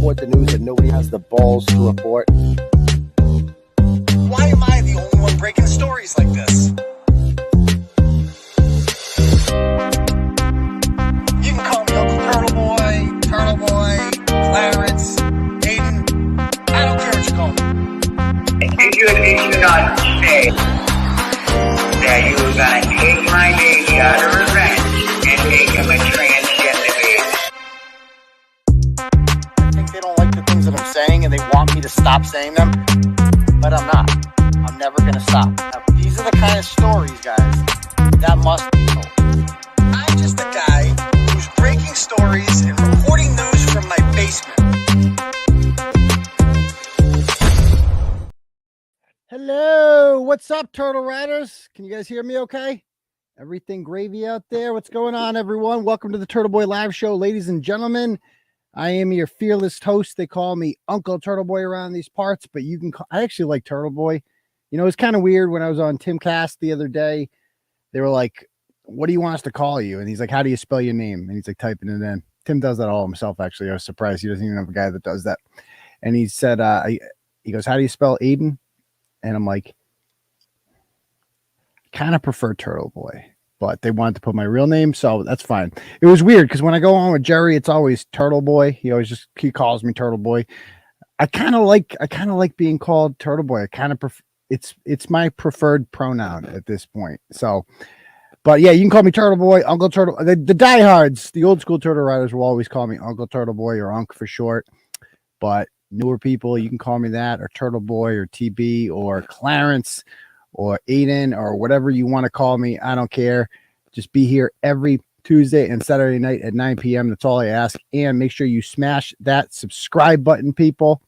report the news that nobody has the balls to report. Why am I the only one breaking stories like this? You can call me Uncle 𝗏𝗏𝗏𝗏, Clarence, Aidan. I don't care what you call me. Did you not say that you were going to take my baby out of revenge and make him a transgender baby? I think they don't like the things that I'm saying and they want me to stop saying them, but I'm not. I'm never going to stop. Now, these are the kind of stories, guys, that must be told. I'm just a guy who's breaking stories and reporting news from my basement. Hello, what's up, Turtle Riders? Can you guys hear me okay? Everything gravy out there? What's going on, everyone? Welcome to the Turtleboy live show, ladies and gentlemen. I am your fearless host. They call me Uncle Turtleboy around these parts, but you can call, I actually like Turtleboy. You know, it's kind of weird when I was on Timcast the other day. They were like, what do you want us to call you? And he's like, how do you spell your name? And he's like typing it in. Tim does that all himself, actually. I was surprised. He doesn't even have a guy that does that. And he said, he goes, how do you spell Aidan? And I'm like, kind of prefer Turtleboy, but they wanted to put my real name, so that's fine. It was weird because when I go on with Jerry, it's always Turtleboy. He calls me Turtleboy. I kind of like being called Turtleboy. I kind of it's my preferred pronoun at this point. So, but yeah, you can call me Turtleboy, Uncle Turtle. The diehards, the old school Turtle Riders will always call me Uncle Turtleboy or Unc for short. But newer people, you can call me that, or Turtleboy, or TB, or Clarence, or Aidan, or whatever you want to call me. I don't care. Just be here every Tuesday and Saturday night at 9 p.m. That's all I ask. And make sure you smash that subscribe button, people,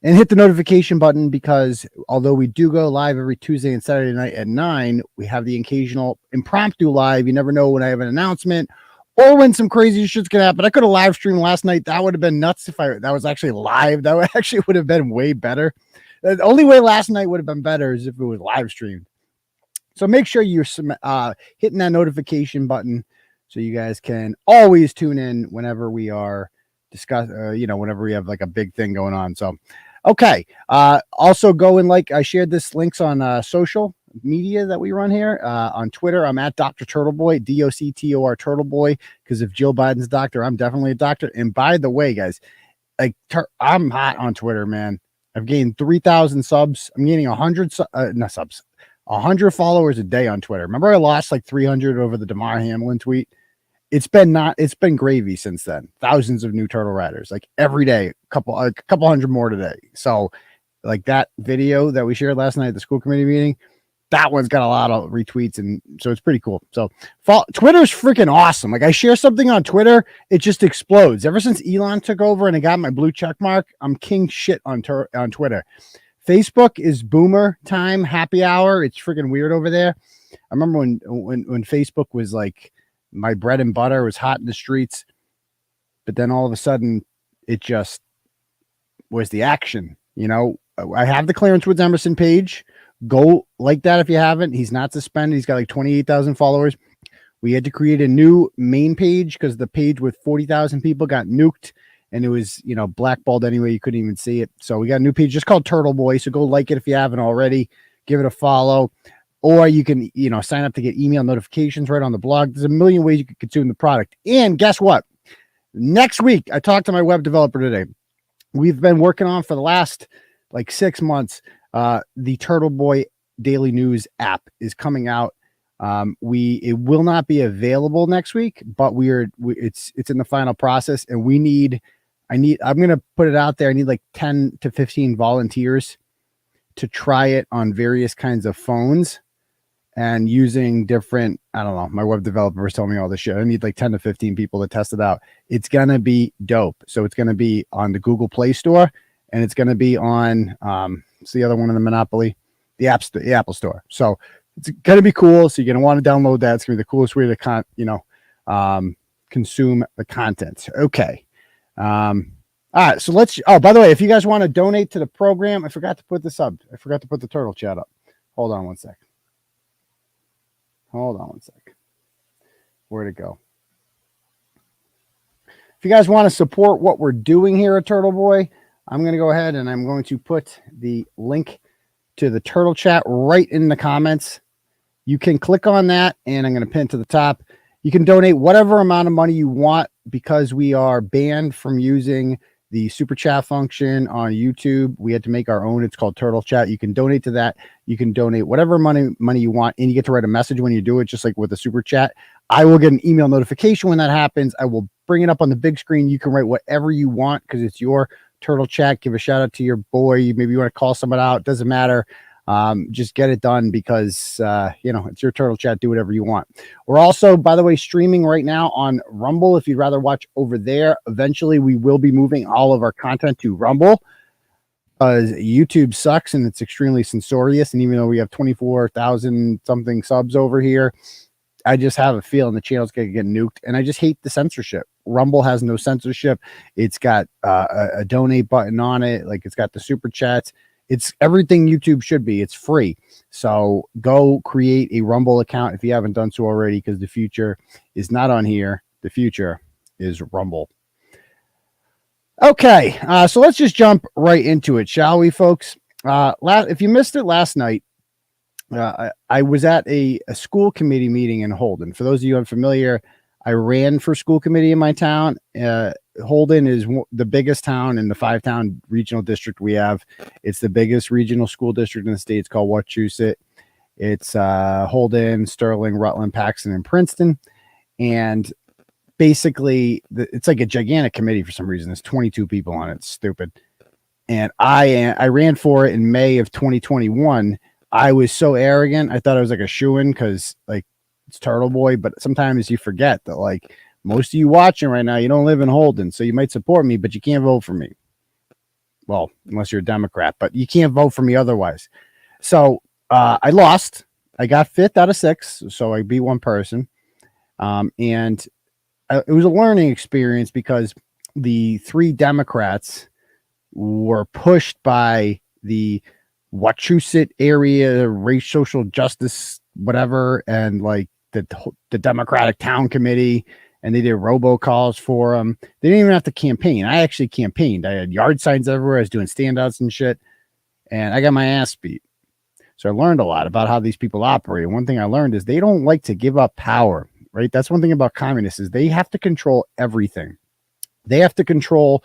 and hit the notification button, because although we do go live every Tuesday and Saturday night at 9, we have the occasional impromptu live. You never know when I have an announcement or when some crazy shit's gonna happen. I could have live streamed last night. That would have been nuts if that was actually live. That would have been way better. The only way last night would have been better is if it was live streamed. So make sure you're hitting that notification button so you guys can always tune in whenever we are whenever we have like a big thing going on. So, okay. Also go and I shared this links on social media that we run here on Twitter. I'm at Dr. Turtleboy, DOCTOR Turtleboy, because if Joe Biden's a doctor, I'm definitely a doctor. And by the way, guys, I'm hot on Twitter, man. I've gained 3,000 subs. I'm gaining 100 followers a day on Twitter. Remember I lost like 300 over the Damar Hamlin tweet? It's been gravy since then. Thousands of new Turtle Riders, like every day, a couple hundred more today. So like that video that we shared last night at the school committee meeting, that one's got a lot of retweets, and so it's pretty cool. So Twitter's freaking awesome. Like I share something on Twitter, it just explodes. Ever since Elon took over and I got my blue check mark, I'm king shit on Twitter. Facebook is boomer time, happy hour. It's freaking weird over there. I remember when Facebook was like my bread and butter, was hot in the streets, but then all of a sudden it just was the action. You know, I have the Clarence Woods Emerson page. Go like that if you haven't. He's not suspended. He's got like 28,000 followers. We had to create a new main page because the page with 40,000 people got nuked, and it was, blackballed anyway. You couldn't even see it. So we got a new page just called Turtleboy. So go like it if you haven't already. Give it a follow. Or you can, sign up to get email notifications right on the blog. There's a million ways you can consume the product. And guess what? Next week, I talked to my web developer today. We've been working on for the last 6 months. The Turtleboy Daily News app is coming out. It will not be available next week, but it's in the final process, and I'm going to put it out there. I need like 10 to 15 volunteers to try it on various kinds of phones and using different, I don't know, my web developer was telling me all this shit. I need like 10 to 15 people to test it out. It's going to be dope. So it's going to be on the Google Play Store, and it's going to be on, it's the other one in the monopoly, the Apple Store. So it's going to be cool. So you're going to want to download that. It's going to be the coolest way to consume the content. Okay. All right. So by the way, if you guys want to donate to the program, I forgot to put this up. I forgot to put the turtle chat up. Hold on one sec. Where'd it go? If you guys want to support what we're doing here at Turtleboy, I'm going to go ahead and I'm going to put the link to the Turtle Chat right in the comments. You can click on that, and I'm going to pin it to the top. You can donate whatever amount of money you want because we are banned from using the super chat function on YouTube. We had to make our own. It's called Turtle Chat. You can donate to that. You can donate whatever money you want, and you get to write a message when you do it, just like with a super chat. I will get an email notification when that happens. I will bring it up on the big screen. You can write whatever you want because it's your Turtle Chat. Give a shout out to your boy. Maybe you want to call someone out. Doesn't matter. Just get it done because, it's your Turtle Chat. Do whatever you want. We're also, by the way, streaming right now on Rumble. If you'd rather watch over there, eventually we will be moving all of our content to Rumble. YouTube sucks and it's extremely censorious. And even though we have 24,000 something subs over here, I just have a feeling the channel's going to get nuked. And I just hate the censorship. Rumble has no censorship. It's got a donate button on it. Like it's got the super chats. It's everything YouTube should be. It's free. So go create a Rumble account if you haven't done so already, because the future is not on here. The future is Rumble. Okay, so let's just jump right into it, shall we, folks? If you missed it last night, I was at a school committee meeting in Holden. For those of you unfamiliar, I ran for school committee in my town. Holden is the biggest town in the 5-town regional district we have. It's the biggest regional school district in the state. It's called Wachusett. It's Holden, Sterling, Rutland, Paxton, and Princeton. And basically, it's like a gigantic committee for some reason. There's 22 people on it. It's stupid. And I ran for it in May of 2021. I was so arrogant. I thought I was like a shoo-in because like it's Turtleboy, but sometimes you forget that like most of you watching right now, you don't live in Holden, so you might support me, but you can't vote for me. Well, unless you're a Democrat, but you can't vote for me otherwise. So I lost. I got 5th out of 6, so I beat one person. And it was a learning experience because the 3 Democrats were pushed by the Wachusett area race social justice whatever, and like the Democratic town committee, and they did robocalls for them. They didn't even have to campaign. I actually campaigned. I had yard signs everywhere. I was doing standouts and shit, and I got my ass beat. So I learned a lot about how these people operate. One thing I learned is they don't like to give up power, right? That's one thing about communists is they have to control everything. They have to control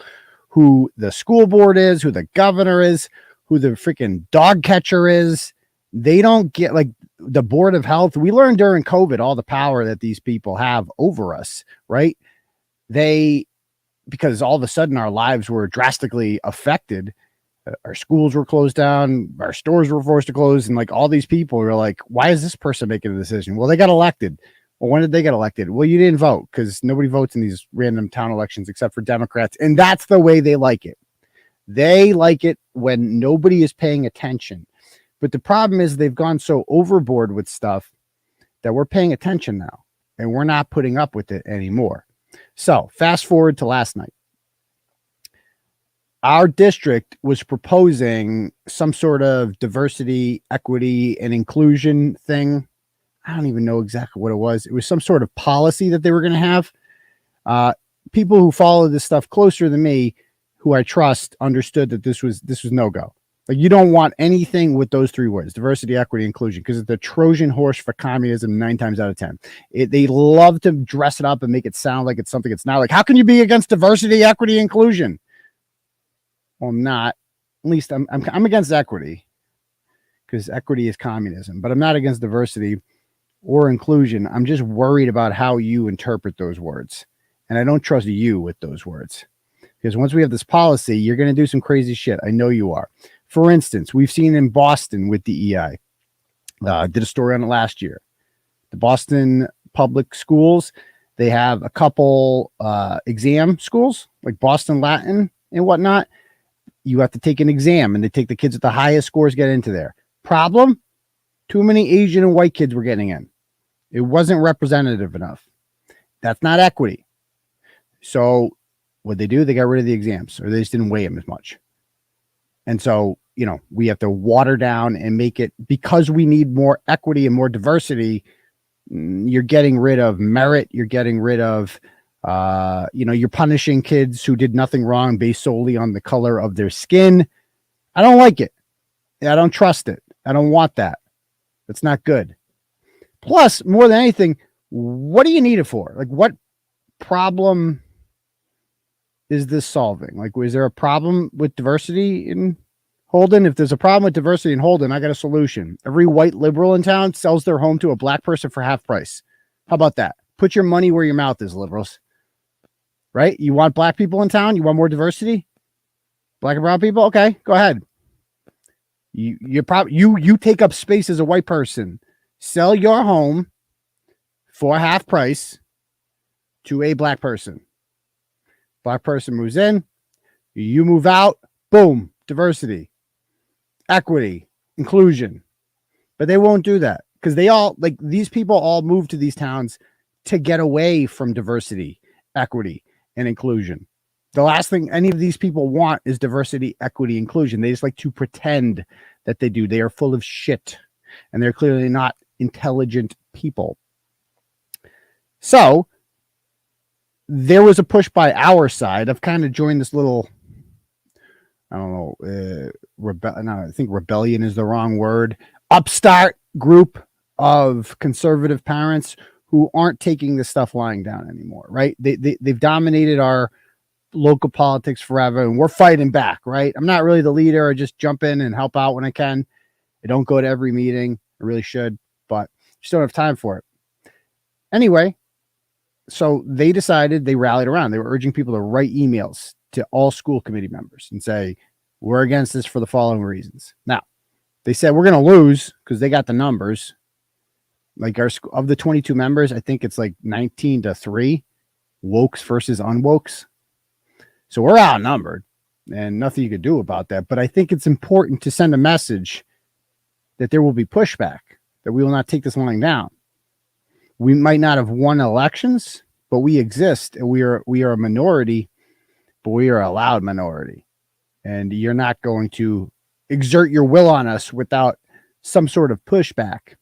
who the school board is, who the governor is, who the freaking dog catcher is. They don't get like the board of health. We learned during COVID all the power that these people have over us, right? Because all of a sudden our lives were drastically affected. Our schools were closed down. Our stores were forced to close. And like all these people were like, why is this person making a decision? Well, they got elected. Well, when did they get elected? Well, you didn't vote because nobody votes in these random town elections except for Democrats. And that's the way they like it. They like it when nobody is paying attention. But the problem is they've gone so overboard with stuff that we're paying attention now and we're not putting up with it anymore. So fast forward to last night. Our district was proposing some sort of diversity, equity, and inclusion thing. I don't even know exactly what it was. It was some sort of policy that they were going to have. People who follow this stuff closer than me, who I trust, understood that this was no-go. Like you don't want anything with those 3 words, diversity, equity, inclusion, because it's the Trojan horse for communism 9 times out of 10. They love to dress it up and make it sound like it's something it's not. Like, how can you be against diversity, equity, inclusion? Well, I'm not. At least I'm against equity because equity is communism, but I'm not against diversity or inclusion. I'm just worried about how you interpret those words. And I don't trust you with those words because once we have this policy, you're going to do some crazy shit. I know you are. For instance, we've seen in Boston with 𝗿EI, did a story on it last year. The Boston public schools, they have a couple exam schools like Boston Latin and whatnot. You have to take an exam and they take the kids with the highest scores get into there. Problem? Too many Asian and white kids were getting in. It wasn't representative enough. That's not equity. So what they do, they got rid of the exams or they just didn't weigh them as much. And so, we have to water down and make it because we need more equity and more diversity. You're getting rid of merit. You're getting rid of You're punishing kids who did nothing wrong based solely on the color of their skin. I don't like it. I don't trust it. I don't want that. It's not good. Plus, more than anything, what do you need it for? Like, what problem is this solving? Like, was there a problem with diversity in Holden? If there's a problem with diversity in Holden, I got a solution. Every white liberal in town sells their home to a black person for half price. How about that? Put your money where your mouth is, liberals. Right? You want black people in town? You want more diversity? Black and brown people? Okay, go ahead. You take up space as a white person. Sell your home for half price to a black person. Black person moves in, you move out, boom, diversity, equity, inclusion. But they won't do that because these people all move to these towns to get away from diversity, equity, and inclusion. The last thing any of these people want is diversity, equity, inclusion. They just like to pretend that they do. They are full of shit, and they're clearly not intelligent people. So there was a push by our side. I've kind of joined this little, I don't know, I think rebellion is the wrong word, upstart group of conservative parents who aren't taking this stuff lying down anymore, right? They've dominated our local politics forever, and we're fighting back, right? I'm not really the leader. I just jump in and help out when I can. I don't go to every meeting. I really should, but just don't have time for it. Anyway, so they decided, they rallied around. They were urging people to write emails to all school committee members and say, we're against this for the following reasons. Now, they said we're going to lose because they got the numbers. Like of the 22 members, I think it's like 19-3, wokes versus unwokes. So we're outnumbered and nothing you could do about that. But I think it's important to send a message that there will be pushback, that we will not take this lying down. We might not have won elections, but we exist, and we are a minority, but we are a loud minority. And you're not going to exert your will on us without some sort of pushback.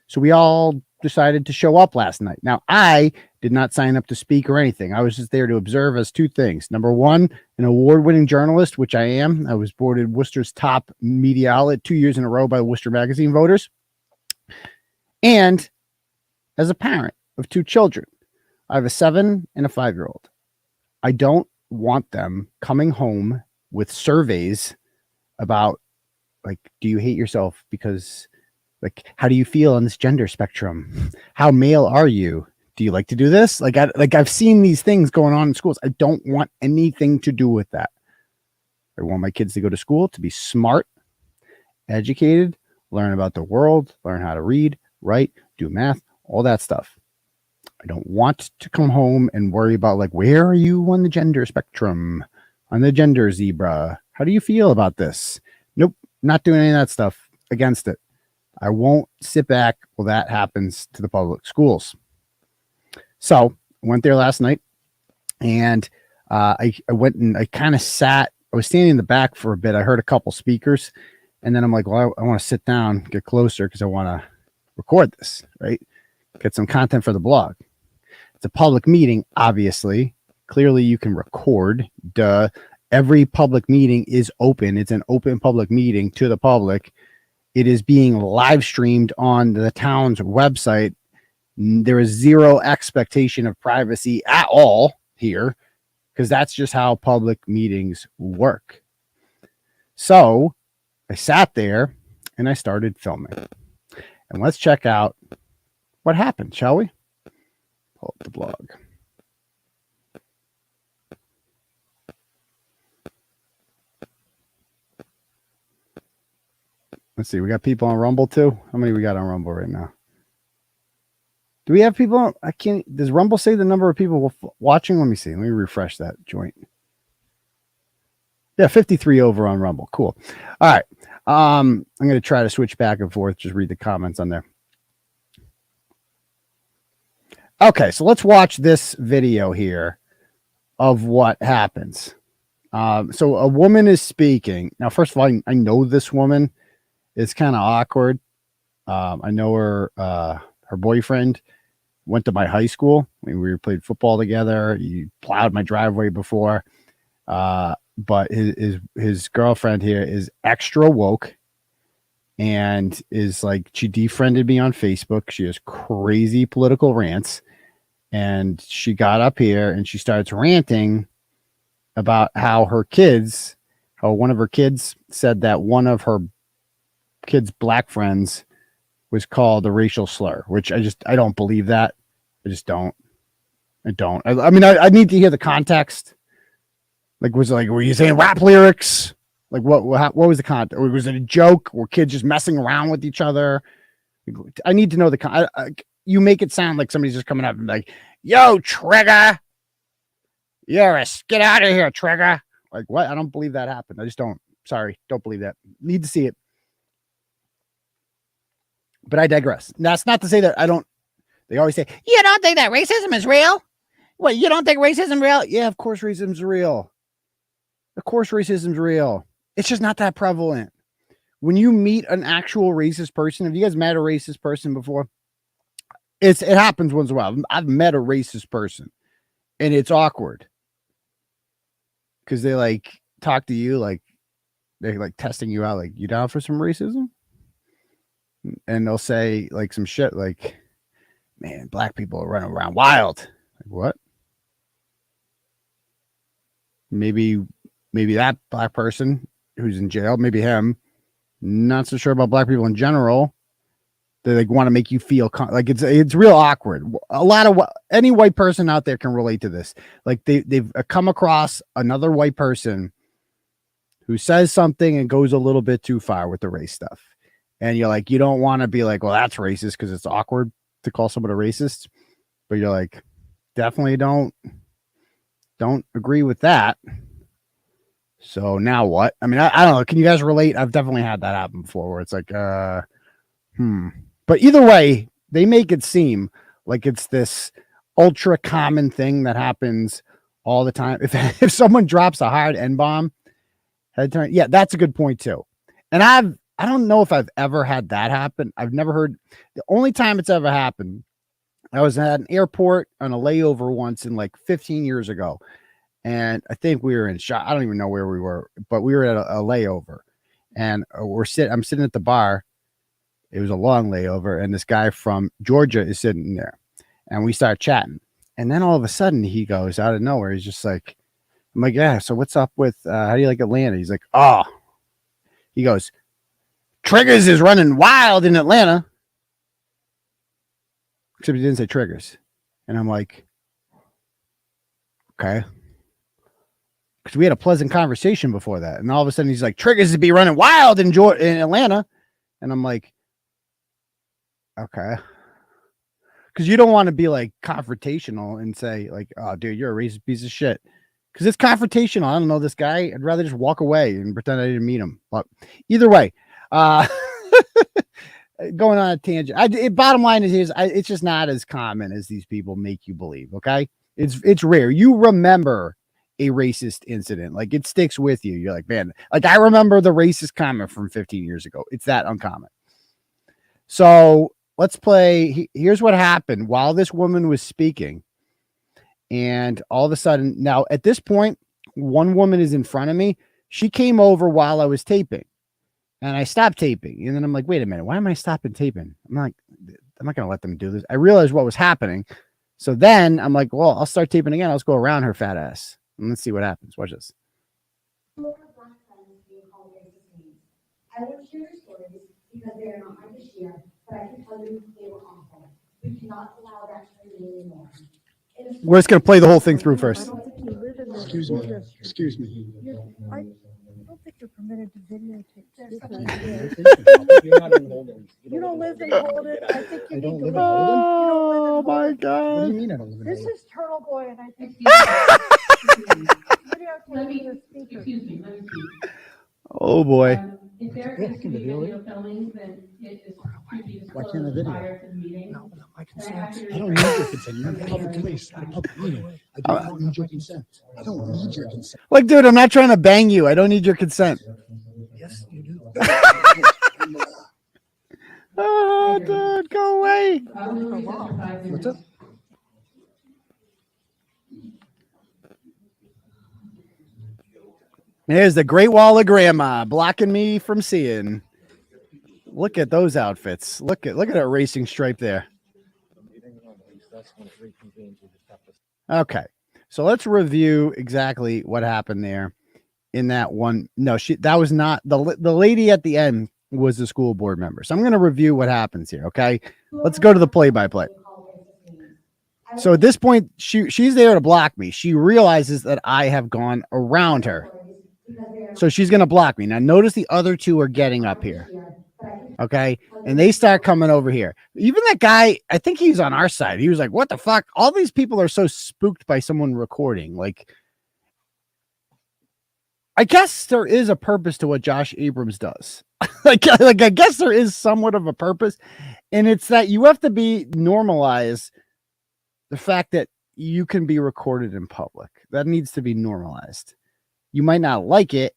So we all decided to show up last night. Now, I did not sign up to speak or anything. I was just there to observe as two things. Number one, an award-winning journalist, which I am. I was voted Worcester's top media outlet 2 years in a row by the Worcester Magazine voters. And as a parent of two children, I have a 7 and a 5-year-old. I don't want them coming home with surveys about, like, do you hate yourself because, like, how do you feel on this gender spectrum? How male are you? Do you like to do this? I've seen these things going on in schools. I don't want anything to do with that. I want my kids to go to school to be smart, educated, learn about the world, learn how to read, write, do math, all that stuff. I don't want to come home and worry about, like, where are you on the gender spectrum, on the gender zebra? How do you feel about this? Nope, not doing any of that stuff. Against it. I won't sit back while that happens to the public schools. So I went there last night, and I went and I kind of sat. I was standing in the back for a bit. I heard a couple speakers, and then I'm like, well, I want to sit down, get closer, because I want to record this, right? Get some content for the blog. It's a public meeting, obviously. Clearly, you can record. Duh. Every public meeting is open. It's an open public meeting to the public. It is being live streamed on the town's website. There is zero expectation of privacy at all here, because that's just how public meetings work. So I sat there and I started filming. And let's check out what happened, shall we? Pull up the blog. Let's see. We got people on Rumble too. How many we got on Rumble right now? Do we have people on? I can't. Does Rumble say the number of people watching? Let me see. Let me refresh that joint. Yeah, 53 over on Rumble. Cool. All right. I'm going to try to switch back and forth. Just read the comments on there. Okay, so let's watch this video here of what happens. So a woman is speaking. Now, first of all, I know this woman. It's kind of awkward. I know her boyfriend went to my high school. We played football together. He plowed my driveway before. But his girlfriend here is extra woke and is like, she defriended me on Facebook. She has crazy political rants. And she got up here and she starts ranting about how one of her kids said that one of her kids' black friends was called a racial slur, which I don't believe that. I just don't. I mean, I need to hear the context. Like, were you saying rap lyrics? Like, what was the context? Or was it a joke? Were kids just messing around with each other? I need to know you make it sound like somebody's just coming up and like, yo, Trigger, get out of here, Trigger. Like, what? I don't believe that happened. I just don't. Sorry, don't believe that. Need to see it. But I digress. That's not to say that I don't. They always say, you don't think that racism is real? What, you don't think racism real? Yeah, of course racism's real. Of course racism's real. It's just not that prevalent. When you meet an actual racist person, have you guys met a racist person before? It happens once in a while. I've met a racist person and it's awkward because they like talk to you like they're like testing you out, like, you down for some racism? And they'll say like some shit like, man, black people are running around wild. Like, what? Maybe that black person who's in jail, maybe him, not so sure about black people in general. They like want to make you feel like it's real awkward. A lot of any white person out there can relate to this. Like they've come across another white person who says something and goes a little bit too far with the race stuff. And you're like, you don't want to be like, well, that's racist because it's awkward to call someone a racist. But you're like, definitely don't agree with that. So now what? I mean, I don't know. Can you guys relate? I've definitely had that happen before where it's like, But either way, they make it seem like it's this ultra common thing that happens all the time. If someone drops a hard N-bomb, head turn, yeah, that's a good point too. And I don't know if I've ever had that happen. I've never heard. The only time it's ever happened, I was at an airport on a layover once in like 15 years ago. And I think we were in shot. I don't even know where we were, but we were at a layover and I'm sitting at the bar. It was a long layover. And this guy from Georgia is sitting there and we start chatting. And then all of a sudden he goes out of nowhere. He's just like, I'm like, yeah. So what's up with, how do you like Atlanta? He's like, oh, he goes, Triggers is running wild in Atlanta. Except he didn't say Triggers. And I'm like, okay. Because we had a pleasant conversation before that. And all of a sudden he's like, Triggers would be running wild in Atlanta. And I'm like, okay. Because you don't want to be like confrontational and say like, oh, dude, you're a racist piece of shit. Because it's confrontational. I don't know this guy. I'd rather just walk away and pretend I didn't meet him. But either way, going on a tangent. Bottom line is it's just not as common as these people make you believe. Okay. It's rare. You remember a racist incident. Like it sticks with you. You're like, man, like I remember the racist comment from 15 years ago. It's that uncommon. So let's play. Here's what happened while this woman was speaking. And all of a sudden, now at this point, one woman is in front of me. She came over while I was taping and I stopped taping. And then I'm like, wait a minute, why am I stopping taping? I'm not going to let them do this. I realized what was happening. So then I'm like, well, I'll start taping again. I'll just go around her fat ass. And let's see what happens. Watch this. I won't share their stories because they are not my to share, but I can tell you they were awful. We cannot allow that to remain anymore. We're just going to play the whole thing through first. Excuse me. I don't think you're permitted to videotape. You don't live in Holden. I think you need to live. Oh my God. What do you mean I don't live in Holden? This is Turtleboy, and I think Excuse me, let me speak. Oh boy. If there is video filming, then it is to be disclosed prior to the meeting. no, my consent. I don't need your consent. You're in a public place, not a public meeting. I don't need your consent. I don't need your consent. Like, dude, I'm not trying to bang you. I don't need your consent. Yes, you do. Oh, dude, go away. What's up? There's the Great Wall of Grandma blocking me from seeing. Look at those outfits. Look at that racing stripe there. Okay, so let's review exactly what happened there in that one. No, that was not the lady at the end was the school board member. So I'm going to review what happens here. Okay, let's go to the play-by-play. So at this point, she's there to block me. She realizes that I have gone around her. So she's going to block me. Now notice the other two are getting up here. Okay. And they start coming over here. Even that guy, I think he's on our side. He was like, what the fuck? All these people are so spooked by someone recording. Like, I guess there is a purpose to what Josh Abrams does. like I guess there is somewhat of a purpose. And it's that you have to normalize the fact that you can be recorded in public. That needs to be normalized. You might not like it,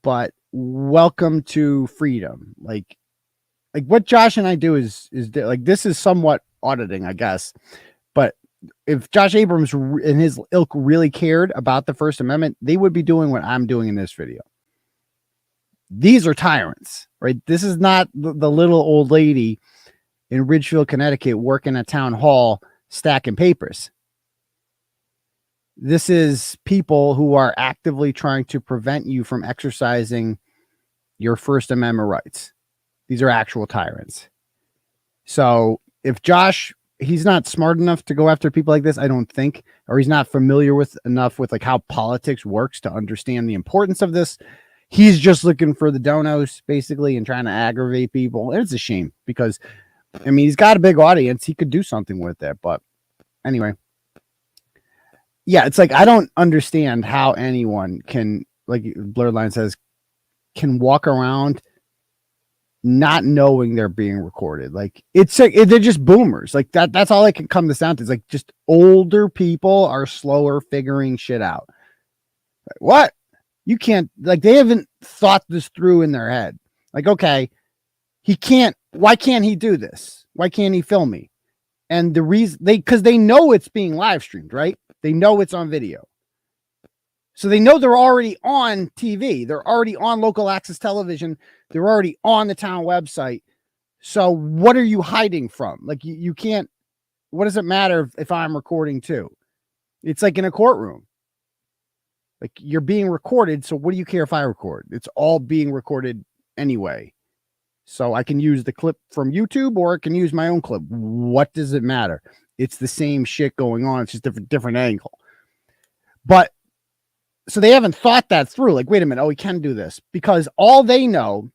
but welcome to freedom. Like what Josh and I do is like, this is somewhat auditing, I guess. But if Josh Abrams and his ilk really cared about the First Amendment, they would be doing what I'm doing in this video. These are tyrants, right? This is not the little old lady in Ridgefield, Connecticut, working at town hall, stacking papers. This is people who are actively trying to prevent you from exercising your First Amendment rights. These are actual tyrants. So if Josh, he's not smart enough to go after people like this, I don't think, or he's not familiar with enough with like how politics works to understand the importance of this. He's just looking for the donos basically and trying to aggravate people. And it's a shame because, I mean, he's got a big audience. He could do something with it. But anyway, yeah, it's like, I don't understand how anyone can, like Blurred Line says, can walk around not knowing they're being recorded. Like they're just boomers. Like that's all I can come this down to. It's like just older people are slower figuring shit out. Like, what? You can't, like, they haven't thought this through in their head. Like, okay, why can't he do this? Why can't he film me? And the reason because they know it's being live streamed, right? They know it's on video. So they know they're already on TV. They're already on local access television. They're already on the town website. So what are you hiding from? Like you can't, what does it matter if I'm recording too? It's like in a courtroom. Like you're being recorded. So what do you care if I record? It's all being recorded anyway. So I can use the clip from YouTube or I can use my own clip. What does it matter? It's the same shit going on. It's just different angle. But so they haven't thought that through. Like, wait a minute. Oh, we can do this because all they know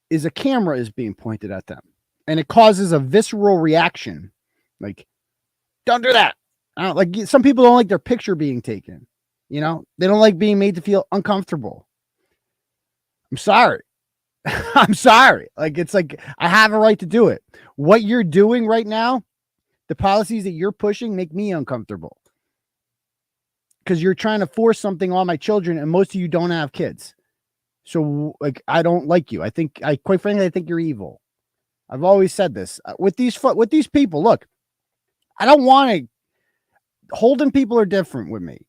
is a camera is being pointed at them and it causes a visceral reaction. Like, don't do that. I don't like some people don't like their picture being taken. You know, they don't like being made to feel uncomfortable. I'm sorry. I'm sorry. Like, it's like, I have a right to do it. What you're doing right now, the policies that you're pushing make me uncomfortable. Because you're trying to force something on my children and most of you don't have kids. So like, I don't like you. Quite frankly, I think you're evil. I've always said this with these people. Look, I don't want to, Holden people are different with me.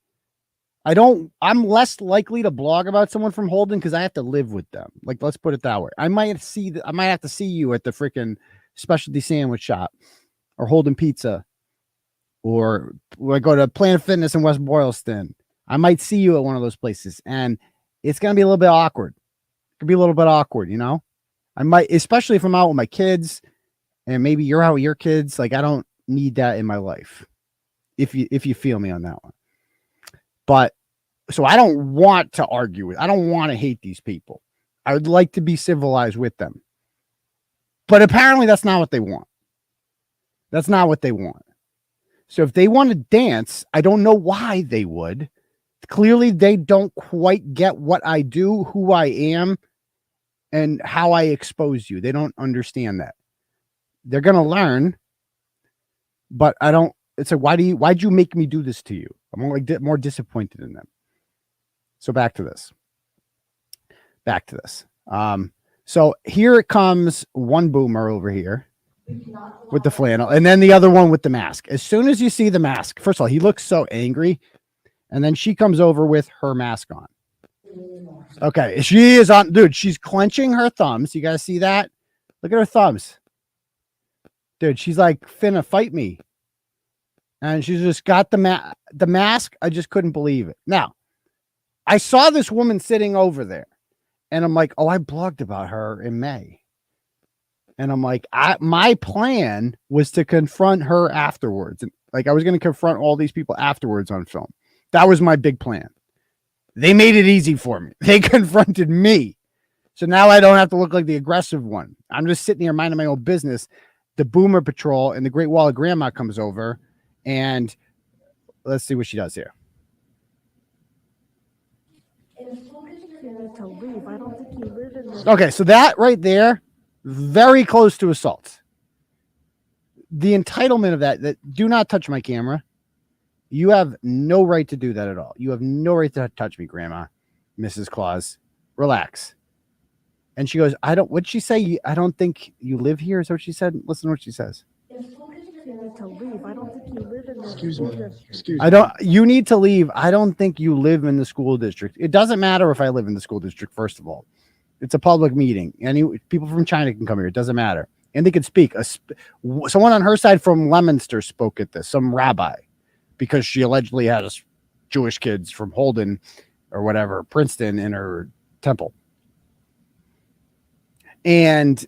I'm less likely to blog about someone from Holden because I have to live with them. Like, let's put it that way. I might have to see you at the freaking specialty sandwich shop or Holden Pizza, or I go to Planet Fitness in West Boylston. I might see you at one of those places and it's going to be a little bit awkward. It could be a little bit awkward, you know, I might, especially if I'm out with my kids and maybe you're out with your kids. Like, I don't need that in my life. If you feel me on that one. But so I don't want to argue with, I don't want to hate these people. I would like to be civilized with them. But apparently that's not what they want. That's not what they want. So if they want to dance, I don't know why they would. Clearly they don't quite get what I do, who I am, and how I expose you. They don't understand that. They're going to learn, but I don't, it's like, why'd you make me do this to you? I'm more disappointed in them. So back to this. So here it comes one boomer over here with the flannel and then the other one with the mask. As soon as you see the mask, first of all, he looks so angry. And then she comes over with her mask on. Okay, she is on, dude. She's clenching her thumbs. You guys see that? Look at her thumbs, dude. She's like finna fight me, and she's just got the mask. I just couldn't believe it. Now, I saw this woman sitting over there, and I'm like, oh, I blogged about her in May, and I'm like, my plan was to confront her afterwards, and like I was going to confront all these people afterwards on film. That was my big plan. They made it easy for me. They confronted me. So now I don't have to look like the aggressive one. I'm just sitting here minding my own business. The Boomer Patrol and the Great Wall of Grandma comes over, and let's see what she does here. Okay, so that right there, very close to assault. The entitlement of that do not touch my camera. You have no right to do that at all. You have no right to touch me, Grandma, Mrs. Claus. Relax. And she goes, what'd she say? I don't think you live here. Is that what she said? Listen to what she says. Excuse me. You need to leave. I don't think you live in the school district. It doesn't matter if I live in the school district, first of all. It's a public meeting. People from China can come here. It doesn't matter. And they could speak. Someone on her side from Leominster spoke at this, some rabbi, because she allegedly had Jewish kids from Holden or whatever, Princeton, in her temple. And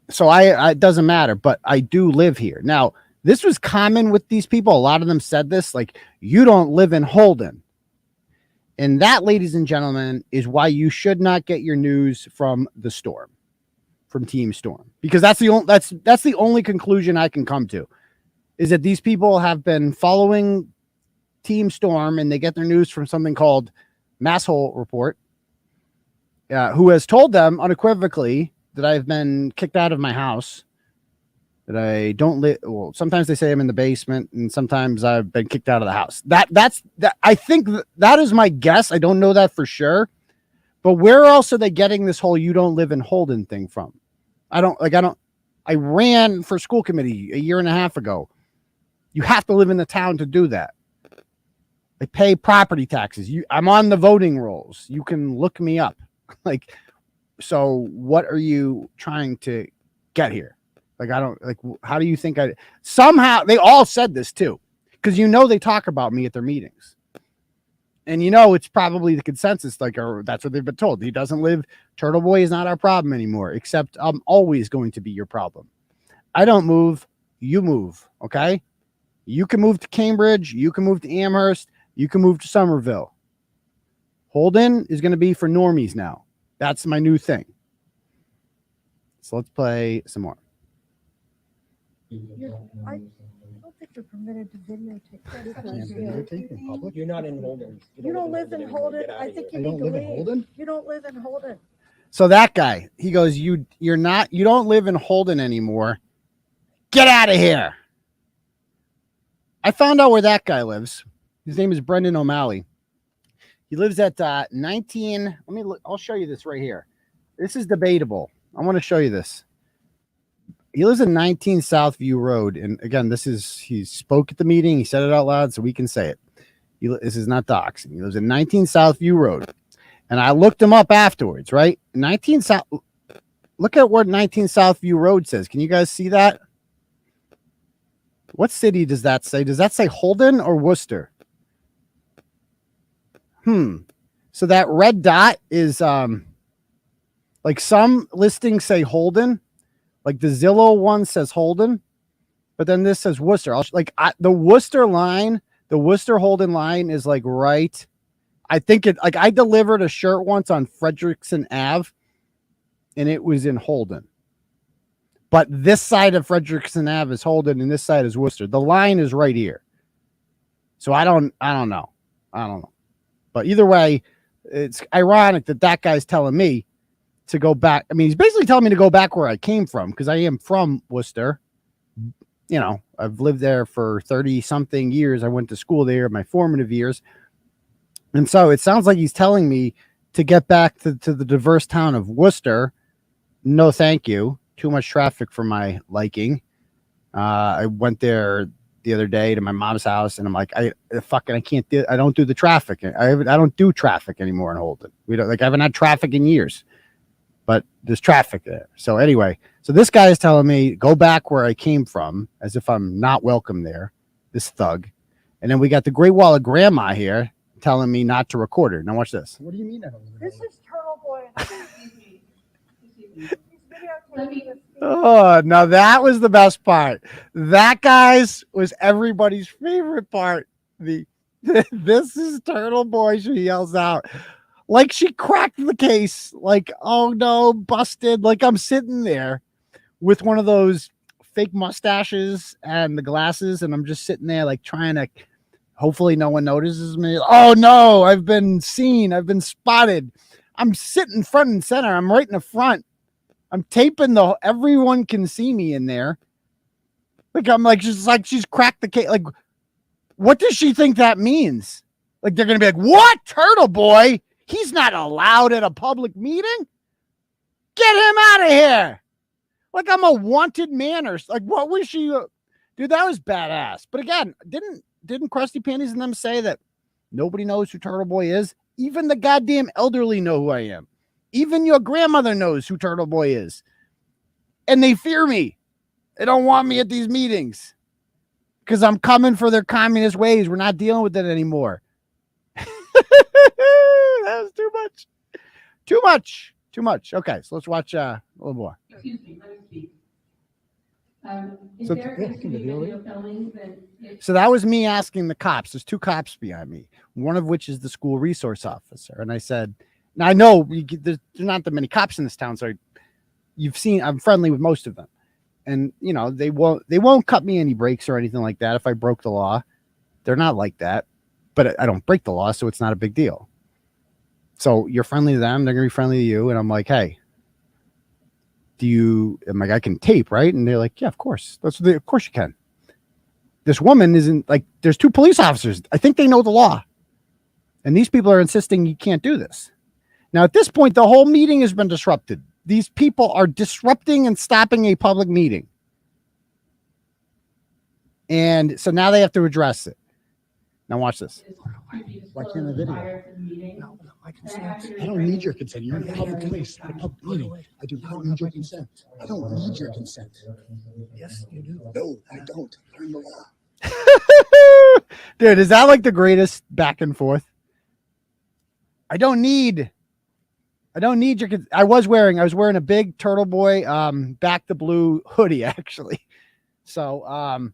so it doesn't matter, but I do live here. Now, this was common with these people. A lot of them said this, like, you don't live in Holden. And that, ladies and gentlemen, is why you should not get your news from the Storm, from Team Storm, because that's the only conclusion I can come to, is that these people have been following Team Storm and they get their news from something called Masshole Report, who has told them unequivocally that I've been kicked out of my house, that I don't live. Well, sometimes they say I'm in the basement, and sometimes I've been kicked out of the house. That's I think that is my guess. I don't know that for sure, but where else are they getting this whole "you don't live in Holden" thing from? I ran for school committee a year and a half ago. You have to live in the town to do that. I pay property taxes. I'm on the voting rolls. You can look me up. Like, so what are you trying to get here? Like, how do you think somehow they all said this too, because they talk about me at their meetings, and it's probably the consensus, or that's what they've been told. He doesn't live. Turtleboy is not our problem anymore, except I'm always going to be your problem. I don't move. You move. Okay. You can move to Cambridge. You can move to Amherst. You can move to Somerville. Holden is going to be for normies now. That's my new thing. So let's play some more. I don't think you're permitted to videotape. in public. You're not in Holden. You don't live in Holden. I think you need to leave. You don't live in Holden. So that guy, he goes, you don't live in Holden anymore. Get out of here. I found out where that guy lives. His name is Brendan O'Malley. He lives at 19. I'll show you this right here. This is debatable. I want to show you this. He lives at 19 Southview Road. And again, he spoke at the meeting. He said it out loud so we can say it. This is not doxing. He lives at 19 Southview Road. And I looked him up afterwards, right? Look at what 19 Southview Road says. Can you guys see that? What city does that say? Does that say Holden or Worcester? So that red dot is like some listings say Holden, like the Zillow one says Holden, but then this says Worcester. The Worcester line, the Worcester Holden line is like right. I think I delivered a shirt once on Frederickson Ave, and it was in Holden. But this side of Frederickson Ave is Holden, and this side is Worcester. The line is right here. So I don't know. But either way, it's ironic that guy's telling me to go back. I mean, he's basically telling me to go back where I came from, because I am from Worcester. I've lived there for 30 something years. I went to school there, my formative years. And so it sounds like he's telling me to get back to the diverse town of Worcester. No, thank you. Too much traffic for my liking. I went there the other day to my mom's house, and I'm like, I don't do the traffic. I don't do traffic anymore in Holden. We don't, like, I haven't had traffic in years, but there's traffic there. So anyway, so this guy is telling me go back where I came from, as if I'm not welcome there. This thug, and then we got the 𝗃𝗿𝗃𝗀𝗃 here telling me not to record her. Now watch this. What do you mean I don't live in This Holden? is Turtleboy. He's videotaping this. Oh, now that was the best part. That, guys, was everybody's favorite part. This is Turtleboy. She yells out like she cracked the case. Like, oh no, busted. Like I'm sitting there with one of those fake mustaches and the glasses, and I'm just sitting there like trying to. Hopefully, no one notices me. Oh no, I've been seen. I've been spotted. I'm sitting front and center. I'm right in the front. I'm taping everyone can see me in there. Like I'm like she's cracked the case. Like, what does she think that means? Like they're gonna be like, what? Turtleboy? He's not allowed at a public meeting. Get him out of here. Like I'm a wanted man or like what was she? Dude, that was badass. But again, didn't Krusty Panties and them say that nobody knows who Turtleboy is? Even the goddamn elderly know who I am. Even your grandmother knows who Turtleboy is. And they fear me. They don't want me at these meetings because I'm coming for their communist ways. We're not dealing with it anymore. That was too much. Too much. Too much. Okay, so let's watch a little more. Excuse me, let me speak. If So- there is to be video filming, then it So that was me asking the cops. There's two cops behind me, one of which is the school resource officer. And I said, now I know there's not that many cops in this town, so you've seen I'm friendly with most of them. And you know, they won't cut me any breaks or anything like that if I broke the law. They're not like that. But I don't break the law, so it's not a big deal. So you're friendly to them, they're gonna be friendly to you. And I'm like, hey, I'm like, I can tape, right? And they're like, yeah, of course. Of course you can. This woman isn't like, there's two police officers. I think they know the law. And these people are insisting you can't do this. Now, at this point, the whole meeting has been disrupted. These people are disrupting and stopping a public meeting. And so now they have to address it. Now watch this. Why can't I video? prior to the meeting. No, my consent. I don't need your consent. You're in a public place, at a public meeting. I do not need your consent. I don't need your consent. Yes, you do. No, I don't. Learn the law. Dude, is that like the greatest back and forth? I don't need your. I was wearing a big Turtleboy back to blue hoodie actually, so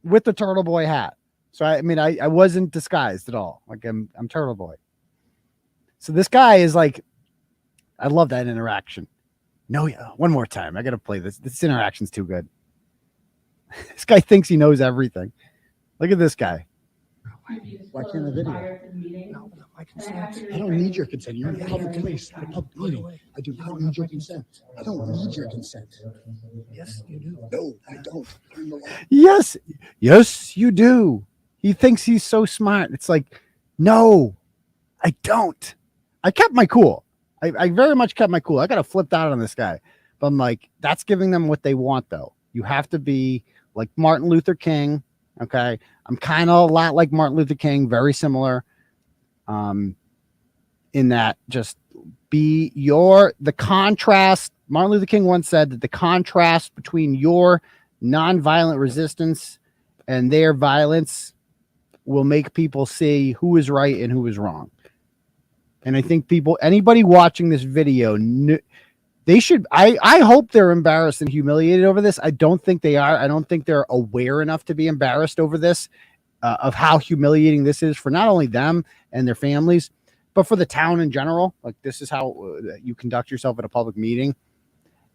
with the Turtleboy hat. So I mean I wasn't disguised at all. Like I'm Turtleboy. So this guy is like, I love that interaction. No, yeah, one more time. I gotta play this. This interaction's too good. This guy thinks he knows everything. Look at this guy. Why can't I video? Prior to the meeting. No, my consent. I don't need your consent. You're in a public place, at a public meeting. I do not need your consent. I don't need your consent. Yes, you do. No, I don't. Learn the law. Yes, you do. He thinks he's so smart. It's like, no, I don't. I kept my cool. I very much kept my cool. I got to flip out on this guy. But I'm like, that's giving them what they want, though. You have to be like Martin Luther King. Okay. I'm kind of a lot like Martin Luther King, very similar. In that just be the contrast. Martin Luther King once said that the contrast between your nonviolent resistance and their violence will make people see who is right and who is wrong. And I think anybody watching this video, they should, I hope they're embarrassed and humiliated over this. I don't think they are. I don't think they're aware enough to be embarrassed over this, of how humiliating this is for not only them and their families, but for the town in general. Like, this is how you conduct yourself at a public meeting.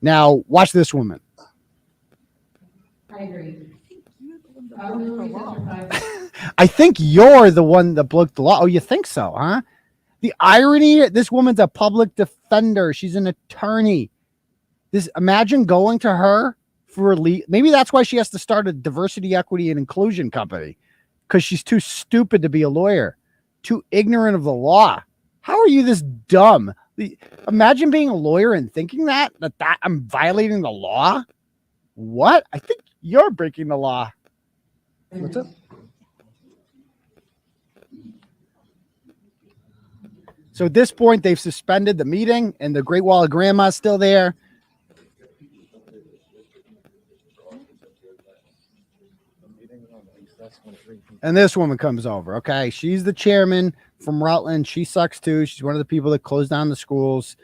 Now, watch this woman. I agree. I will only testify. I think you're the one that broke the law. Oh, you think so, huh? The irony, this woman's a public defender. She's an attorney. Imagine going to her for maybe that's why she has to start a diversity, equity, and inclusion company, because she's too stupid to be a lawyer, too ignorant of the law. How are you this dumb? Imagine being a lawyer and thinking that I'm violating the law. What? I think you're breaking the law. What's up? So at this point, they've suspended the meeting, and the Great Wall of Grandma is still there. And this woman comes over. Okay, she's the chairman from Rutland. She sucks too. She's one of the people that closed down the schools,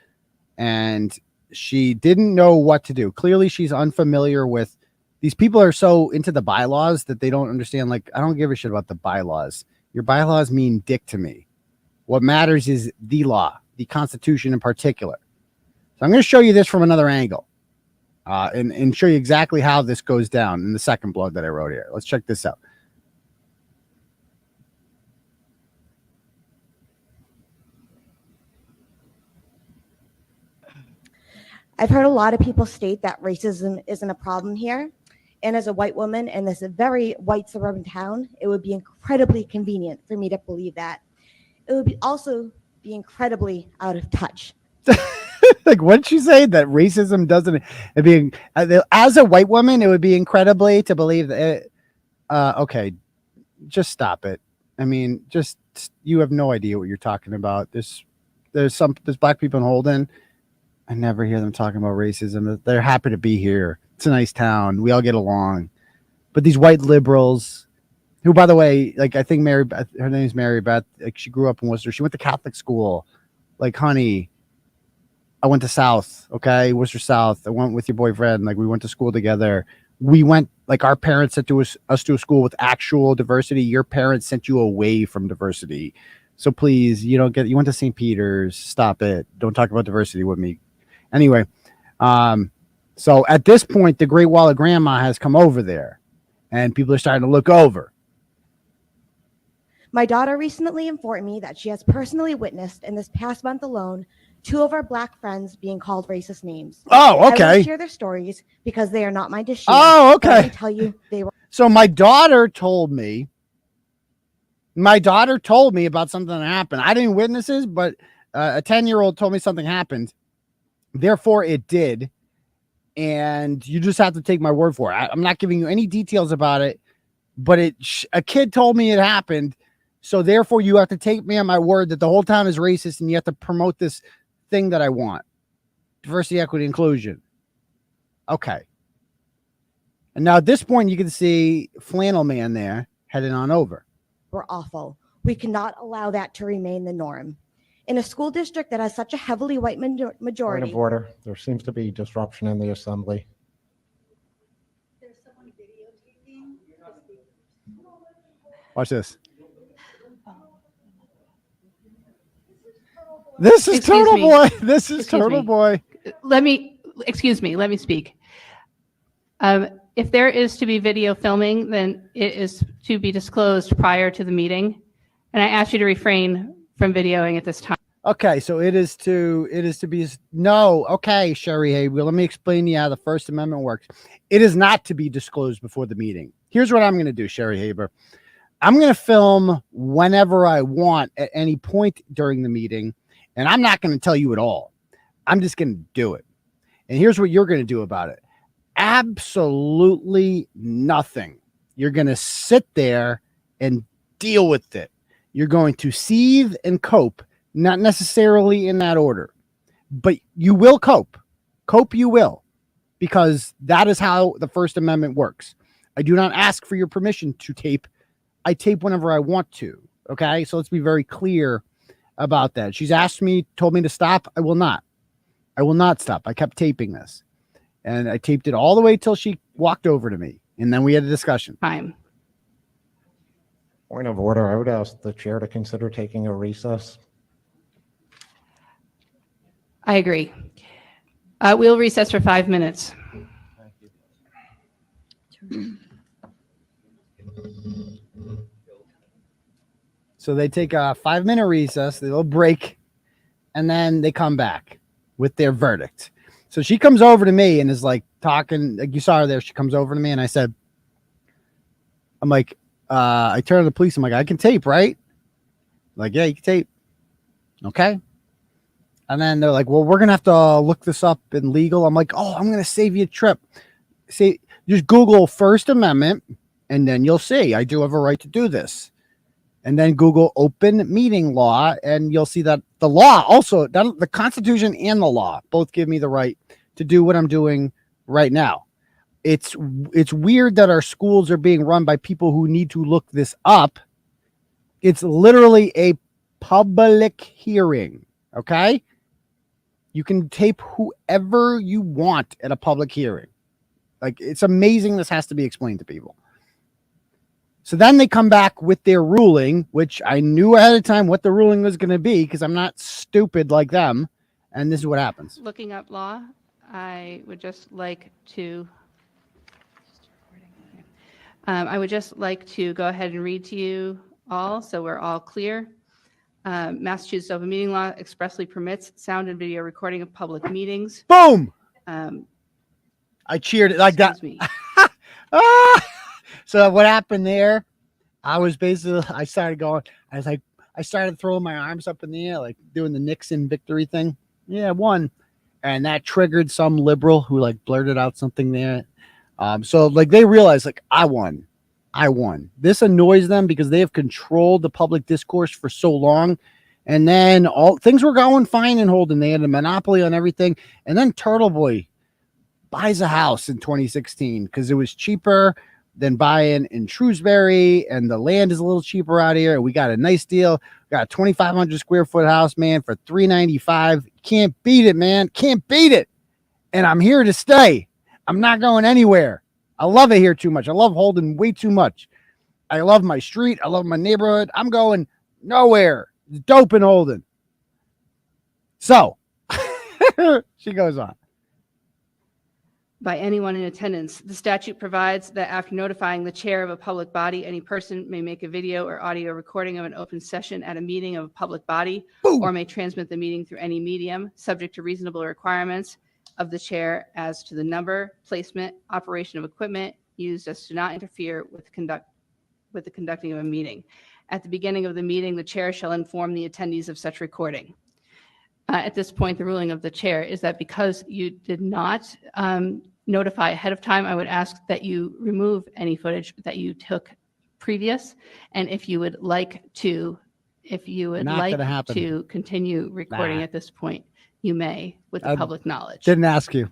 and she didn't know what to do. Clearly, she's unfamiliar with these people. Are so into the bylaws that they don't understand. Like, I don't give a shit about the bylaws. Your bylaws mean dick to me. What matters is the law, the Constitution in particular. So I'm going to show you this from another angle, and show you exactly how this goes down in the second blog that I wrote here. Let's check this out. I've heard a lot of people state that racism isn't a problem here. And as a white woman in this very white suburban town, it would be incredibly convenient for me to believe that. It would also be incredibly out of touch. Like, what did she say? That racism doesn't, it being, as a white woman, it would be incredibly to believe that it, okay, just stop it. I mean, just, you have no idea what you're talking about. There's black people in Holden. I never hear them talking about racism. They're happy to be here. It's a nice town. We all get along. But these white liberals, who, by the way, like, I think Mary Beth, her name is Mary Beth. Like, she grew up in Worcester. She went to Catholic school. Like, honey, I went to South. Okay, Worcester South. I went with your boyfriend. Like, we went to school together. We went, like, our parents sent us to a school with actual diversity. Your parents sent you away from diversity. So please, you went to St. Peter's. Stop it. Don't talk about diversity with me. Anyway, so at this point, the Great Wall of Grandma has come over there, and people are starting to look over. My daughter recently informed me that she has personally witnessed in this past month alone 2 of our black friends being called racist names. Oh, okay. I won't share their stories because they are not mine to share. Oh, okay. Let me tell you, they were. So my daughter told me about something that happened. I didn't witness this, but a 10-year-old told me something happened. Therefore, it did. And you just have to take my word for it. I'm not giving you any details about it, but a kid told me it happened. So therefore, you have to take me on my word that the whole town is racist, and you have to promote this thing that I want. Diversity, equity, inclusion. Okay. And now at this point, you can see Flannel Man there heading on over. Were awful. We cannot allow that to remain the norm. In a school district that has such a heavily white majority. Point of order. There seems to be disruption in the assembly. There's someone videotaping. Watch this. This is Turtleboy. This is Turtleboy. Let me speak. If there is to be video filming, then it is to be disclosed prior to the meeting. And I ask you to refrain from videoing at this time. Okay, so it is to be no. Okay, 𝗟𝗲𝗄𝗆, well, let me explain to you how the First Amendment works. It is not to be disclosed before the meeting. Here's what I'm going to do, 𝗟𝗲𝗄𝗆. I'm going to film whenever I want at any point during the meeting, and I'm not going to tell you at all. I'm just going to do it. And here's what you're going to do about it. Absolutely nothing. You're going to sit there and deal with it. You're going to seethe and cope, not necessarily in that order, but you will cope. Cope you will, because that is how the First Amendment works. I do not ask for your permission to tape. I tape whenever I want to. Okay, so let's be very clear about that. She's asked me, told me to stop. I will not. I will not stop. I kept taping this, and I taped it all the way till she walked over to me, and then we had a discussion. Time. Point of order. I would ask the chair to consider taking a recess. I agree. We'll recess for 5 minutes. So they take a 5-minute recess, they will break, and then they come back with their verdict. So she comes over to me and is like talking, like you saw her there. She comes over to me and I said, I turned to the police. I'm like, I can tape, right? Like, yeah, you can tape. Okay. And then they're like, well, we're going to have to look this up in legal. I'm like, oh, I'm going to save you a trip. Just Google First Amendment And then you'll see, I do have a right to do this. And then Google open meeting law, and you'll see that the law also, the Constitution and the law both give me the right to do what I'm doing right now. It's weird that our schools are being run by people who need to look this up. It's literally a public hearing, okay? You can tape whoever you want at a public hearing. Like, it's amazing this has to be explained to people. So then they come back with their ruling, which I knew ahead of time what the ruling was going to be because I'm not stupid like them. And this is what happens. Looking up law, I would just like to go ahead and read to you all so we're all clear. Massachusetts open meeting law expressly permits sound and video recording of public meetings. Boom! I cheered it like that. So what happened there, I started going, I started throwing my arms up in the air, like doing the Nixon victory thing. Yeah, I won. And that triggered some liberal who like blurted out something there. So like they realized like I won. This annoys them because they have controlled the public discourse for so long. And then all things were going fine in Holden. They had a monopoly on everything. And then Turtleboy buys a house in 2016 because it was cheaper than buying in Shrewsbury, and the land is a little cheaper out here. And we got a nice deal. We got a 2,500 square foot house, man, for $395. Can't beat it, man. Can't beat it. And I'm here to stay. I'm not going anywhere. I love it here too much. I love Holden way too much. I love my street. I love my neighborhood. I'm going nowhere. It's dope in Holden. So she goes on. By anyone in attendance. The statute provides that after notifying the chair of a public body, any person may make a video or audio recording of an open session at a meeting of a public body. Boom. Or may transmit the meeting through any medium, subject to reasonable requirements of the chair as to the number, placement, operation of equipment used as to not interfere with the conducting of a meeting. At the beginning of the meeting, the chair shall inform the attendees of such recording. At this point, the ruling of the chair is that because you did not notify ahead of time, I would ask that you remove any footage that you took previous. And if you would like to, continue recording at this point, you may with the public knowledge. Didn't ask you.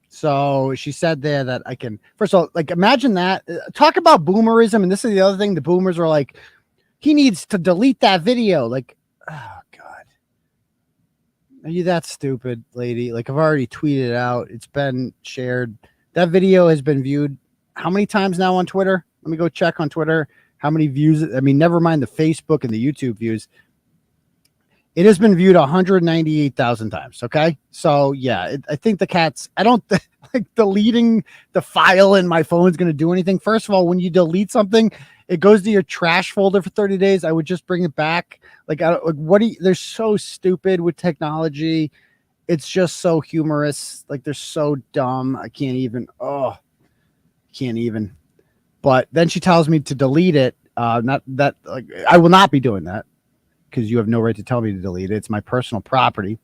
So she said there that I can, first of all, like imagine that. Talk about boomerism. And this is the other thing. The boomers are like, he needs to delete that video. Like, oh, are you that stupid, lady? Like I've already tweeted it out. It's been shared. That video has been viewed how many times now on Twitter? Let me go check on Twitter. How many views? I mean, never mind the Facebook and the YouTube views. It has been viewed 198,000 times. Okay. So yeah, I think I don't like deleting the file in my phone is going to do anything. First of all, when you delete something, it goes to your trash folder for 30 days. I would just bring it back. They're so stupid with technology. It's just so humorous. Like they're so dumb. I can't even. But then she tells me to delete it. Not that like I will not be doing that because you have no right to tell me to delete it. It's my personal property.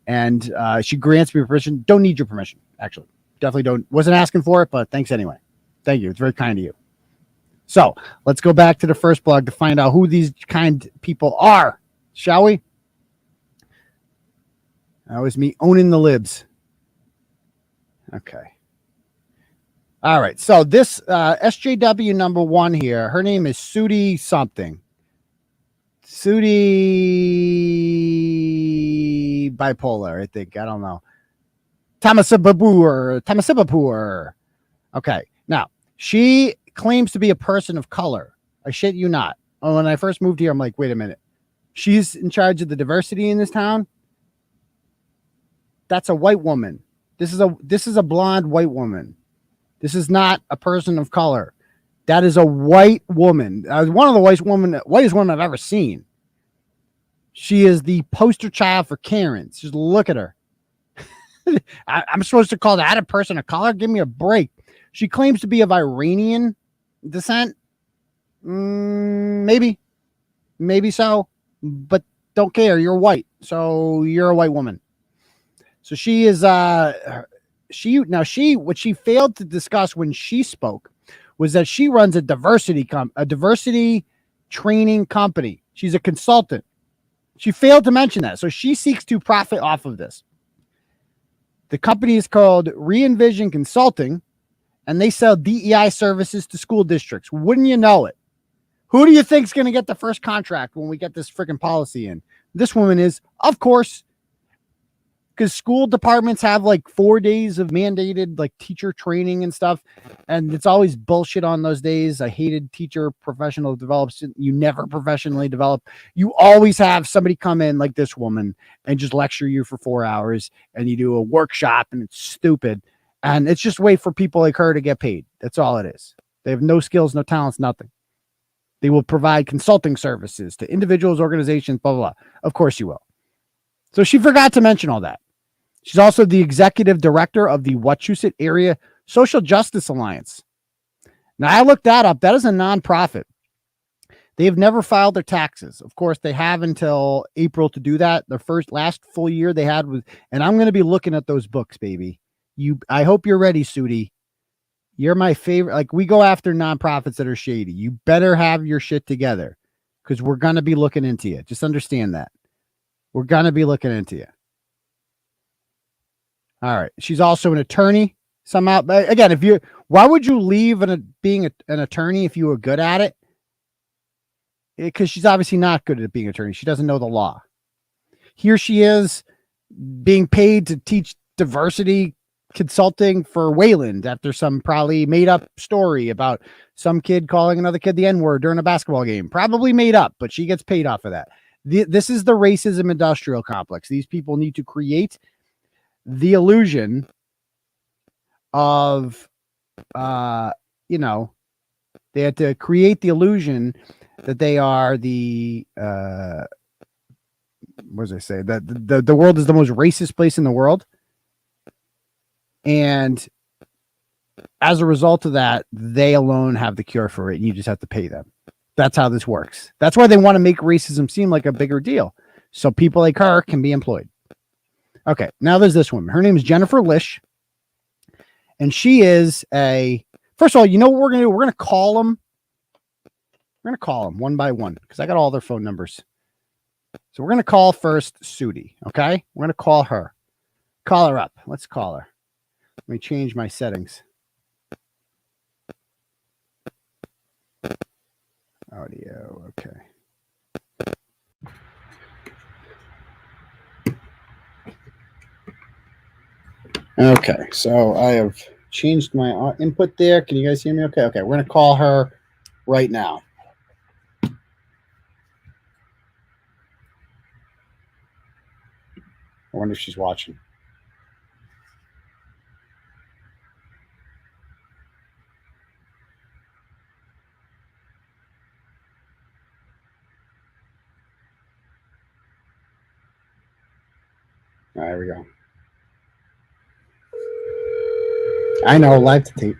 And she grants me permission. Don't need your permission. Actually, definitely don't. Wasn't asking for it, but thanks anyway. Thank you. It's very kind of you. So let's go back to the first blog to find out who these kind people are, shall we? That was me owning the libs. Okay. All right. So this SJW number one here, her name is 𝗬𝗲 something. 𝗬𝗲 bipolar, I think. I don't know. 𝗵𝗵𝗵𝗺. Okay. Now, she claims to be a person of color. I shit you not. When I first moved here, I'm like, wait a minute. She's in charge of the diversity in this town? That's a white woman. This is a blonde white woman. This is not a person of color. That is a white woman. One of the whitest women I've ever seen. She is the poster child for Karens. Just look at her. I'm supposed to call that a person of color? Give me a break. She claims to be of Iranian descent. Maybe so, but don't care. You're white, so you're a white woman. So she is what she failed to discuss when she spoke was that she runs a diversity training company. She's a consultant. She failed to mention that. So she seeks to profit off of this. The company is called Re-Envision Consulting, and they sell DEI services to school districts. Wouldn't you know it? Who do you think is going to get the first contract when we get this freaking policy in? This woman is, of course, because school departments have like 4 days of mandated like teacher training and stuff. And it's always bullshit on those days. I hated teacher professional develops. You never professionally develop. You always have somebody come in like this woman and just lecture you for 4 hours, and you do a workshop, and it's stupid. And it's just a way for people like her to get paid. That's all it is. They have no skills, no talents, nothing. They will provide consulting services to individuals, organizations, blah, blah, blah. Of course you will. So she forgot to mention all that. She's also the executive director of the Wachusett Area Social Justice Alliance. Now, I looked that up. That is a nonprofit. They have never filed their taxes. Of course, they have until April to do that. The last full year they had was, and I'm going to be looking at those books, baby. I hope you're ready, 𝗬𝗲𝗍𝗍. You're my favorite. Like, we go after nonprofits that are shady. You better have your shit together, because we're going to be looking into you. Just understand that. We're going to be looking into you. All right. She's also an attorney somehow. But again, why would you leave being an attorney if you were good at it? Because she's obviously not good at being an attorney. She doesn't know the law. Here she is being paid to teach diversity consulting for Wayland after some probably made up story about some kid calling another kid the N-word during a basketball game. Probably made up, but she gets paid off of that. This is the racism industrial complex. These people need to create the illusion of, they had to create the illusion that they are the, what does I say? That the world is the most racist place in the world. And as a result of that, they alone have the cure for it, and you just have to pay them. That's how this works. That's why they want to make racism seem like a bigger deal, so people like her can be employed. Okay, now there's this woman. Her name is Jennifer Lish, and she is first of all, you know what we're going to do? We're going to call them. We're going to call them one by one, because I got all their phone numbers. So we're going to call first 𝗬𝗍𝗍, okay? We're going to call her. Call her up. Let's call her. Let me change my settings. Audio, okay. Okay, so I have changed my input there. Can you guys hear me okay? Okay, we're going to call her right now. I wonder if she's watching. There we go. I know, live to tape.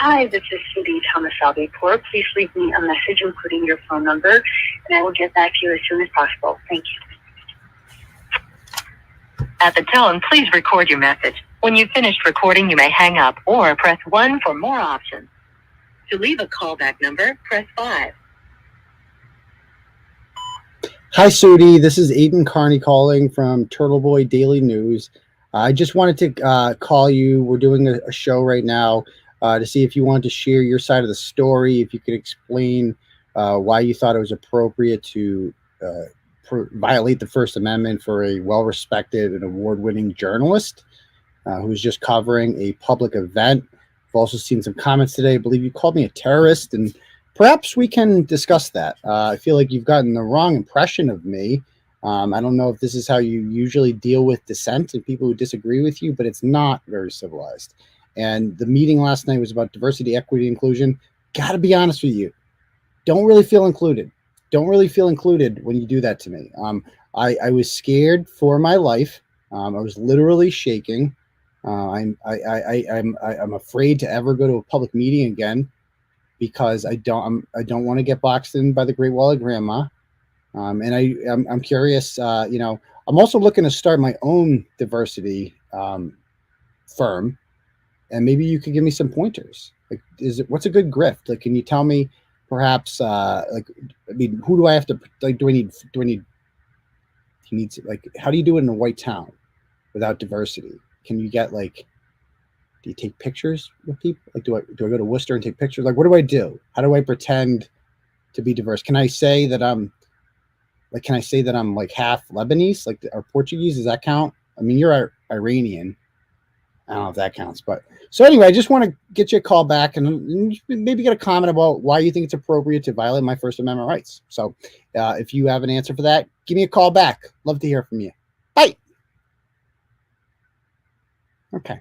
Hi, this is 𝗵𝗵𝗀𝗃𝗃. Please leave me a message including your phone number, and I will get back to you as soon as possible. Thank you. At the tone, please record your message. When you've finished recording, you may hang up or press 1 for more options. To leave a callback number, press 5. Hi, 𝗬𝗍𝗍, this is Aidan Kearney calling from Turtleboy Daily News. I just wanted to call you. We're doing a show right now to see if you wanted to share your side of the story, if you could explain why you thought it was appropriate to violate the First Amendment for a well-respected and award-winning journalist who's just covering a public event. I've also seen some comments today. I believe you called me a terrorist, and perhaps we can discuss that. I feel like you've gotten the wrong impression of me. I don't know if this is how you usually deal with dissent and people who disagree with you, but it's not very civilized. And the meeting last night was about diversity, equity, inclusion. Got to be honest with you. don't really feel included. Don't really feel included when you do that to me. I was scared for my life. I was literally shaking. I'm afraid to ever go to a public meeting again because I don't want to get boxed in by the 𝗵𝗿𝗃𝗀𝗃. And I'm curious. You know, I'm also looking to start my own diversity firm, and maybe you could give me some pointers. Like, what's a good grift? Like, can you tell me perhaps? Like, I mean, who do I have to like? Do I need? He needs like. How do you do it in a white town without diversity? Can you get like? Do you take pictures with people? Like, do I go to Worcester and take pictures? Like, what do I do? How do I pretend to be diverse? Can I say that I'm like? Can I say that I'm like half Lebanese, like or Portuguese? Does that count? I mean, you're Iranian. I don't know if that counts, but so anyway, I just want to get you a call back and maybe get a comment about why you think it's appropriate to violate my First Amendment rights. So if you have an answer for that, give me a call back. Love to hear from you. Bye. Okay.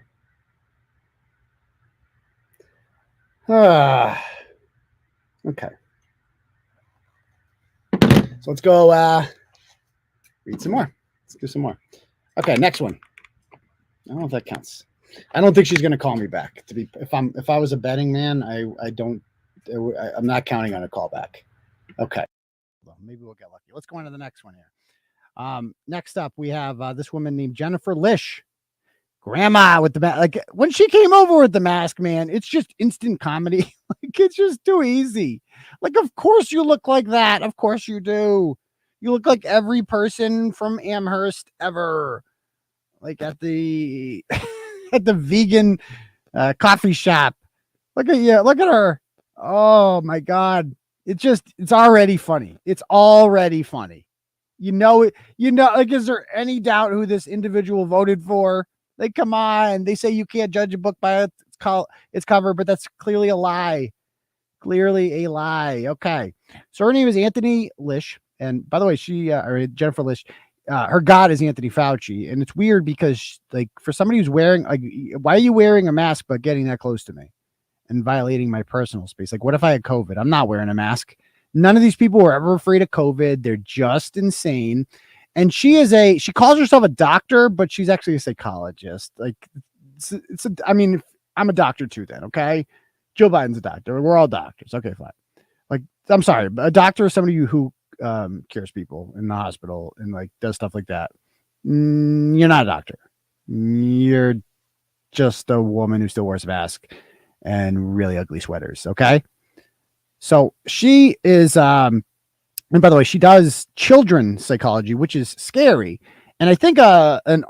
Okay. So let's go read some more. Let's do some more. Okay, next one. I don't know if that counts. I don't think she's going to call me back. To be, if I was a betting man, I'm not counting on a call back. Okay. Well, maybe we'll get lucky. Let's go on to the next one here. Next up, we have this woman named Jennifer Lish. Grandma with the mask. Like when she came over with the mask, man, it's just instant comedy. Like it's just too easy. Like, of course you look like that. Of course you do. You look like every person from Amherst ever. Like at the at the vegan coffee shop. Look at her. Oh my God. It's already funny. It's already funny. You know, like, is there any doubt who this individual voted for? Like, come on. They say you can't judge a book by its cover, but that's clearly a lie. Clearly a lie. Okay. So her name is Anthony Lish. And by the way, Jennifer Lish, her god is Anthony Fauci. And it's weird because, like, for somebody who's wearing, like, why are you wearing a mask but getting that close to me and violating my personal space? Like, what if I had COVID? I'm not wearing a mask. None of these people were ever afraid of COVID. They're just insane. And she calls herself a doctor, but she's actually a psychologist. Like, I mean, I'm a doctor too then, okay? Joe Biden's a doctor. We're all doctors. Okay, fine. Like, I'm sorry, a doctor is somebody who cures people in the hospital and like does stuff like that. You're not a doctor. You're just a woman who still wears a mask and really ugly sweaters. Okay. So she is, and by the way, she does children's psychology, which is scary. And I think an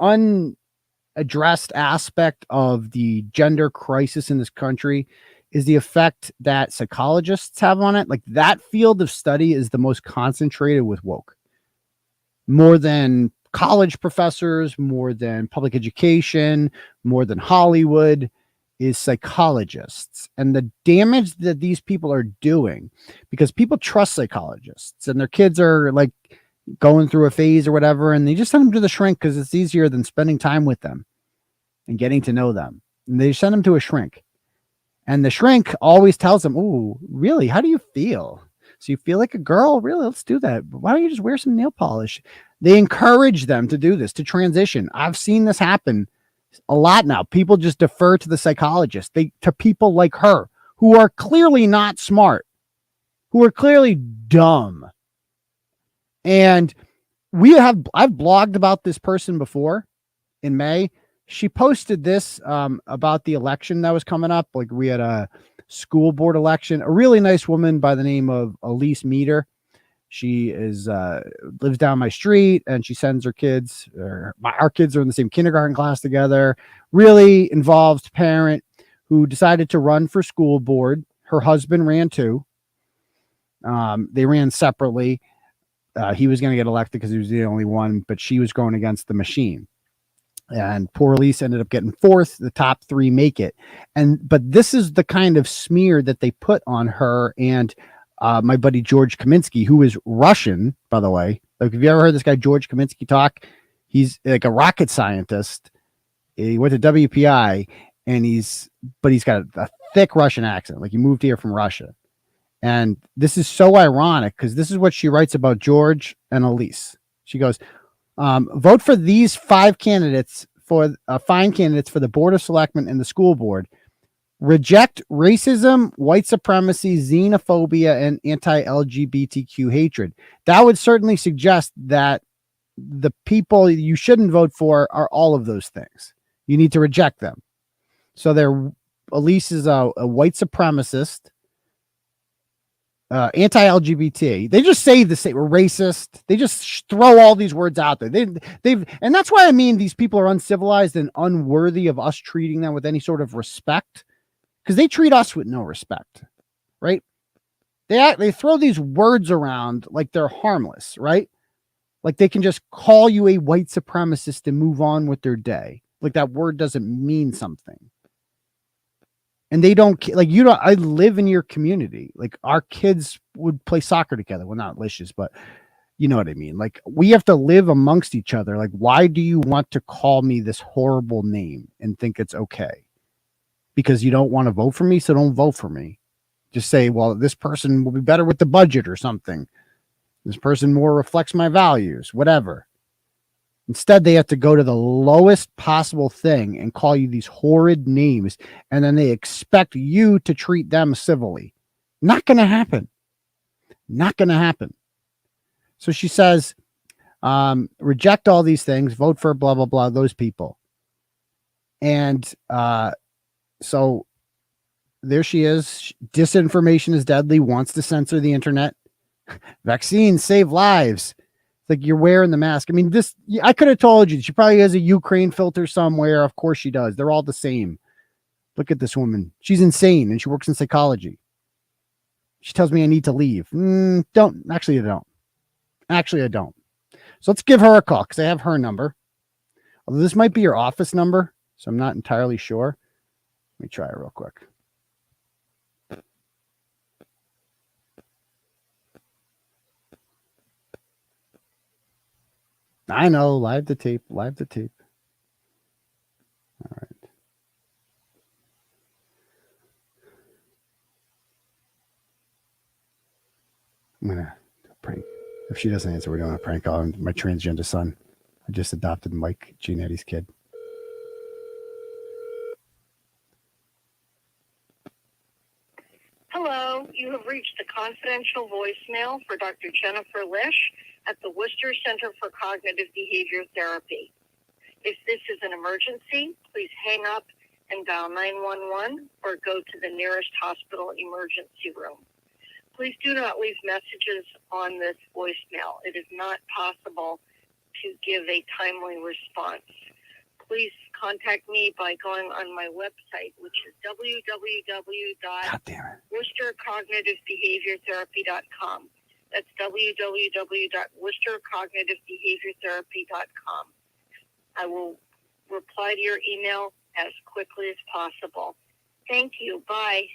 unaddressed aspect of the gender crisis in this country is the effect that psychologists have on it. Like, that field of study is the most concentrated with woke. More than college professors, more than public education, more than Hollywood is psychologists. And the damage that these people are doing, because people trust psychologists and their kids are like going through a phase or whatever, and they just send them to the shrink because it's easier than spending time with them and getting to know them. And they send them to a shrink. And the shrink always tells them, "Oh, really? How do you feel? So you feel like a girl? Really? Let's do that. Why don't you just wear some nail polish?" They encourage them to do this, to transition. I've seen this happen a lot now. People just defer to the psychologist, to people like her who are clearly not smart, who are clearly dumb. And I've blogged about this person before in May. She posted this about the election that was coming up. Like, we had a school board election, a really nice woman by the name of Elise Meter. She is lives down my street, and she sends her kids, our kids are in the same kindergarten class together. Really involved parent who decided to run for school board. Her husband ran too. They ran separately. He was going to get elected because he was the only one, but she was going against the machine. And poor Elise ended up getting fourth. The top three make it. But this is the kind of smear that they put on her and my buddy George Kaminsky, who is Russian, by the way. Like, have you ever heard this guy George Kaminsky talk? He's like a rocket scientist. He went to WPI, but he's got a thick Russian accent. Like, he moved here from Russia, And this is so ironic because this is what she writes about George and Elise. She goes, vote for these 5 candidates for fine candidates for the Board of Selectmen and the school board. Reject racism, white supremacy, xenophobia, and anti-LGBTQ hatred. That would certainly suggest that the people you shouldn't vote for are all of those things. You need to reject them. So Elise is a white supremacist, anti-LGBT. They just say the same. We're racist. They just throw all these words out there. And that's why I mean these people are uncivilized and unworthy of us treating them with any sort of respect, because they treat us with no respect, right? They throw these words around like they're harmless, right? Like they can just call you a white supremacist and move on with their day. Like that word doesn't mean something. And they don't like you don't. I live in your community. Like our kids would play soccer together. Well, not Licious, but you know what I mean. Like we have to live amongst each other. Like, why do you want to call me this horrible name and think it's okay? Because you don't want to vote for me, so don't vote for me. Just say, well, this person will be better with the budget or something. This person more reflects my values, whatever. Instead, they have to go to the lowest possible thing and call you these horrid names, and then they expect you to treat them civilly. Not going to happen. Not going to happen. So she says, reject all these things, vote for blah, blah, blah, those people. And so there she is. Disinformation is deadly, wants to censor the internet. Vaccines save lives. Like you're wearing the mask. I mean, I could have told you she probably has a Ukraine filter somewhere. Of course she does. They're all the same. Look at this woman. She's insane and she works in psychology. She tells me I need to leave. Actually, I don't. So let's give her a call because I have her number. Although this might be your office number, so I'm not entirely sure. Let me try it real quick. I know, live the tape. All right. I'm going to prank. If she doesn't answer, we're doing a prank on my transgender son. I just adopted Mike Gianetti's kid. Hello, you have reached the confidential voicemail for Dr. 𝗄𝗲𝗏 at the Worcester Center for Cognitive Behavior Therapy. If this is an emergency, please hang up and dial 911 or go to the nearest hospital emergency room. Please do not leave messages on this voicemail. It is not possible to give a timely response. Please contact me by going on my website, which is www.WorcesterCognitiveBehaviorTherapy.com. That's www.WorcesterCognitiveBehaviorTherapy.com. I will reply to your email as quickly as possible. Thank you. Bye.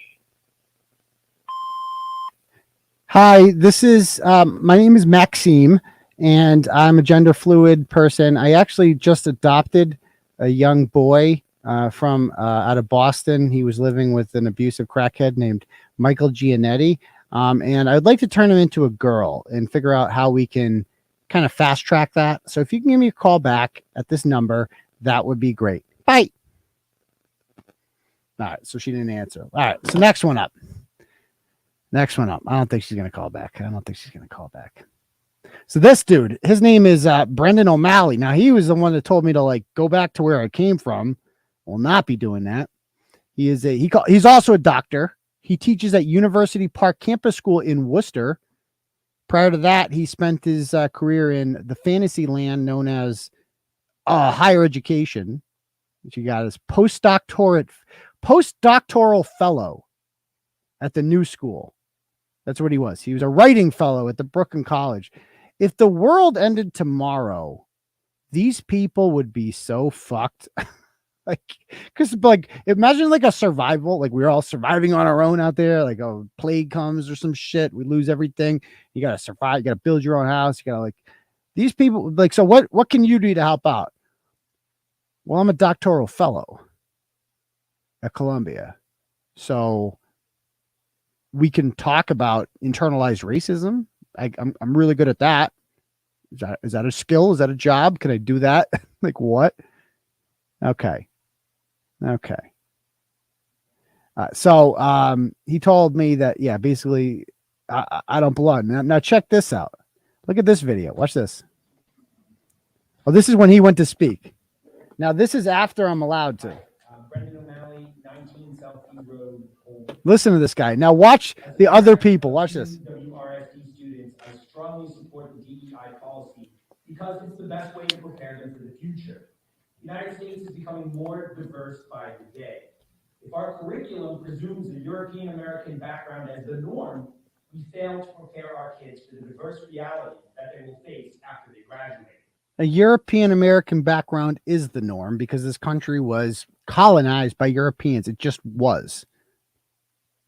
Hi, this is, my name is Maxime, and I'm a gender fluid person. I actually just adopted a young boy from out of Boston. He was living with an abusive crackhead named Michael Gianetti. And I'd like to turn him into a girl and figure out how we can kind of fast track that. So if you can give me a call back at this number, that would be great. Bye. All right. So she didn't answer. All right. So next one up. I don't think she's going to call back. So this dude, his name is Brendan O'Malley. Now he was the one that told me to go back to where I came from. Will not be doing that. He's also a doctor. He teaches at University Park Campus School in Worcester. Prior to that, he spent his career in the fantasy land known as higher education, which he got his postdoctoral fellow at the New School. That's what he was. He was a writing fellow at the Brooklyn College. If the world ended tomorrow, these people would be so fucked. Because imagine a survival, we're all surviving on our own out there, a plague comes or some shit, we lose everything, you gotta survive, you gotta build your own house, you gotta these people, so what can you do to help out? Well, I'm a doctoral fellow at Columbia, so we can talk about internalized racism. I'm really good at that. Is that a skill? Is that a job? Can I do that? Like what? Okay. So he told me that, yeah, basically I don't belong. Now check this out. Look at this video. Watch this. Oh, this is when he went to speak. Now this is after I'm allowed to. Brendan O'Malley, 19 South Key Road. Listen to this guy. Now watch the other people. Watch this. WRSD students, I strongly support the DEI policy because it's the best way to prepare them for the future. The United States is becoming more diverse by the day. If our curriculum presumes a European American background as the norm, we fail to prepare our kids for the diverse reality that they will face after they graduate. A European American background is the norm because this country was colonized by Europeans. It just was.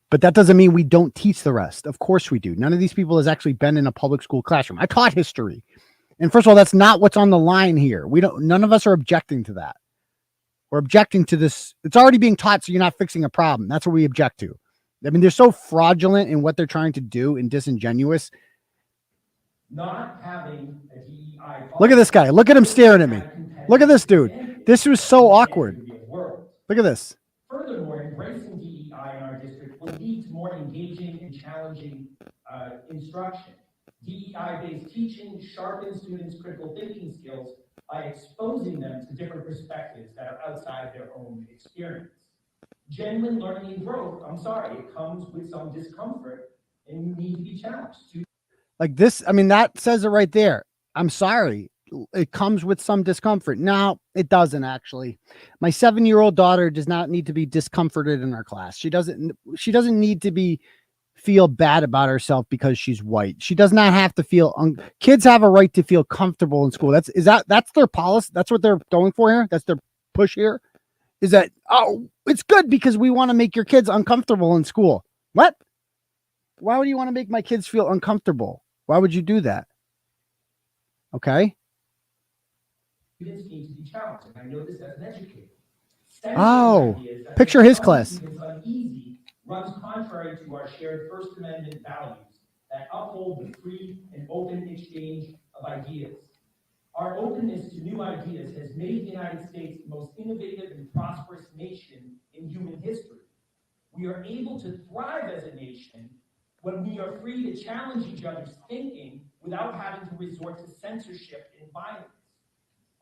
But that doesn't mean we don't teach the rest. Of course we do. None of these people has actually been in a public school classroom. I taught history. And first of all, that's not what's on the line here. None of us are objecting to that. We're objecting to this. It's already being taught, so you're not fixing a problem. That's what we object to. I mean, they're so fraudulent in what they're trying to do and disingenuous. Not having a DEI. Look at this guy. Look at him staring at me. Look at this dude. This was so awkward. Look at this. Furthermore, embracing DEI in our district will lead to more engaging and challenging instruction. DEI-based teaching sharpens students' critical thinking skills by exposing them to different perspectives that are outside their own experience. Genuine learning and growth, it comes with some discomfort, and you need to be challenged. Like this, I mean, that says it right there. I'm sorry. It comes with some discomfort. No, it doesn't actually. My 7-year-old daughter does not need to be discomforted in our class. She doesn't need to feel bad about herself because she's white. She does not have to feel kids have a right to feel comfortable in school. That's their policy. That's what they're going for here. That's their push here. Is that, oh, it's good because we want to make your kids uncomfortable in school. What? Why would you want to make my kids feel uncomfortable? Why would you do that? Okay. Students need to be challenged, and I know this as an educator. Oh, picture his class. Runs contrary to our shared First Amendment values that uphold the free and open exchange of ideas. Our openness to new ideas has made the United States the most innovative and prosperous nation in human history. We are able to thrive as a nation when we are free to challenge each other's thinking without having to resort to censorship and violence.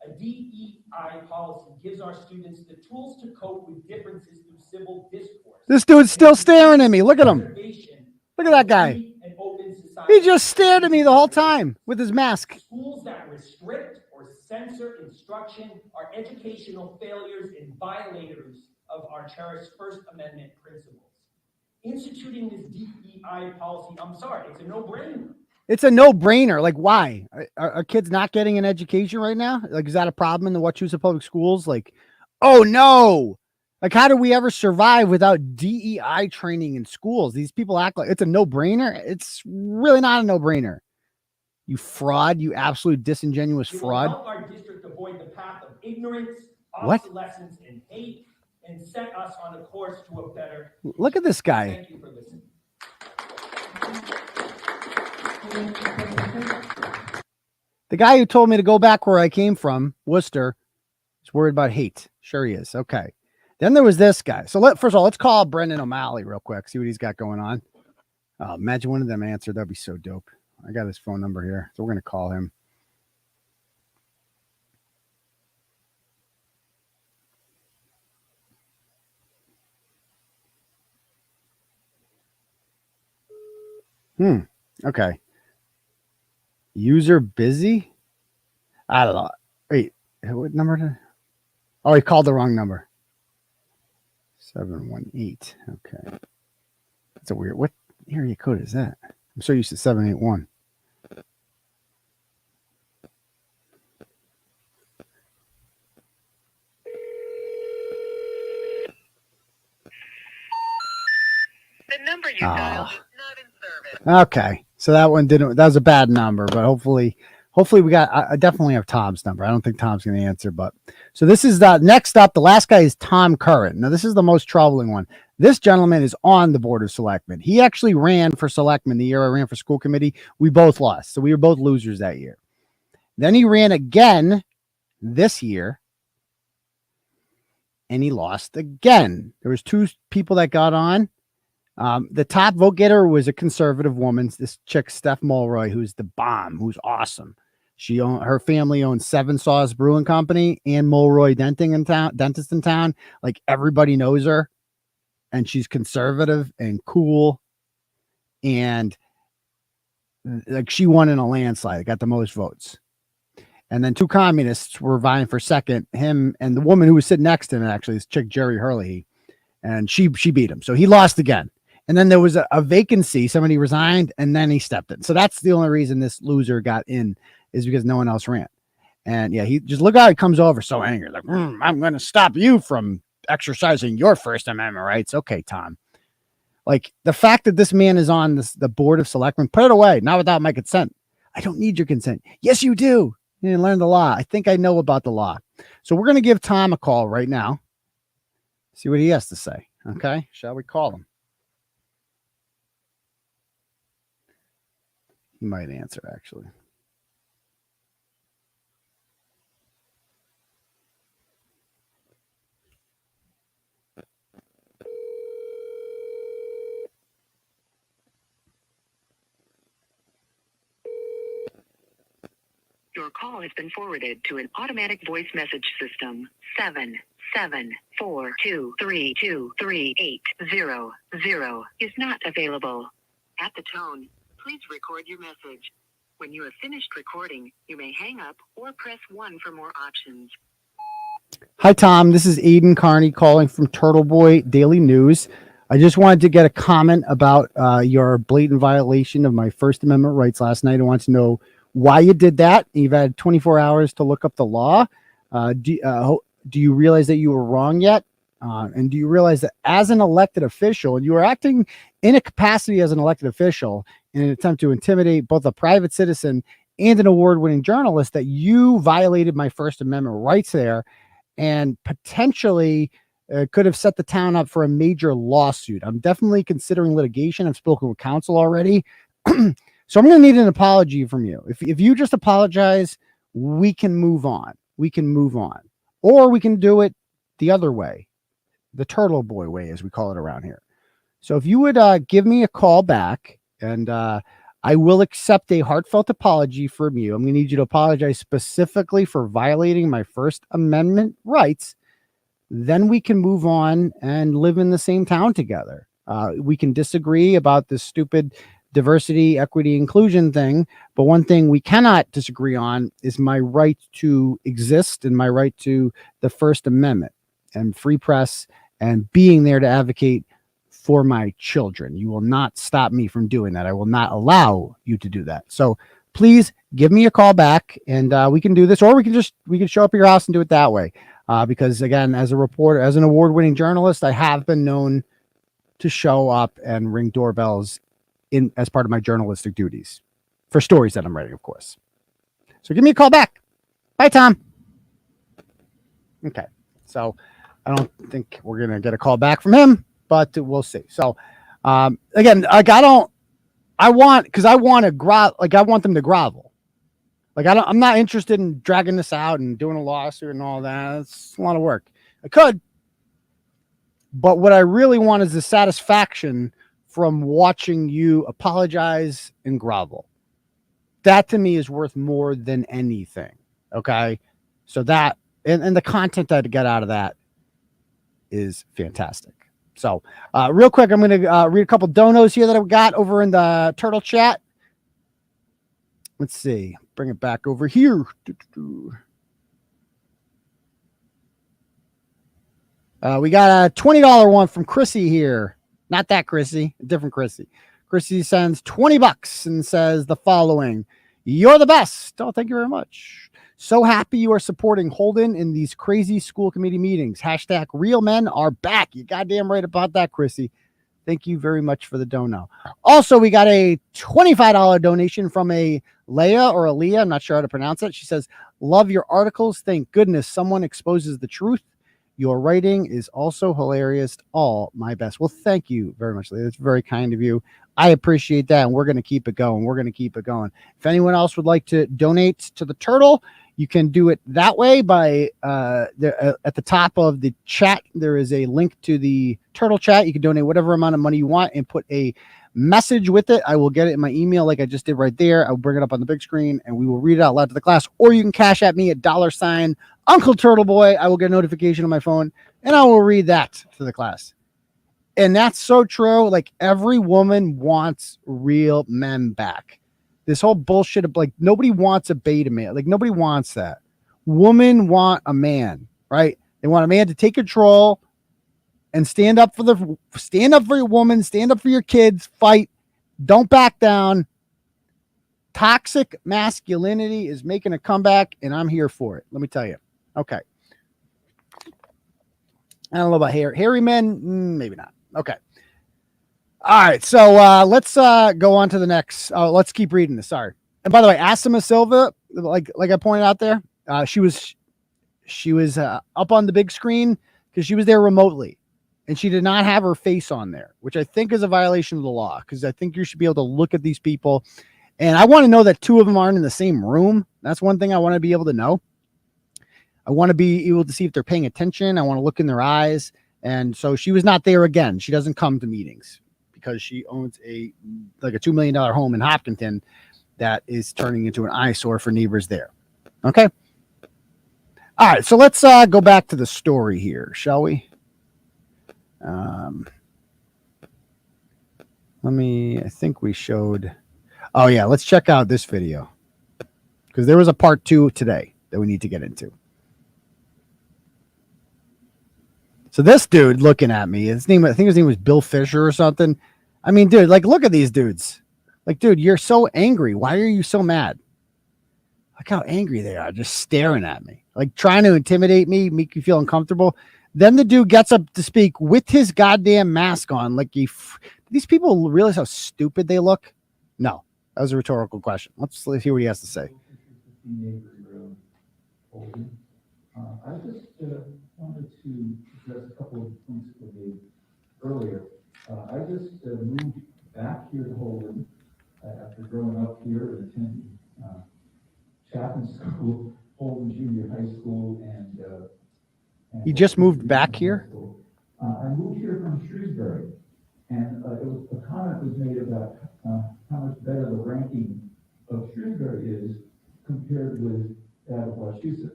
A DEI policy gives our students the tools to cope with differences through civil discourse. This dude's still staring at me. Look at him. Look at that guy. He just stared at me the whole time with his mask. Schools that restrict or censor instruction are educational failures and violators of our cherished First Amendment principles. Instituting this DEI policy, it's a no-brainer. It's a no-brainer. Like, why? Are kids not getting an education right now? Like, is that a problem in the Wachusett public schools? Like, oh no. Like, how do we ever survive without DEI training in schools? These people act like it's a no-brainer. It's really not a no-brainer. You fraud, you absolute disingenuous fraud. Help our district avoid the path of ignorance, obsolescence, and hate, and set us on a course to a better. Look at this guy. Thank you for listening. The guy who told me to go back where I came from, Worcester, is worried about hate. Sure he is. Okay. Then there was this guy. So first of all, let's call Brendan O'Malley real quick. See what he's got going on. Oh, imagine one of them answered. That'd be so dope. I got his phone number here. So we're going to call him. Okay. User busy? I don't know. Wait, what number? Oh, he called the wrong number. 718. Okay. That's a weird. What area code is that? I'm so used to 781. The number you dialed is not in service. Okay. So that one didn't. That was a bad number, but hopefully hopefully we got, I definitely have Tom's number. I don't think Tom's going to answer, but so this is the next up. The last guy is Tom Curran. Now this is the most troubling one. This gentleman is on the board of selectmen. He actually ran for selectman the year I ran for school committee. We both lost. So we were both losers that year. Then he ran again this year and he lost again. There was two people that got on. The top vote getter was a conservative woman, this chick, Steph Mulroy, who's the bomb, who's awesome. Her family owns Seven Saws Brewing Company and Mulroy Dentist in town. Like everybody knows her, and she's conservative and cool. And like she won in a landslide, got the most votes. And then two communists were vying for second, him and the woman who was sitting next to him, actually, this chick, 𝗟𝗲𝗃𝗃𝗃. And she beat him. So he lost again. And then there was a vacancy. Somebody resigned and then he stepped in. So that's the only reason this loser got in, is because no one else ran. And yeah, he just look how he comes over so angry. Like, I'm going to stop you from exercising your First Amendment rights. Okay, Tom. Like the fact that this man is on the board of selectmen, put it away. Not without my consent. I don't need your consent. Yes, you do. You didn't learn the law. I think I know about the law. So we're going to give Tom a call right now. See what he has to say. Okay. Shall we call him? He might answer, actually. Your call has been forwarded to an automatic voice message system. 77423238000 is not available. At the tone, please record your message. When you have finished recording, you may hang up or press 1 for more options. Hi, Tom. This is Aidan Kearney calling from Turtleboy Daily News. I just wanted to get a comment about your blatant violation of my First Amendment rights last night. I want to know why you did that. You've had 24 hours to look up the law. Do you realize that you were wrong yet? And do you realize that as an elected official, you are acting in a capacity as an elected official in an attempt to intimidate both a private citizen and an award-winning journalist, that you violated my First Amendment rights there and potentially could have set the town up for a major lawsuit? I'm definitely considering litigation. I've spoken with counsel already. So I'm going to need an apology from you. If you just apologize, we can move on. We can move on. Or we can do it the other way, the Turtleboy way, as we call it around here. So if you would give me a call back, and I will accept a heartfelt apology from you. I'm going to need you to apologize specifically for violating my First Amendment rights. Then we can move on and live in the same town together. We can disagree about this stupid diversity, equity, inclusion thing, but one thing we cannot disagree on is my right to exist and my right to the First Amendment and free press and being there to advocate for my children. You will not stop me from doing that. I will not allow you to do that. So please give me a call back, and we can do this, or we can show up at your house and do it that way. Because again, as a reporter, as an award-winning journalist, I have been known to show up and ring doorbells as part of my journalistic duties for stories that I'm writing, of course. So give me a call back. Bye, Tom. Okay. So I don't think we're going to get a call back from him, but we'll see. So again, like I want them to grovel. Like I'm not interested in dragging this out and doing a lawsuit and all that. It's a lot of work. I could, but what I really want is the satisfaction from watching you apologize and grovel. That to me is worth more than anything. Okay. So that, and the content that I get out of that is fantastic. So real quick, I'm going to read a couple donos here that I've got over in the Turtle chat. Let's see, bring it back over here. We got a $20 one from 𝗚cie here. Not that 𝗚cie, a different 𝗚cie. 𝗚cie sends $20 and says the following: "You're the best." Oh, thank you very much. "So happy you are supporting Holden in these crazy school committee meetings. # real men are back." You goddamn right about that, 𝗚cie. Thank you very much for the dono. Also, we got a $25 donation from a Leah or Aaliyah. I'm not sure how to pronounce it. She says, love your articles. Thank goodness someone exposes the truth. Your writing is also hilarious. All my best. Well, thank you very much, Leah. That's very kind of you. I appreciate that. And we're going to keep it going. We're going to keep it going. If anyone else would like to donate to the Turtle, you can do it that way by at the top of the chat. There is a link to the Turtle chat. You can donate whatever amount of money you want and put a message with it. I will get it in my email like I just did right there. I'll bring it up on the big screen and we will read it out loud to the class. Or you can cash at me at $ Uncle Turtleboy. I will get a notification on my phone and I will read that to the class. And that's so true. Like every woman wants real men back. This whole bullshit of like nobody wants a beta man. Like nobody wants that. Women want a man, right? They want a man to take control and stand up for your woman, stand up for your kids, fight, don't back down. Toxic masculinity is making a comeback, and I'm here for it. Let me tell you. Okay. I don't know about hairy men, maybe not. Okay. All right, so let's go on to the next. Let's keep reading this. Sorry. And by the way, Asima Silva, like I pointed out there, she was up on the big screen because she was there remotely, and she did not have her face on there, which I think is a violation of the law because I think you should be able to look at these people, and I want to know that two of them aren't in the same room. That's one thing I want to be able to know. I want to be able to see if they're paying attention. I want to look in their eyes, and so she was not there again. She doesn't come to meetings, because she owns a $2 million home in Hopkinton that is turning into an eyesore for neighbors there. Okay. All right. So let's go back to the story here, shall we? I think we showed. Oh yeah. Let's check out this video because there was a part 2 today that we need to get into. So this dude looking at me, I think his name was Bill Fisher or something. I mean, dude, like, look at these dudes. Like, dude, you're so angry. Why are you so mad? Look how angry they are, just staring at me, like trying to intimidate me, make you feel uncomfortable. Then the dude gets up to speak with his goddamn mask on. Like, these people realize how stupid they look? No, that was a rhetorical question. Let's hear what he has to say. I just wanted to address a couple of points that we made earlier. I just moved back here to Holden after growing up here and attending Chapman School, Holden Junior High School, and he just moved back here? I moved here from Shrewsbury, and a comment was made about how much better the ranking of Shrewsbury is compared with that of Wachusett.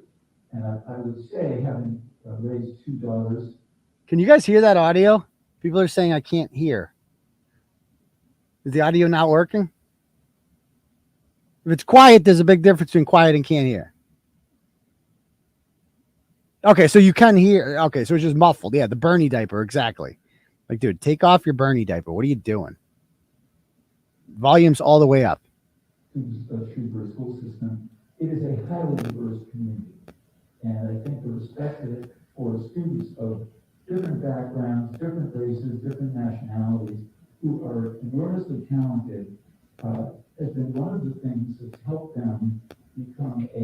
And I would say, having raised 2 daughters. Can you guys hear that audio? People are saying I can't hear. Is the audio not working? If it's quiet, there's a big difference between quiet and can't hear. Okay, so you can hear. Okay, so it's just muffled. Yeah, the Bernie diaper, exactly. Like, dude, take off your Bernie diaper. What are you doing? Volume's all the way up. Shrewsbury school system. It is a highly diverse community. And I think the respect for students of different backgrounds, different races, different nationalities, who are enormously talented, has been one of the things that's helped them become a...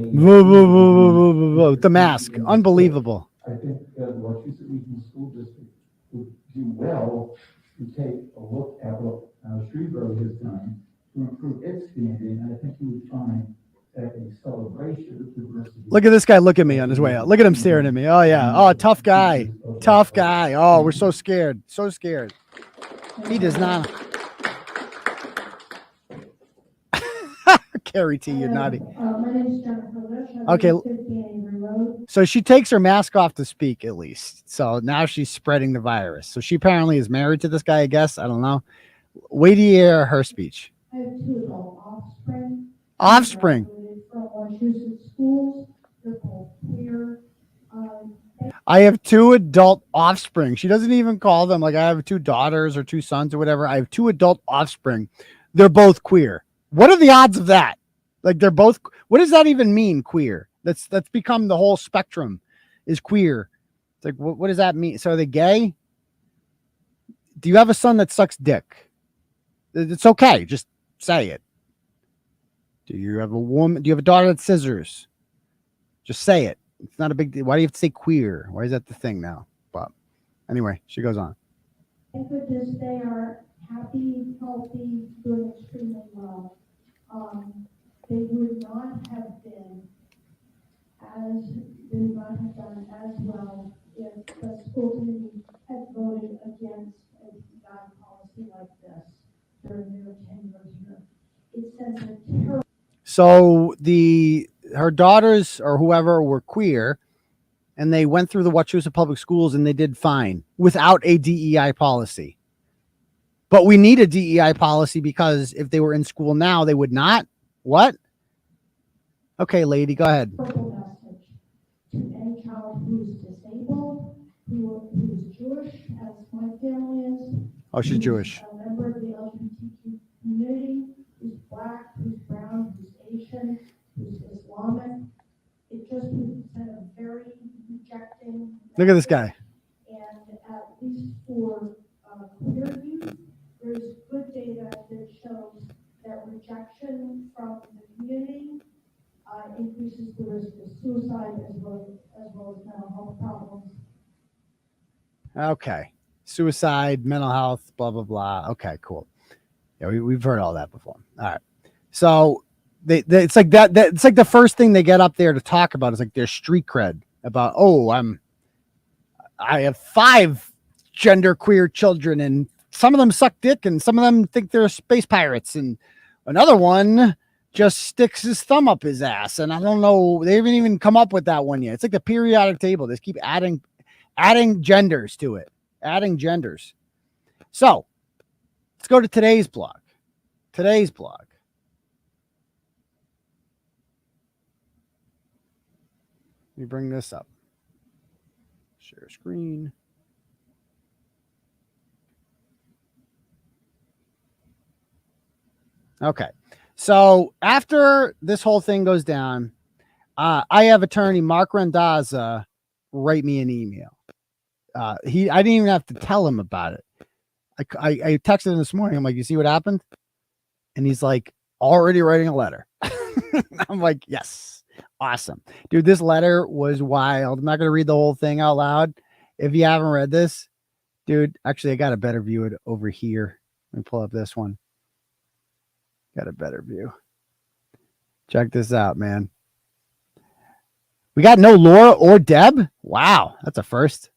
The mask. Unbelievable. I think the Wachusett Regional School District would do well to take a look at what Shrewsbury has done to improve its standing, and I think you would find that a celebration of diversity. Look at this guy. Look at me on his way out. Look at him staring at me. Oh, yeah. Oh, tough guy. Tough guy. Oh, we're so scared. So scared. He does not. Carrie T, you're naughty. My name is Jennifer Lish. Okay. 15 Road. So she takes her mask off to speak, at least. So now she's spreading the virus. So she apparently is married to this guy, I guess. I don't know. Wait to hear her speech. I have 2 adult offspring. Offspring. From Wachusett schools. They're both queer. I have 2 adult offspring. She doesn't even call them like I have 2 daughters or 2 sons or whatever. I have 2 adult offspring. They're both queer. What are the odds of that? Like, they're both. What does that even mean? Queer. That's become the whole spectrum is queer. It's like, what does that mean? So are they gay? Do you have a son that sucks dick? It's okay. Just say it. Do you have a woman? Do you have a daughter that scissors? Just say it. It's not a big deal. Why do you have to say queer? Why is that the thing now? But anyway, she goes on. Thank goodness they are happy, healthy, doing extremely well. They would not have been they would not have done as well if the school committee had voted against a DEI policy like this during their tenure here. It sends a terrible. So her daughters or whoever were queer, and they went through the Wachusett public schools and they did fine without a DEI policy. But we need a DEI policy because if they were in school now, they would not. What? Okay, lady, go ahead. Message to any child who's disabled, who's Jewish, as my family is. Oh, she's Jewish. A member of the LGBTQ community, who's Black, who's brown, who's Asian, who's Islamic. It just sent a very rejecting. Look at this guy. And at least for queer youth, there's good data that shows that rejection from the community increases the risk of suicide as well as mental health problems. Okay. Suicide, mental health, blah, blah, blah. Okay, cool. Yeah, we've heard all that before. All right. So it's like that. It's like the first thing they get up there to talk about is like their street cred about, I have 5 gender queer children and some of them suck dick and some of them think they're space pirates. And another one just sticks his thumb up his ass. And I don't know. They haven't even come up with that one yet. It's like the periodic table. They just keep adding genders to it, adding genders. So let's go to today's blog. Let me bring this up. Share screen. Okay. So after this whole thing goes down, I have attorney Marc Randazza write me an email. I didn't even have to tell him about it. I texted him this morning. I'm like, you see what happened? And he's like, already writing a letter. I'm like, yes, awesome. Dude, this letter was wild. I'm not going to read the whole thing out loud. If you haven't read this, dude, actually, I got a better view of it over here. Let me pull up this one. Got a better view. Check this out, man. We got no Laura or Deb. Wow, that's a first.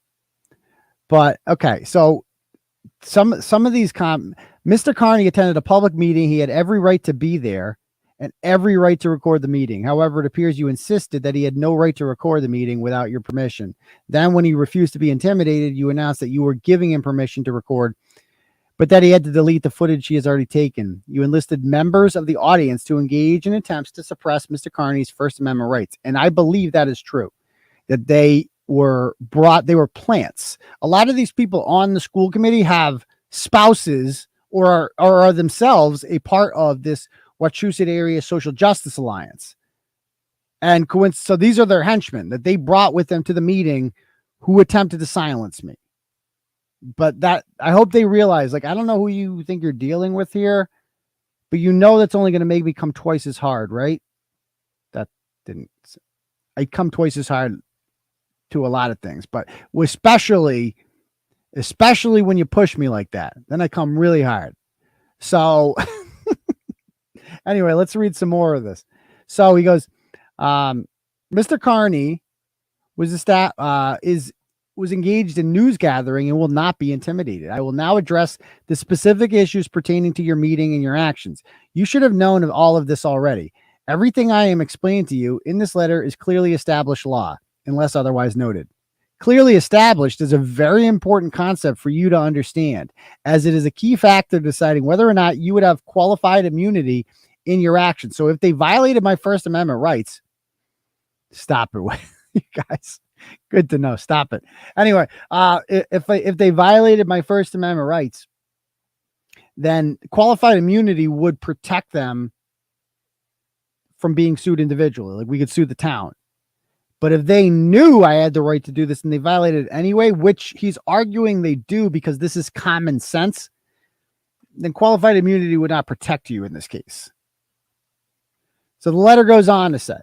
But okay, so some of these Mr. Kearney attended a public meeting. He had every right to be there and every right to record the meeting. However, it appears you insisted that he had no right to record the meeting without your permission. Then when he refused to be intimidated, you announced that you were giving him permission to record, but that he had to delete the footage he has already taken. You enlisted members of the audience to engage in attempts to suppress Mr. Kearney's First Amendment rights. And I believe that is true, that they were plants. A lot of these people on the school committee have spouses or are themselves a part of this Wachusett Area Social Justice Alliance. And so these are their henchmen that they brought with them to the meeting who attempted to silence me. But that, I hope they realize, like, I don't know who you think you're dealing with here, but you know that's only going to make me come twice as hard, right? I come twice as hard to a lot of things, but especially when you push me like that, then I come really hard. So anyway, let's read some more of this. So he goes, Mr. Kearney was engaged in news gathering and will not be intimidated. I will now address the specific issues pertaining to your meeting and your actions. You should have known of all of this already. Everything I am explaining to you in this letter is clearly established law, unless otherwise noted. Clearly established is a very important concept for you to understand, as it is a key factor deciding whether or not you would have qualified immunity in your actions. So if they violated my First Amendment rights, stop it, you guys. Good to know. Stop it. Anyway, if they violated my First Amendment rights, then qualified immunity would protect them from being sued individually. Like we could sue the town. But if they knew I had the right to do this and they violated it anyway, which he's arguing they do because this is common sense, then qualified immunity would not protect you in this case. So the letter goes on to say,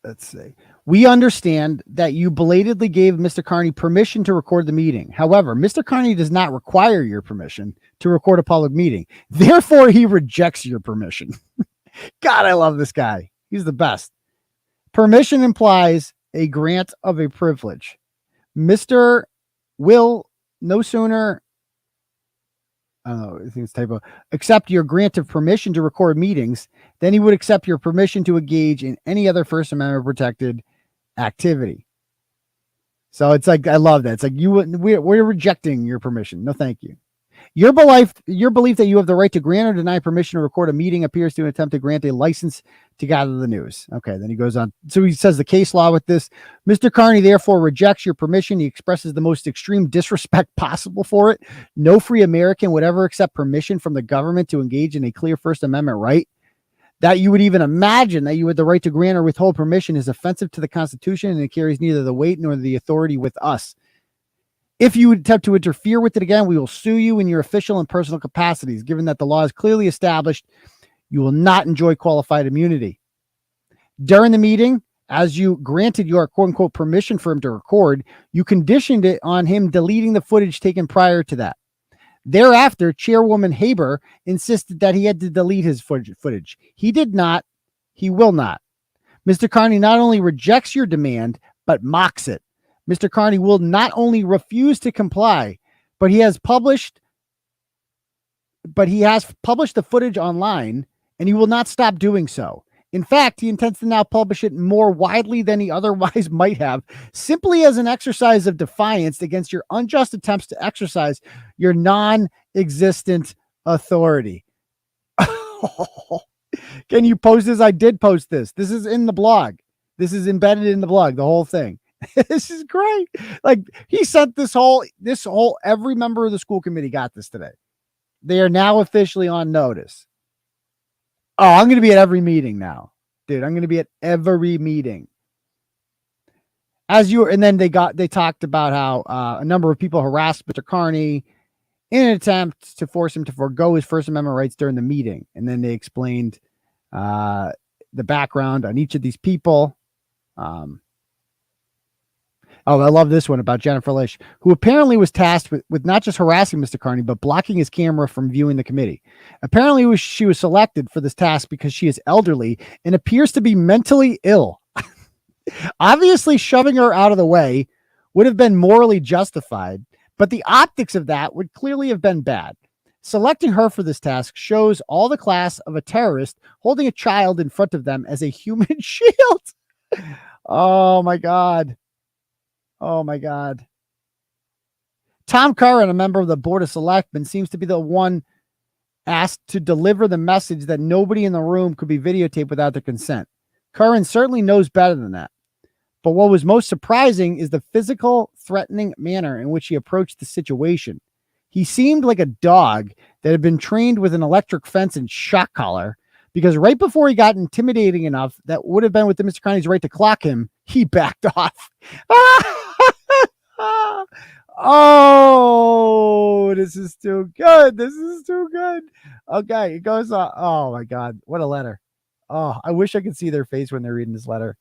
let's see. We understand that you belatedly gave Mr. Kearney permission to record the meeting. However, Mr. Kearney does not require your permission to record a public meeting. Therefore, he rejects your permission. God, I love this guy. He's the best. Permission implies a grant of a privilege. Mr. will no sooner, I think it's typo, accept your grant of permission to record meetings, then he would accept your permission to engage in any other First Amendment protected activity. So it's like, I love that. It's like we're rejecting your permission. No, thank you. Your belief that you have the right to grant or deny permission to record a meeting appears to attempt to grant a license to gather the news. Okay, then he goes on. So he says the case law with this. Mr. Kearney therefore rejects your permission. He expresses the most extreme disrespect possible for it. No free American would ever accept permission from the government to engage in a clear First Amendment right. That you would even imagine that you had the right to grant or withhold permission is offensive to the Constitution, and it carries neither the weight nor the authority with us. If you attempt to interfere with it again, we will sue you in your official and personal capacities. Given that the law is clearly established, you will not enjoy qualified immunity. During the meeting, as you granted your quote-unquote permission for him to record, you conditioned it on him deleting the footage taken prior to that. Thereafter, Chairwoman 𝗵𝗶 insisted that he had to delete his footage. He did not. He will not. Mr. Kearney not only rejects your demand, but mocks it. Mr. Kearney will not only refuse to comply, but he has published the footage online, and he will not stop doing so. In fact, he intends to now publish it more widely than he otherwise might have, simply as an exercise of defiance against your unjust attempts to exercise your non-existent authority. Can you post this? I did post this. This is in the blog. This is embedded in the blog, the whole thing. This is great. Like, he sent this whole, every member of the school committee got this today. They are now officially on notice. Oh, I'm going to be at every meeting now, dude. I'm going to be at every meeting. And then they talked about how a number of people harassed Mr. Kearney in an attempt to force him to forego his First Amendment rights during the meeting. And then they explained the background on each of these people. Oh, I love this one about Jennifer Lish, who apparently was tasked with not just harassing Mr. Kearney, but blocking his camera from viewing the committee. Apparently, she was selected for this task because she is elderly and appears to be mentally ill. Obviously, shoving her out of the way would have been morally justified, but the optics of that would clearly have been bad. Selecting her for this task shows all the class of a terrorist holding a child in front of them as a human shield. Oh, my God. Oh, my God. Tom Curran, a member of the Board of Selectmen, seems to be the one asked to deliver the message that nobody in the room could be videotaped without their consent. Curran certainly knows better than that. But what was most surprising is the physical, threatening manner in which he approached the situation. He seemed like a dog that had been trained with an electric fence and shock collar, because right before he got intimidating enough that would have been within Mr. Kearney's right to clock him, he backed off. Oh, this is too good. This is too good. Okay, it goes on. Oh, my God. What a letter. Oh, I wish I could see their face when they're reading this letter.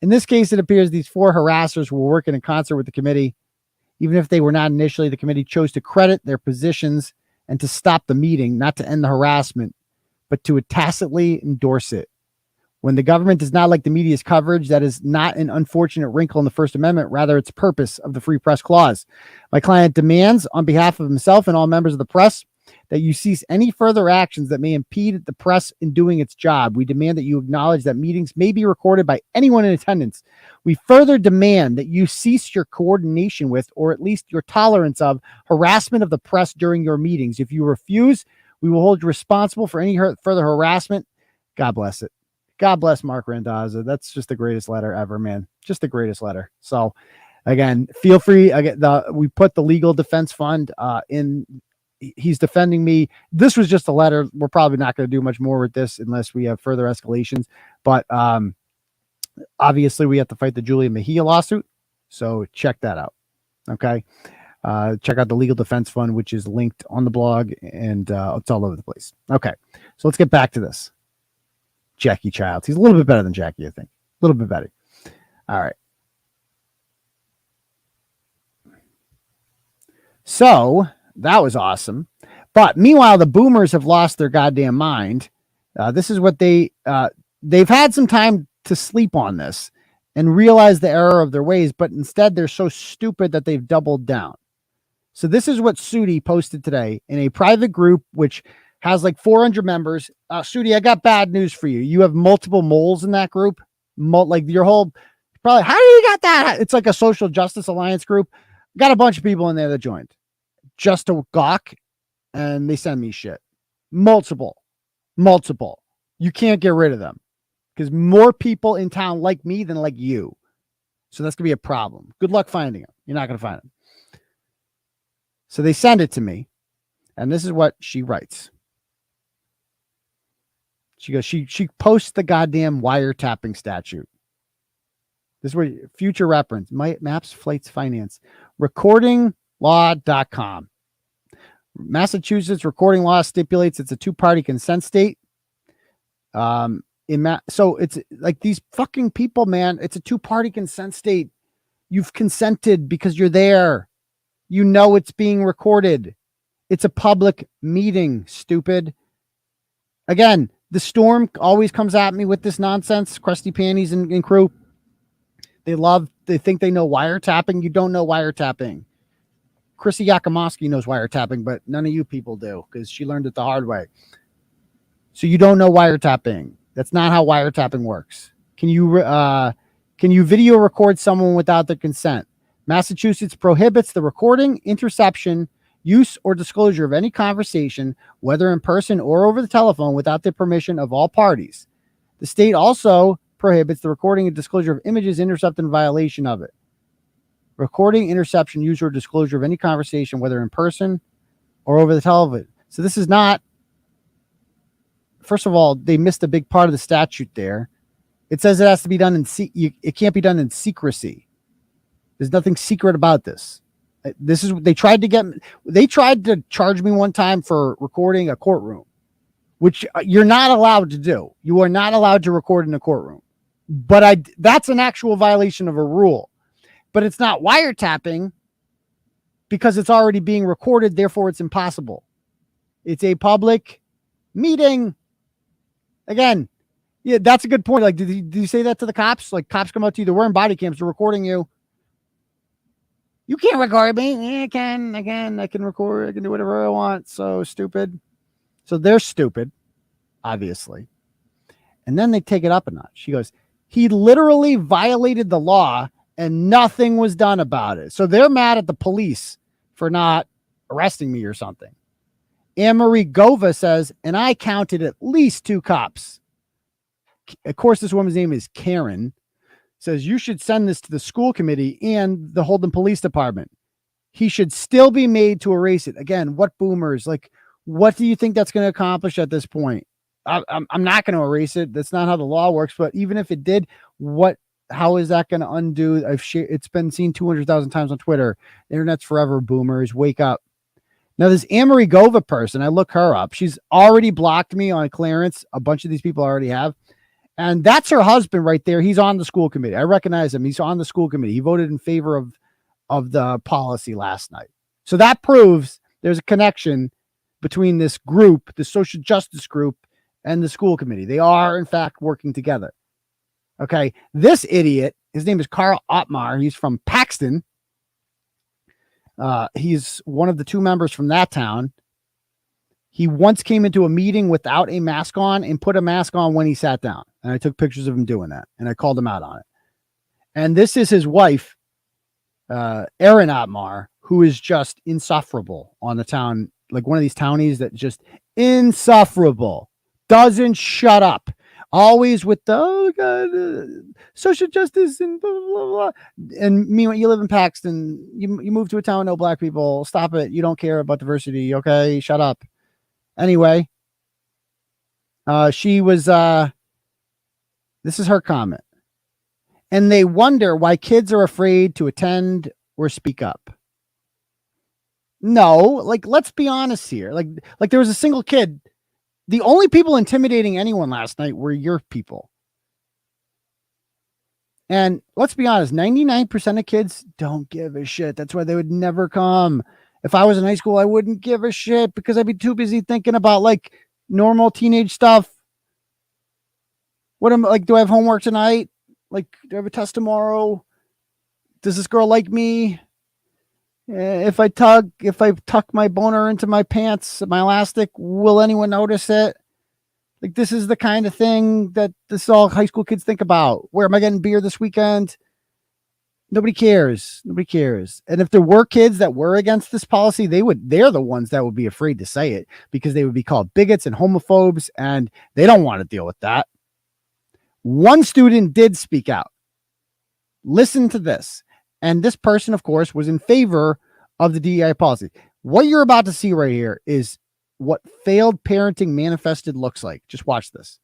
In this case, it appears these four harassers were working in concert with the committee. Even if they were not initially, the committee chose to credit their positions and to stop the meeting, not to end the harassment, but to tacitly endorse it. When the government does not like the media's coverage, that is not an unfortunate wrinkle in the First Amendment, rather its purpose of the Free Press Clause. My client demands, on behalf of himself and all members of the press, that you cease any further actions that may impede the press in doing its job. We demand that you acknowledge that meetings may be recorded by anyone in attendance. We further demand that you cease your coordination with, or at least your tolerance of, harassment of the press during your meetings. If you refuse, we will hold you responsible for any further harassment. God bless it. God bless Marc Randazza. That's just the greatest letter ever, man. Just the greatest letter. So, again, feel free. We put the legal defense fund in he's defending me. This was just a letter. We're probably not going to do much more with this unless we have further escalations. But obviously, we have to fight the Julia Mejia lawsuit. So check that out. Okay. Check out the Legal Defense Fund, which is linked on the blog, and it's all over the place. Okay. So let's get back to this. Jackie Childs. He's a little bit better than Jackie, I think. A little bit better. All right. So that was awesome. But meanwhile, the boomers have lost their goddamn mind. This is what they've had some time to sleep on this and realize the error of their ways, but instead they're so stupid that they've doubled down. So this is what 𝗄𝗏 posted today in a private group, which has like 400 members. 𝗄𝗏, I got bad news for you. You have multiple moles in that group. Like your whole, probably, how do you got that? It's like a social justice alliance group. Got a bunch of people in there that joined just to gawk, and they send me shit. Multiple. You can't get rid of them because more people in town like me than like you. So that's going to be a problem. Good luck finding them. You're not going to find them. So they send it to me, and this is what she writes. She goes, she posts the goddamn wiretapping statute. This is where future reference, maps, flights, finance, recordinglaw.com. Massachusetts recording law stipulates it's a two-party consent state. So it's like these fucking people, man. It's a two-party consent state. You've consented because you're there. You know it's being recorded. It's a public meeting, stupid. Again, the Storm always comes at me with this nonsense. Crusty Panties and crew. They think they know wiretapping. You don't know wiretapping. Chrissy Yakomowski knows wiretapping, but none of you people do because she learned it the hard way. So you don't know wiretapping. That's not how wiretapping works. Can you video record someone without their consent? Massachusetts prohibits the recording, interception, use, or disclosure of any conversation, whether in person or over the telephone, without the permission of all parties. The state also prohibits the recording and disclosure of images intercepted in violation of it. Recording, interception, use, or disclosure of any conversation, whether in person or over the telephone. So this is not, first of all, they missed a big part of the statute there. It says it has to be done it can't be done in secrecy. There's nothing secret about this. They tried to charge me one time for recording a courtroom, which you're not allowed to do. You are not allowed to record in a courtroom. But that's an actual violation of a rule. But it's not wiretapping because it's already being recorded, therefore it's impossible. It's a public meeting. Again, yeah, that's a good point. Like, did you say that to the cops? Like, cops come out to you, they're wearing body cams, they're recording you. You can't record me. Yeah, I can record. I can do whatever I want. So stupid. So they're stupid, obviously. And then they take it up a notch. She goes, he literally violated the law and nothing was done about it. So they're mad at the police for not arresting me or something. Anne-Marie Gova says, and I counted at least 2 cops. Of course, this woman's name is Karen. Says you should send this to the school committee and the Holden Police Department. He should still be made to erase it. Again, what boomers? Like, what do you think that's going to accomplish at this point? I'm not going to erase it. That's not how the law works. But even if it did, how is that going to undo? It's been seen 200,000 times on Twitter. The internet's forever, boomers. Wake up. Now, this Anne-Marie Gova person, I look her up. She's already blocked me on clearance. A bunch of these people already have. And that's her husband right there. He's on the school committee. I recognize him. He's on the school committee. He voted in favor of the policy last night. So that proves there's a connection between this group, the social justice group, and the school committee. They are, in fact, working together. Okay. This idiot, his name is Karl Ottmar. He's from Paxton. He's one of the 2 members from that town. He once came into a meeting without a mask on and put a mask on when he sat down. And I took pictures of him doing that. And I called him out on it. And this is his wife, Erin Ottmar, who is just insufferable on the town. Like one of these townies that just insufferable. Doesn't shut up. Always with the social justice and blah, blah, blah. And meanwhile, you live in Paxton. You move to a town with no black people. Stop it. You don't care about diversity. Okay, shut up. Anyway, she was. This is her comment. And they wonder why kids are afraid to attend or speak up. No, like, let's be honest here. Like there was a single kid. The only people intimidating anyone last night were your people. And let's be honest, 99% of kids don't give a shit. That's why they would never come. If I was in high school, I wouldn't give a shit because I'd be too busy thinking about like normal teenage stuff. What am like, do I have homework tonight? Like, do I have a test tomorrow? Does this girl like me? If I tuck my boner into my pants, my elastic, will anyone notice it? Like, this is the kind of thing that all high school kids think about. Where am I getting beer this weekend? Nobody cares. Nobody cares. And if there were kids that were against this policy, they're the ones that would be afraid to say it because they would be called bigots and homophobes, and they don't want to deal with that. One student did speak out. Listen to this. And this person, of course, was in favor of the DEI policy. What you're about to see right here is what failed parenting manifested looks like. Just watch this.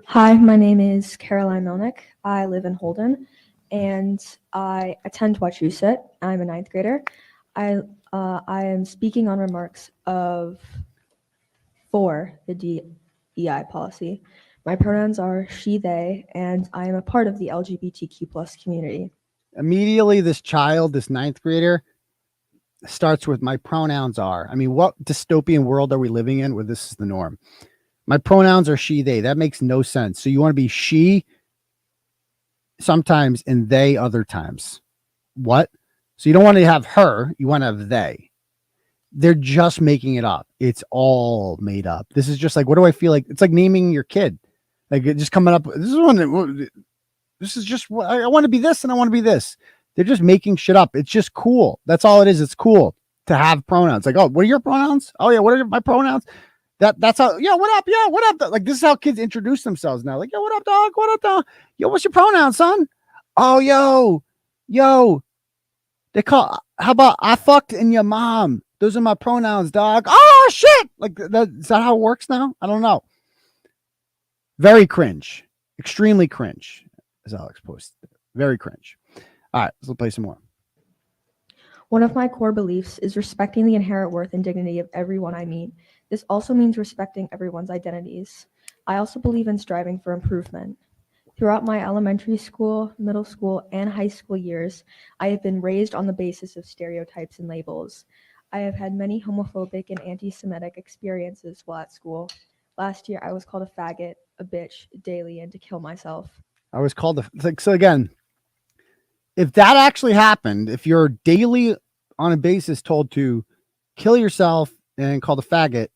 Hi, my name is Caroline Melnick. I live in Holden, and I attend Wachusett. I'm a 9th grader. I am speaking on remarks for the DEI policy. My pronouns are she, they, and I am a part of the LGBTQ+ community. Immediately, this child, this 9th grader, starts with my pronouns are. I mean, what dystopian world are we living in where this is the norm? My pronouns are she, they. That makes no sense. So you want to be she sometimes and they other times. What? So you don't want to have her. You want to have they. They're just making it up. It's all made up. This is just like, what do I feel like? It's like naming your kid. Like just coming up. This is just, I want to be this and I want to be this. They're just making shit up. It's just cool. That's all it is. It's cool to have pronouns. Like, oh, what are your pronouns? Oh yeah, what are my pronouns? That's how, yeah, what up? Yeah, what up? Like, this is how kids introduce themselves now. Like, yo, what up, dog? What up, dog? Yo, what's your pronoun, son? Oh, yo. They call, how about I fucked in your mom? Those are my pronouns, dog. Oh, shit. Like, is that how it works now? I don't know. Very cringe. Extremely cringe, as Alex posted. Very cringe. All right, let's play some more. One of my core beliefs is respecting the inherent worth and dignity of everyone I meet. This also means respecting everyone's identities. I also believe in striving for improvement. Throughout my elementary school, middle school, and high school years, I have been raised on the basis of stereotypes and labels. I have had many homophobic and anti-Semitic experiences while at school. Last year, I was called a faggot, a bitch, daily, and to kill myself. I was called so again, if that actually happened, if you're daily on a basis told to kill yourself and called a faggot,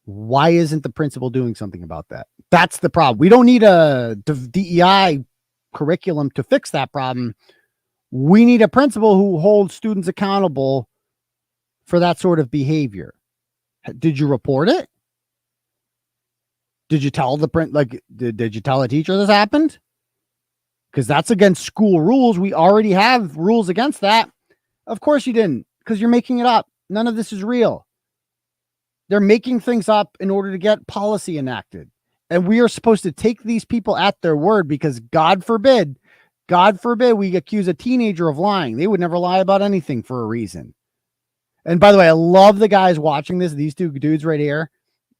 why isn't the principal doing something about that? That's the problem. We don't need a DEI curriculum to fix that problem. We need a principal who holds students accountable for that sort of behavior. Did you report it? Did you tell did you tell a teacher this happened? Because that's against school rules. We already have rules against that. Of course you didn't, because you're making it up. None of this is real. They're making things up in order to get policy enacted. And we are supposed to take these people at their word because God forbid we accuse a teenager of lying. They would never lie about anything for a reason. And by the way, I love the guys watching this. These two dudes right here,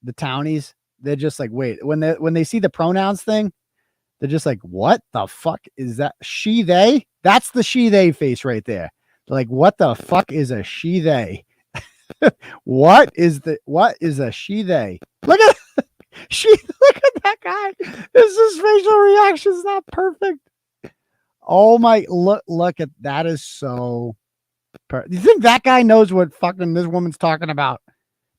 the townies, they're just like, wait, when they see the pronouns thing, they're just like, what the fuck is that? She, they? That's the she, they face right there. They're like, what the fuck is a she, they? What is a she, they? Look at that guy. His facial reaction is not perfect. Oh my, look at that. Is so do you think that guy knows what fucking this woman's talking about?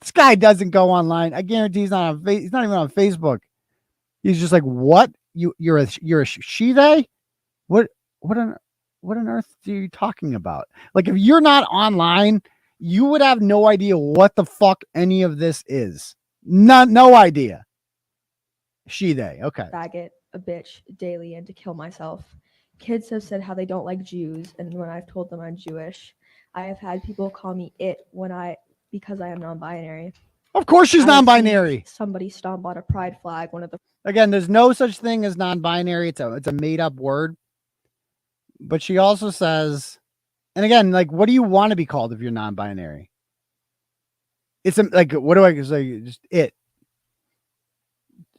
This guy doesn't go online. I guarantee he's not even on Facebook. He's just like, what? You're a she, they? What on earth are you talking about? Like, if you're not online, you would have no idea what the fuck any of this is. No idea. She, they. Okay. faggot, a bitch daily and to kill myself. Kids have said how they don't like Jews, and when I've told them I'm Jewish, I have had people call me it because I am non-binary. Of course she's I have seen non-binary. Somebody stomp on a pride flag, one of the Again, there's no such thing as non-binary. It's a made-up word. But she also says, and again, like, what do you want to be called if you're non-binary? It's like, what do I say? Just it.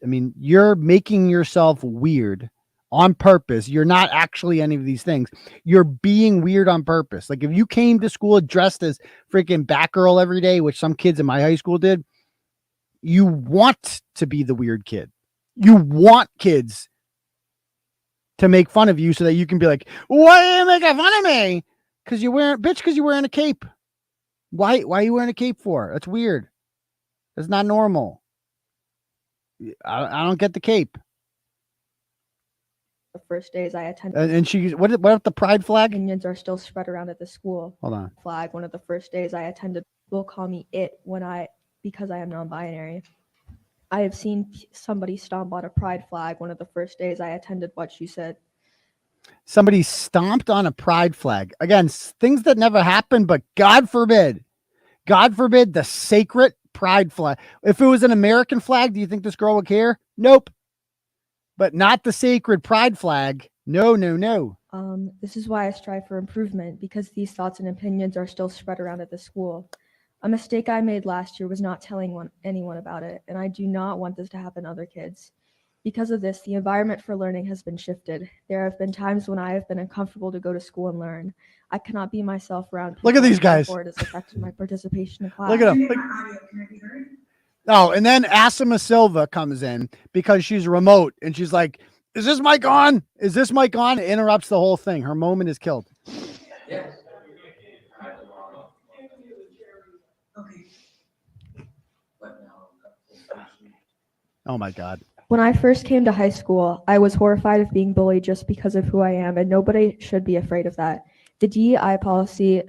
I mean, you're making yourself weird on purpose. You're not actually any of these things. You're being weird on purpose. Like, if you came to school dressed as freaking Batgirl every day, which some kids in my high school did, you want to be the weird kid. You want kids to make fun of you so that you can be like, why are you making fun of me? Because you're wearing a cape. Why are you wearing a cape for? That's weird. That's not normal. I don't get the cape. the first days I attended. And she, what if the pride flag? Opinions are still spread around at the school. Hold on. Flag. One of the first days I attended, will call me it because I am non-binary. I have seen somebody stomp on a pride flag. One of the first days I attended --"𝗿𝗏 Somebody stomped on a pride flag. Again, things that never happened, but God forbid the sacred pride flag. If it was an American flag, do you think this girl would care? Nope. But not the sacred pride flag. No. This is why I strive for improvement, because these thoughts and opinions are still spread around at the school. A mistake I made last year was not telling anyone about it, and I do not want this to happen to other kids. Because of this, the environment for learning has been shifted. There have been times when I have been uncomfortable to go to school and learn. I cannot be myself around people. Look at these guys. It has affected my participation in class. Look at them. Oh, and then Asima Silva comes in because she's remote, and she's like, is this mic on? Is this mic on? It interrupts the whole thing. Her moment is killed. Yes. Oh my God. When I first came to high school, I was horrified of being bullied just because of who I am, and nobody should be afraid of that. The DEI policy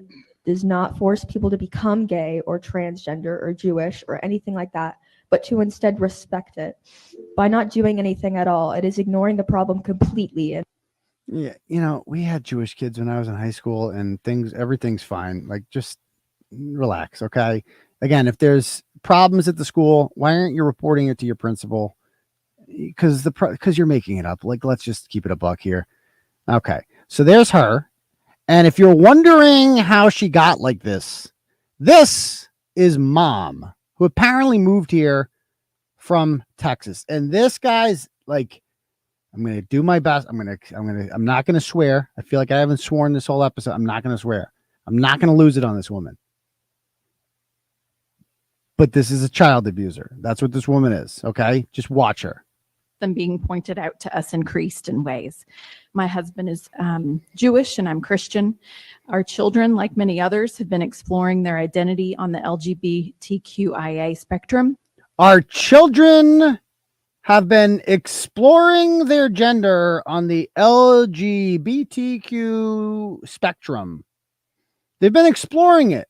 does not force people to become gay or transgender or Jewish or anything like that, but to instead respect it. By not doing anything at all, it is ignoring the problem completely. And yeah, we had Jewish kids when I was in high school, and everything's fine. Like, just relax, okay? Again, if there's problems at the school, why aren't you reporting it to your principal? Because you're making it up. Like, let's just keep it a buck here. Okay, so there's her. And if you're wondering how she got like this is Mom, who apparently moved here from Texas. And this guy's like, I'm going to do my best. I'm not going to swear. I feel like I haven't sworn this whole episode. I'm not going to swear. I'm not going to lose it on this woman. But this is a child abuser. That's what this woman is. Okay. Just watch her. Them being pointed out to us increased in ways. My husband is Jewish and I'm Christian. Our children, like many others, have been exploring their identity on the LGBTQIA spectrum. Our children have been exploring their gender on the LGBTQ spectrum. They've been exploring it.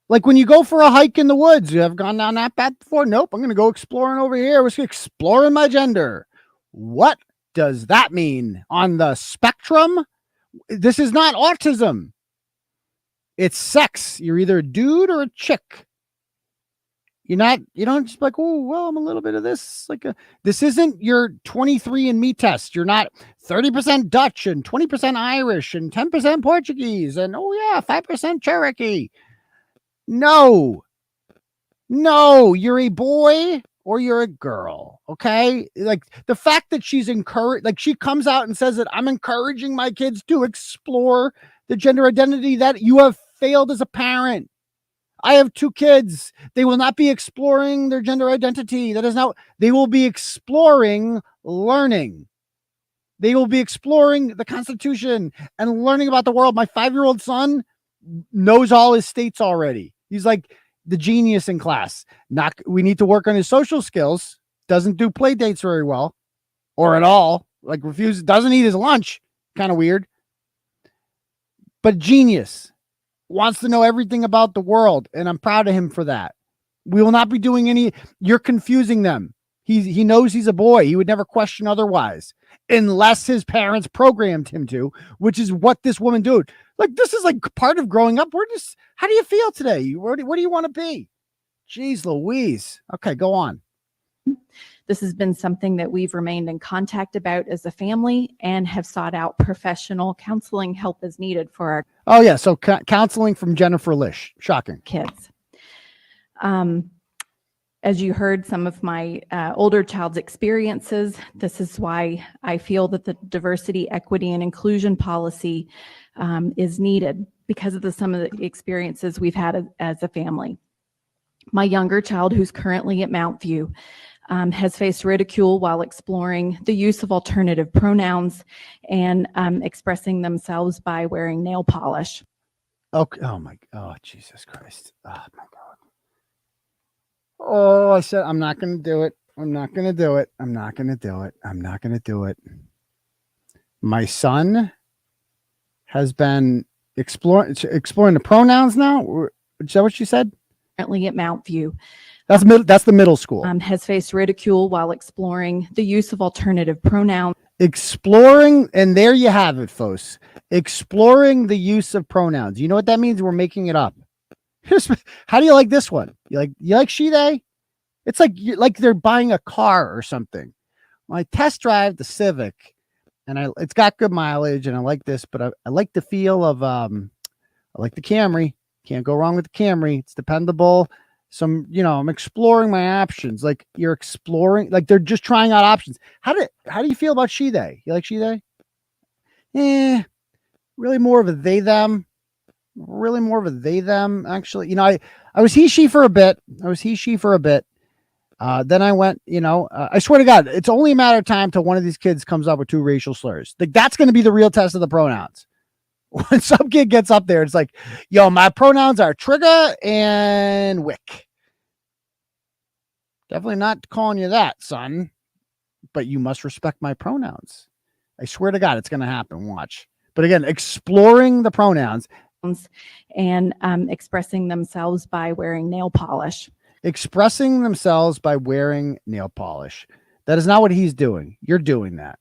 Like when you go for a hike in the woods, you have gone down that path before? Nope, I'm going to go exploring over here. We're exploring my gender. What does that mean on the spectrum? This is not autism. It's sex. You're either a dude or a chick. You don't just like, oh, well, I'm a little bit of this. This isn't your 23andMe test. You're not 30% Dutch and 20% Irish and 10% Portuguese and 5% Cherokee. No, you're a boy or you're a girl. Okay. Like the fact that she's encouraged, like she comes out and says that I'm encouraging my kids to explore the gender identity, that you have failed as a parent. I have 2 kids. They will not be exploring their gender identity. They will be exploring learning. They will be exploring the Constitution and learning about the world. My 5-year-old son knows all his states already. He's like the genius in class. We need to work on his social skills. Doesn't do play dates very well or at all. Like doesn't eat his lunch. Kind of weird. But genius. Wants to know everything about the world. And I'm proud of him for that. We will not be doing any. You're confusing them. He knows he's a boy. He would never question otherwise, unless his parents programmed him to, which is what this woman did. Like, this is like part of growing up. How do you feel today? What do you want to be? Jeez Louise. Okay, go on. This has been something that we've remained in contact about as a family and have sought out professional counseling help as needed for our Oh yeah, so counseling from Jennifer Lish. Shocking. kids. As you heard some of my older child's experiences, this is why I feel that the diversity, equity, and inclusion policy is needed because of some of the experiences we've had as a family. My younger child, who's currently at Mount View, has faced ridicule while exploring the use of alternative pronouns and expressing themselves by wearing nail polish. Okay. Oh, Jesus Christ. Oh my God. Oh, I said, I'm not going to do it. I'm not going to do it. I'm not going to do it. I'm not going to do it. My son has been exploring the pronouns now. Is that what she said? Currently at Mount View. That's the middle school. Has faced ridicule while exploring the use of alternative pronouns. Exploring, and there you have it, folks. Exploring the use of pronouns. You know what that means? We're making it up. How do you like this one? You like she, they? It's like they're buying a car or something. Well, I test drive the Civic, and it's got good mileage, and I like this, but I like the feel of I like the Camry. Can't go wrong with the Camry. It's dependable. I'm exploring my options. Like, you're exploring, like they're just trying out options. How do you feel about she, they? You like she, they? Really more of a they, them. Really more of a they, them, actually. I was he, she for a bit. Then I went, I swear to God, it's only a matter of time till one of these kids comes up with 2 racial slurs. Like, that's going to be the real test of the pronouns. When some kid gets up there, it's like, yo, my pronouns are trigger and wick. Definitely not calling you that, son. But you must respect my pronouns. I swear to God, it's going to happen. Watch. But again, exploring the pronouns. And expressing themselves by wearing nail polish. Expressing themselves by wearing nail polish. That is not what he's doing. You're doing that.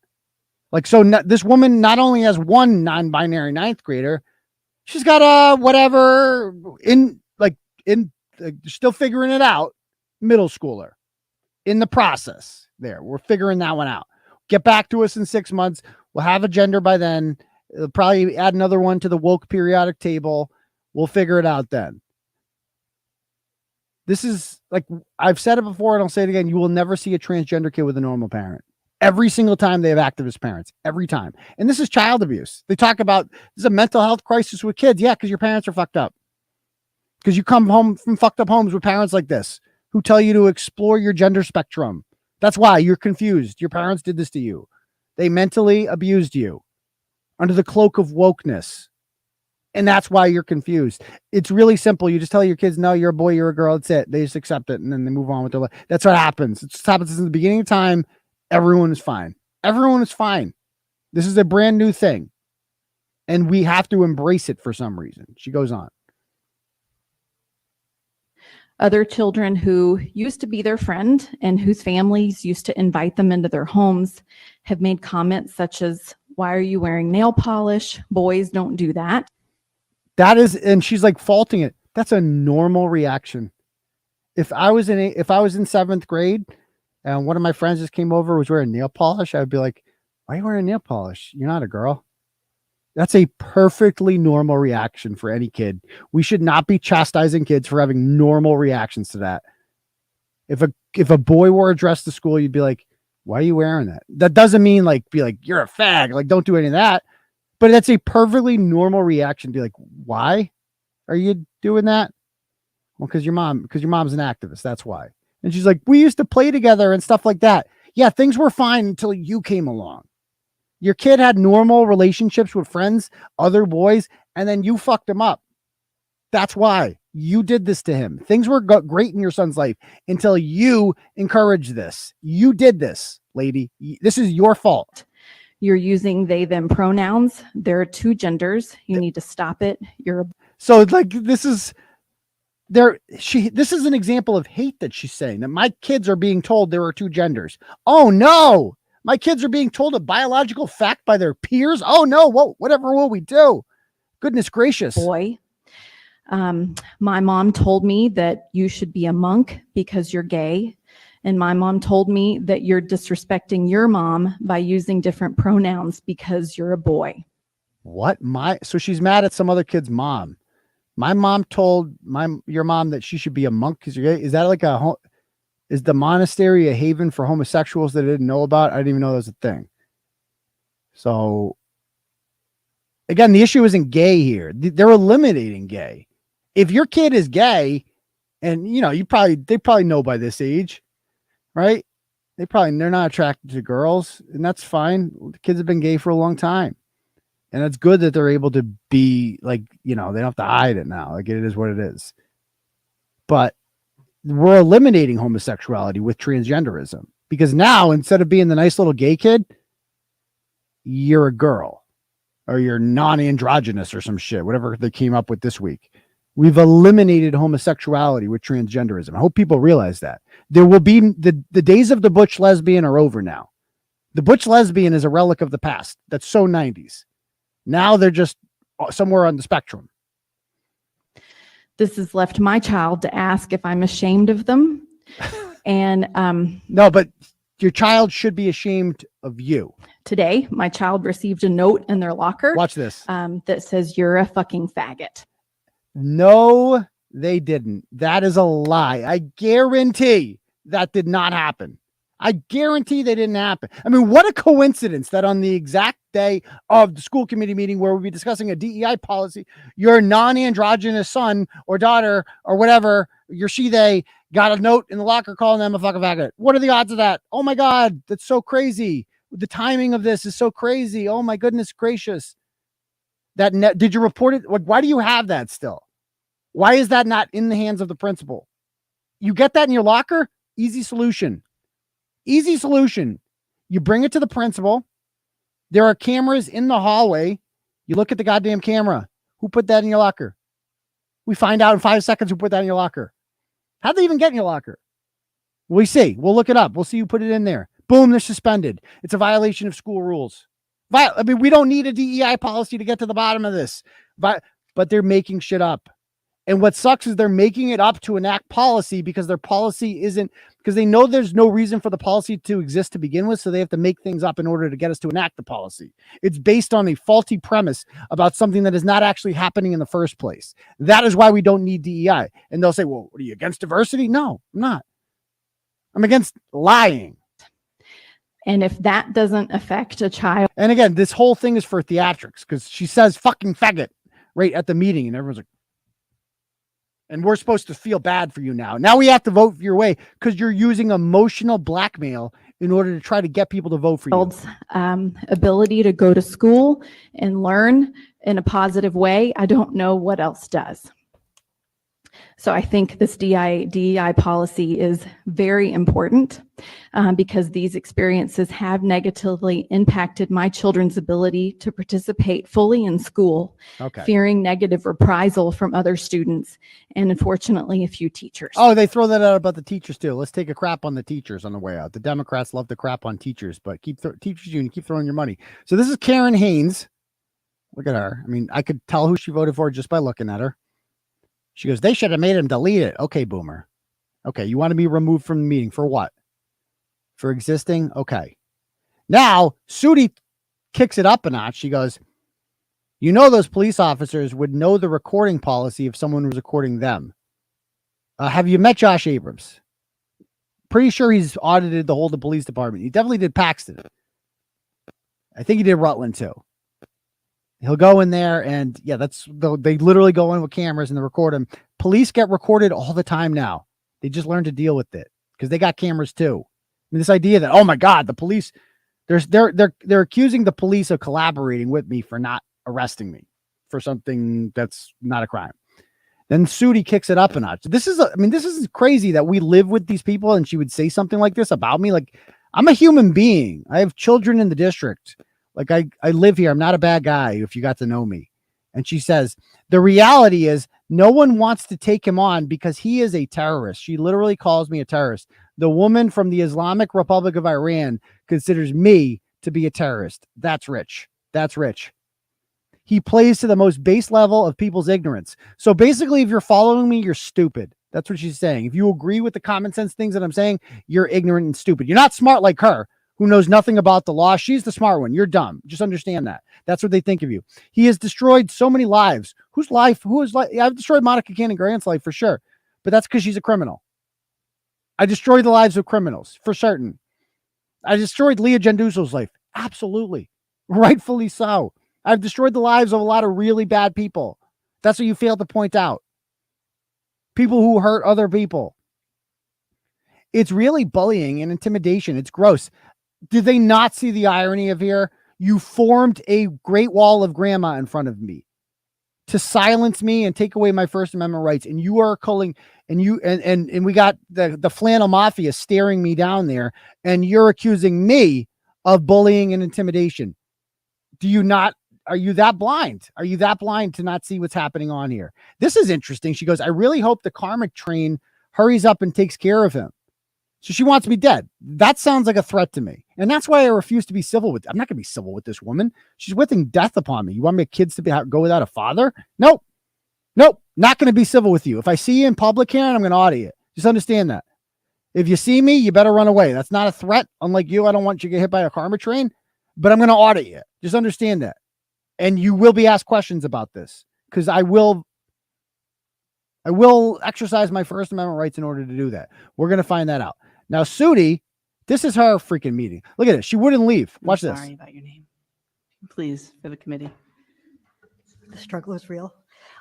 Like, so this woman not only has one non-binary 9th grader, she's got whatever still figuring it out, middle schooler in the process. There, we're figuring that one out. Get back to us in 6 months. We'll have a gender by then. It'll probably add another one to the woke periodic table. We'll figure it out then. This is, like, I've said it before and I'll say it again. You will never see a transgender kid with a normal parent. Every single time they have activist parents. Every time. And this is child abuse. They talk about this is a mental health crisis with kids. Yeah, because your parents are fucked up. Because you come home from fucked up homes with parents like this who tell you to explore your gender spectrum. That's why you're confused. Your parents did this to you. They mentally abused you under the cloak of wokeness. And that's why you're confused. It's really simple. You just tell your kids, no, you're a boy, you're a girl. That's it. They just accept it. And then they move on with their life. That's what happens. It just happens since the beginning of time. Everyone is fine. Everyone is fine. This is a brand new thing. And we have to embrace it for some reason. She goes on. Other children who used to be their friend and whose families used to invite them into their homes have made comments such as, why are you wearing nail polish? Boys don't do that. That is, and she's like faulting it. That's a normal reaction. If I was in 7th grade and one of my friends just came over, was wearing nail polish, I would be like, why are you wearing nail polish? You're not a girl. That's a perfectly normal reaction for any kid. We should not be chastising kids for having normal reactions to that. If a boy wore a dress to school, you'd be like, why are you wearing that? That doesn't mean be like, you're a fag. Like, don't do any of that. But that's a perfectly normal reaction. Be like, why are you doing that? Well, because your mom's an activist. That's why. And she's like, we used to play together and stuff like that. Yeah, things were fine until you came along. Your kid had normal relationships with friends, other boys, and then you fucked him up. That's why you did this to him. Things were great in your son's life until you encouraged this. You did this, lady. This is your fault. You're using they, them pronouns. There are 2 genders. You need to stop it. this is an example of hate that she's saying, that my kids are being told there are two genders. Oh no, my kids are being told a biological fact by their peers. Oh no, whatever will we do? Goodness gracious. Boy. My mom told me that you should be a monk because you're gay. And my mom told me that you're disrespecting your mom by using different pronouns because you're a boy. What? So she's mad at some other kid's mom. My mom told your mom that she should be a monk because you're gay. Is that like is the monastery a haven for homosexuals that I didn't know about? I didn't even know that was a thing. So again, the issue isn't gay here. They're eliminating gay. If your kid is gay, and they probably know by this age, right? They're not attracted to girls, and that's fine. The kids have been gay for a long time. And it's good that they're able to be like, they don't have to hide it now. Like, it is what it is. But we're eliminating homosexuality with transgenderism, because now, instead of being the nice little gay kid, you're a girl, or you're non-androgynous or some shit, whatever they came up with this week. We've eliminated homosexuality with transgenderism. I hope people realize that. There will be the days of the butch lesbian are over now. The butch lesbian is a relic of the past. That's so 90s. Now they're just somewhere on the spectrum. This has left my child to ask if I'm ashamed of them. And no, but your child should be ashamed of you. Today, my child received a note in their locker. Watch this. That says, "You're a fucking faggot." No, they didn't. That is a lie. I guarantee that did not happen. I guarantee they didn't happen. I mean, what a coincidence that on the exact day of the school committee meeting where we'll be discussing a DEI policy, your non-androgynous son or daughter or whatever, your she, they, got a note in the locker calling them a fucking faggot. What are the odds of that? Oh my God, that's so crazy. The timing of this is so crazy. Oh my goodness gracious. Did you report it? Why do you have that still? Why is that not in the hands of the principal? You get that in your locker? Easy solution. Easy solution. You bring it to the principal. There are cameras in the hallway. You look at the goddamn camera. Who put that in your locker? We find out in 5 seconds who put that in your locker. How'd they even get in your locker? We see. We'll look it up. We'll see who put it in there. Boom, they're suspended. It's a violation of school rules. I mean, we don't need a DEI policy to get to the bottom of this. But they're making shit up. And what sucks is they're making it up to enact policy because their policy isn't, because they know there's no reason for the policy to exist to begin with. So they have to make things up in order to get us to enact the policy. It's based on a faulty premise about something that is not actually happening in the first place. That is why we don't need DEI. And they'll say, well, what are you against diversity? No, I'm not. I'm against lying. And if that doesn't affect a child. And again, this whole thing is for theatrics because she says fucking faggot right at the meeting. And everyone's like, and we're supposed to feel bad for you now. Now we have to vote your way because you're using emotional blackmail in order to try to get people to vote for you. Ability to go to school and learn in a positive way. I don't know what else does. So I think this DEI policy is very important because these experiences have negatively impacted my children's ability to participate fully in school, fearing negative reprisal from other students, and unfortunately a few teachers. Oh, they throw that out about the teachers too. Let's take a crap on the teachers on the way out. The Democrats love to crap on teachers, but teachers union, keep throwing your money. So this is Karen Haynes. Look at her. I mean, I could tell who she voted for just by looking at her. She goes, they should have made him delete it. Okay, boomer. Okay, you want to be removed from the meeting for what? For existing? Okay. Now, Sudi kicks it up a notch. She goes, you know those police officers would know the recording policy if someone was recording them. Have you met Josh Abrams? Pretty sure he's audited the whole of the police department. He definitely did Paxton. I think he did Rutland too. He'll go in there and yeah, they literally go in with cameras and they record him. Police get recorded all the time now. They just learn to deal with it because they got cameras too. And this idea that, oh my God, the police, they're accusing the police of collaborating with me for not arresting me for something that's not a crime. Then Sudi kicks it up a notch. This is crazy that we live with these people and she would say something like this about me. Like, I'm a human being. I have children in the district. Like I live here. I'm not a bad guy if you got to know me. And she says, the reality is No one wants to take him on because he is a terrorist. She literally calls me a terrorist. The woman from the Islamic Republic of Iran considers me to be a terrorist. That's rich. That's rich. He plays to the most base level of people's ignorance. So basically, if you're following me, you're stupid. That's what she's saying. If you agree with the common sense things that I'm saying, you're ignorant and stupid. You're not smart like her, who knows nothing about the law. She's the smart one. You're dumb. Just understand that. That's what they think of you. He has destroyed so many lives. Whose life? Who is life? I've destroyed Monica Cannon Grant's life for sure, but that's because she's a criminal. I destroyed the lives of criminals for certain. I destroyed Leah Janduzzo's life. Absolutely. Rightfully so. I've destroyed the lives of a lot of really bad people. That's what you failed to point out. People who hurt other people. It's really bullying and intimidation. It's gross. Did they not see the irony of here? You formed a great wall of grandma in front of me to silence me and take away my First Amendment rights. And you are calling, and we got the flannel mafia staring me down there, and you're accusing me of bullying and intimidation. Are you that blind? Are you that blind to not see what's happening on here? This is interesting. She goes, I really hope the karmic train hurries up and takes care of him. So she wants me dead. That sounds like a threat to me. And that's why I refuse to be civil with. I'm not going to be civil with this woman. She's wishing death upon me. You want my kids to go without a father? Nope. Not going to be civil with you. If I see you in public, Karen, I'm going to audit you. Just understand that. If you see me, you better run away. That's not a threat. Unlike you, I don't want you to get hit by a karma train, but I'm going to audit you. Just understand that. And you will be asked questions about this because I will exercise my First Amendment rights in order to do that. We're going to find that out. Now, Sudi, this is her freaking meeting. Look at it. She wouldn't leave. Watch this. Sorry about your name. Please, for the committee. The struggle is real.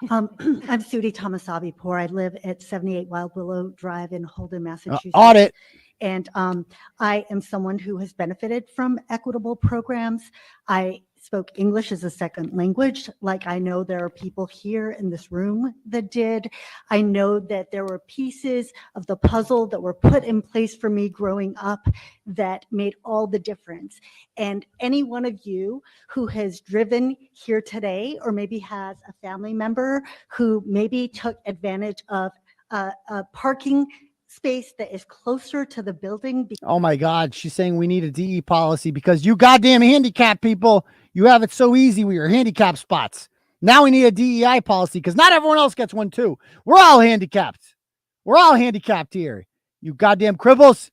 I'm Sudi Thomasabi-Poor. I live at 78 Wild Willow Drive in Holden, Massachusetts. Audit. And I am someone who has benefited from equitable programs. I spoke English as a second language. Like I know there are people here in this room that did. I know that there were pieces of the puzzle that were put in place for me growing up that made all the difference. And any one of you who has driven here today, or maybe has a family member who maybe took advantage of a parking space that is closer to the building. Oh my God. She's saying we need a DE policy because you goddamn handicapped people, you have it so easy with your handicap spots. Now we need a DEI policy because not everyone else gets one too. We're all handicapped. We're all handicapped here. You goddamn cribbles.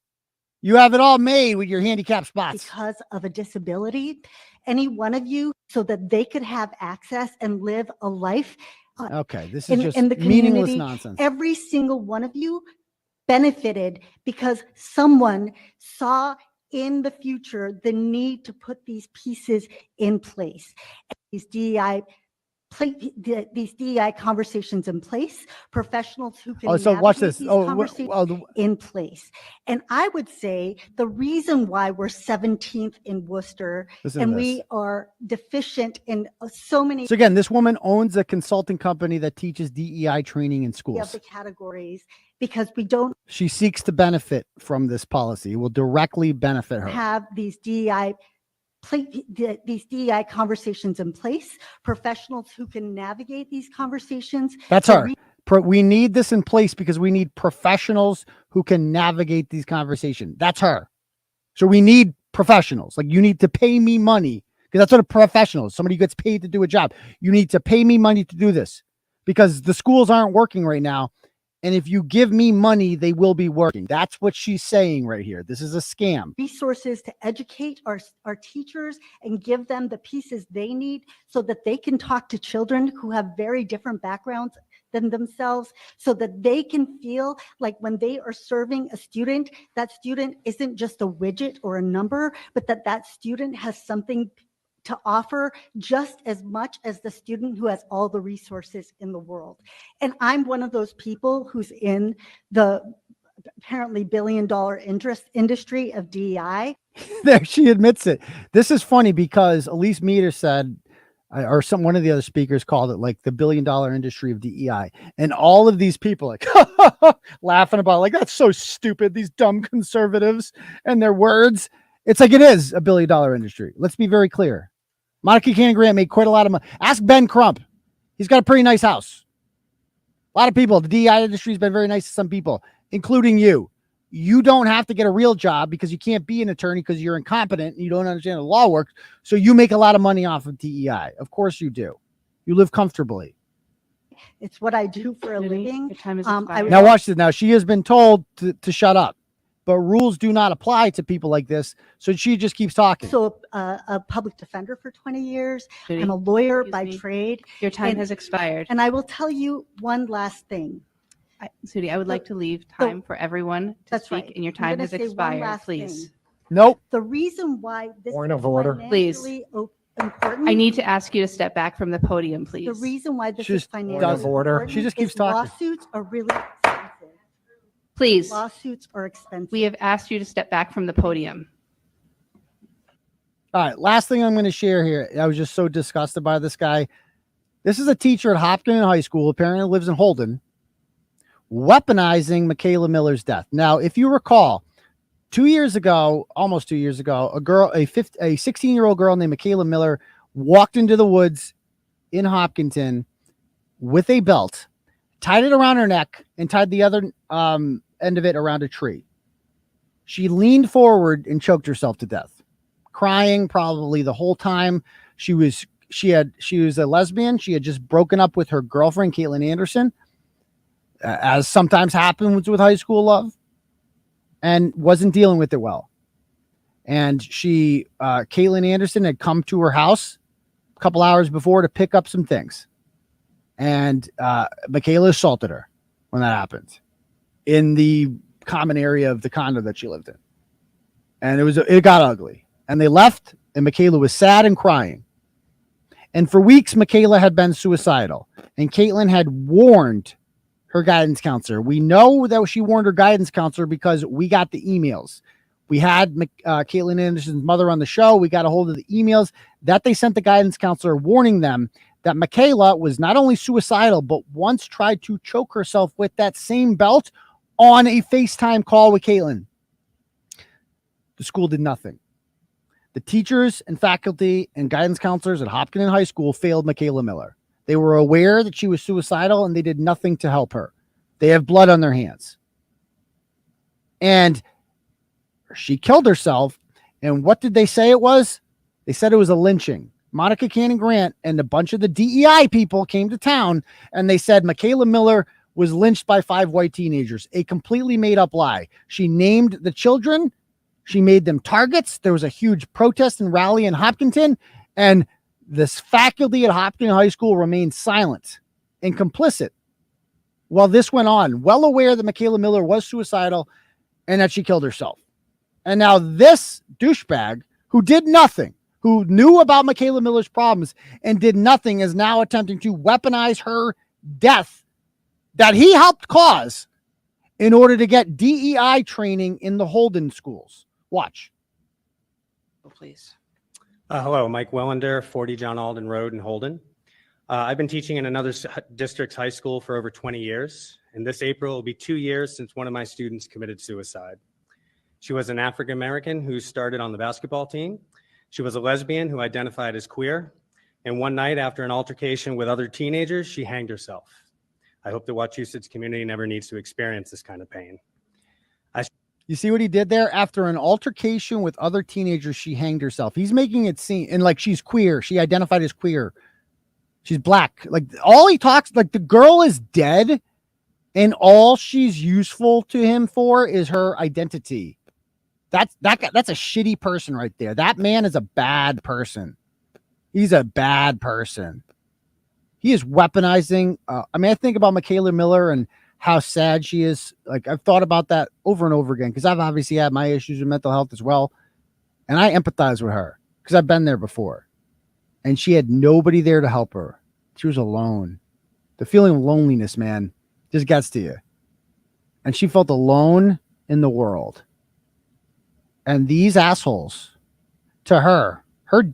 You have it all made with your handicap spots. Because of a disability, any one of you, so that they could have access and live a life. Okay. This is just in the meaningless community. nonsense. Every single one of you benefited because someone saw in the future the need to put these pieces in place. These DEI conversations in place, professionals who can so watch navigate this. these conversations in place. And I would say the reason why we're 17th in Worcester and we are deficient in so many So again, this woman owns a consulting company that teaches DEI training in of schools. the categories because we don't She seeks to benefit from this policy. It will directly benefit her. have these DEI conversations in place, professionals who can navigate these conversations. That's to her. We need this in place because we need professionals who can navigate these conversations. That's her. So we need professionals. Like you need to pay me money because that's what a professional is. Somebody who gets paid to do a job. You need to pay me money to do this because the schools aren't working right now. And if you give me money, they will be working. That's what she's saying right here. This is a scam. Resources to educate our teachers and give them the pieces they need so that they can talk to children who have very different backgrounds than themselves, so that they can feel like when they are serving a student, that student isn't just a widget or a number, but that student has something to offer just as much as the student who has all the resources in the world. And I'm one of those people who's in the apparently billion-dollar industry of DEI. There, she admits it. This is funny because Elise Meter said, or one of the other speakers called it like the billion-dollar industry of DEI. And all of these people like laughing about like, that's so stupid. These dumb conservatives and their words. It's like, it is a billion-dollar industry. Let's be very clear. Monica Cannon Grant made quite a lot of money. Ask Ben Crump. He's got a pretty nice house. A lot of people, the DEI industry has been very nice to some people, including you. You don't have to get a real job because you can't be an attorney because you're incompetent and you don't understand how the law works. So you make a lot of money off of DEI. Of course you do. You live comfortably. It's what I do for a living. Now watch this. Now she has been told to shut up, but rules do not apply to people like this. So she just keeps talking. So a public defender for 20 years. Judy, I'm a lawyer by excuse me. trade. Your time has expired. And I will tell you one last thing. Sudi, I would like to leave time for everyone to speak, right. and your I'm time gonna has say one expired. last Please. thing. Nope. The reason why this Point is of order. financially important. I need to ask you to step back from the podium, please. The reason why this She is just financially does- important She just keeps is talking. lawsuits are really expensive. Please. Lawsuits are expensive. We have asked you to step back from the podium. All right. Last thing I'm going to share here. I was just so disgusted by this guy. This is a teacher at Hopkins High School, apparently lives in Holden, weaponizing Michaela Miller's death. Now, if you recall, 2 years ago, almost 2 years ago, a 16-year-old girl named Michaela Miller walked into the woods in Hopkinton with a belt, tied it around her neck, and tied the other end of it around a tree. She leaned forward and choked herself to death, crying probably the whole time. She was a lesbian. She had just broken up with her girlfriend, Caitlin Anderson, as sometimes happens with high school love, and wasn't dealing with it well. And Caitlin Anderson had come to her house a couple hours before to pick up some things. And Michaela assaulted her when that happened in the common area of the condo that she lived in. And it got ugly. And they left, and Michaela was sad and crying. And for weeks, Michaela had been suicidal. And Caitlin had warned her guidance counselor. We know that she warned her guidance counselor because we got the emails. We had Caitlin Anderson's mother on the show. We got a hold of the emails that they sent the guidance counselor warning them that Michaela was not only suicidal, but once tried to choke herself with that same belt on a FaceTime call with Caitlin. The school did nothing. The teachers and faculty and guidance counselors at Hopkins High School failed Michaela Miller. They were aware that she was suicidal and they did nothing to help her. They have blood on their hands. And she killed herself. And what did they say it was? They said it was a lynching. Monica Cannon Grant and a bunch of the DEI people came to town and they said Michaela Miller was lynched by 5 white teenagers. A completely made up lie. She named the children. She made them targets. There was a huge protest and rally in Hopkinton, and this faculty at Hopkins High School remained silent and complicit while this went on, well aware that Michaela Miller was suicidal and that she killed herself. And now this douchebag who did nothing, who knew about Michaela Miller's problems and did nothing, is now attempting to weaponize her death that he helped cause in order to get DEI training in the Holden schools. Watch. Oh, please. Hello, Mike Wellender, 40 John Alden Road in Holden. I've been teaching in another district's high school for over 20 years, and this April will be 2 years since one of my students committed suicide. She was an African American who started on the basketball team. She was a lesbian who identified as queer, and one night after an altercation with other teenagers, she hanged herself. I hope the Wachusett's community never needs to experience this kind of pain. You see what he did there? After an altercation with other teenagers, she hanged herself. He's making it seem, and like she's queer. She identified as queer. She's black. Like all he talks, like the girl is dead, and all she's useful to him for is her identity. That's a shitty person right there. That man is a bad person. He's a bad person. He is weaponizing. I think about Michaela Miller and how sad she is. Like I've thought about that over and over again because I've obviously had my issues with mental health as well. And I empathize with her because I've been there before. And she had nobody there to help her. She was alone. The feeling of loneliness, man, just gets to you. And she felt alone in the world. And these assholes, to her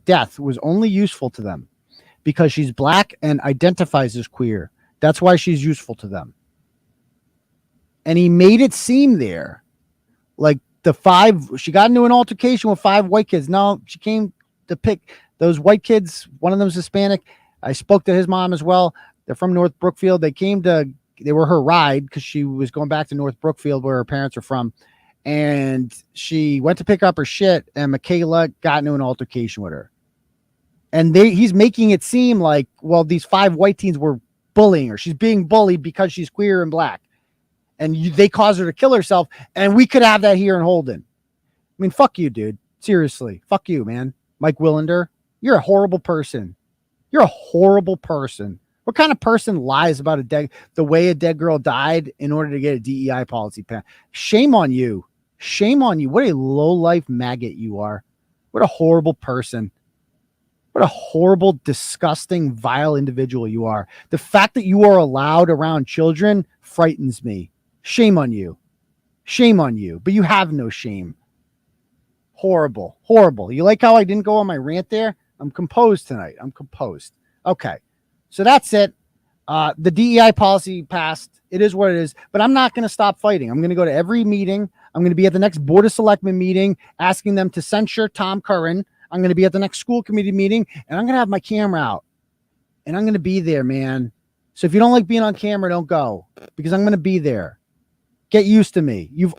death was only useful to them because she's black and identifies as queer. That's why she's useful to them. And he made it seem there like she got into an altercation with 5 white kids. No, she came to pick those white kids. One of them's Hispanic. I spoke to his mom as well. They're from North Brookfield. They came to they were her ride because she was going back to North Brookfield where her parents are from. And she went to pick up her shit, and Michaela got into an altercation with her. And he's making it seem like, well, these 5 white teens were bullying her. She's being bullied because she's queer and black. And they caused her to kill herself. And we could have that here in Holden. I mean, fuck you, dude. Seriously. Fuck you, man. Mike Willender, you're a horrible person. You're a horrible person. What kind of person lies about the way a dead girl died in order to get a DEI policy passed? Shame on you. Shame on you. What a low-life maggot you are. What a horrible person. What a horrible, disgusting, vile individual you are. The fact that you are allowed around children frightens me. Shame on you. Shame on you. But you have no shame. Horrible. Horrible. You like how I didn't go on my rant there? I'm composed tonight. I'm composed. Okay. So that's it. The DEI policy passed. It is what it is. But I'm not going to stop fighting. I'm going to go to every meeting. I'm going to be at the next Board of Selectmen meeting asking them to censure Tom Curran. I'm going to be at the next school committee meeting, and I'm going to have my camera out. And I'm going to be there, man. So if you don't like being on camera, don't go. Because I'm going to be there. Get used to me. You've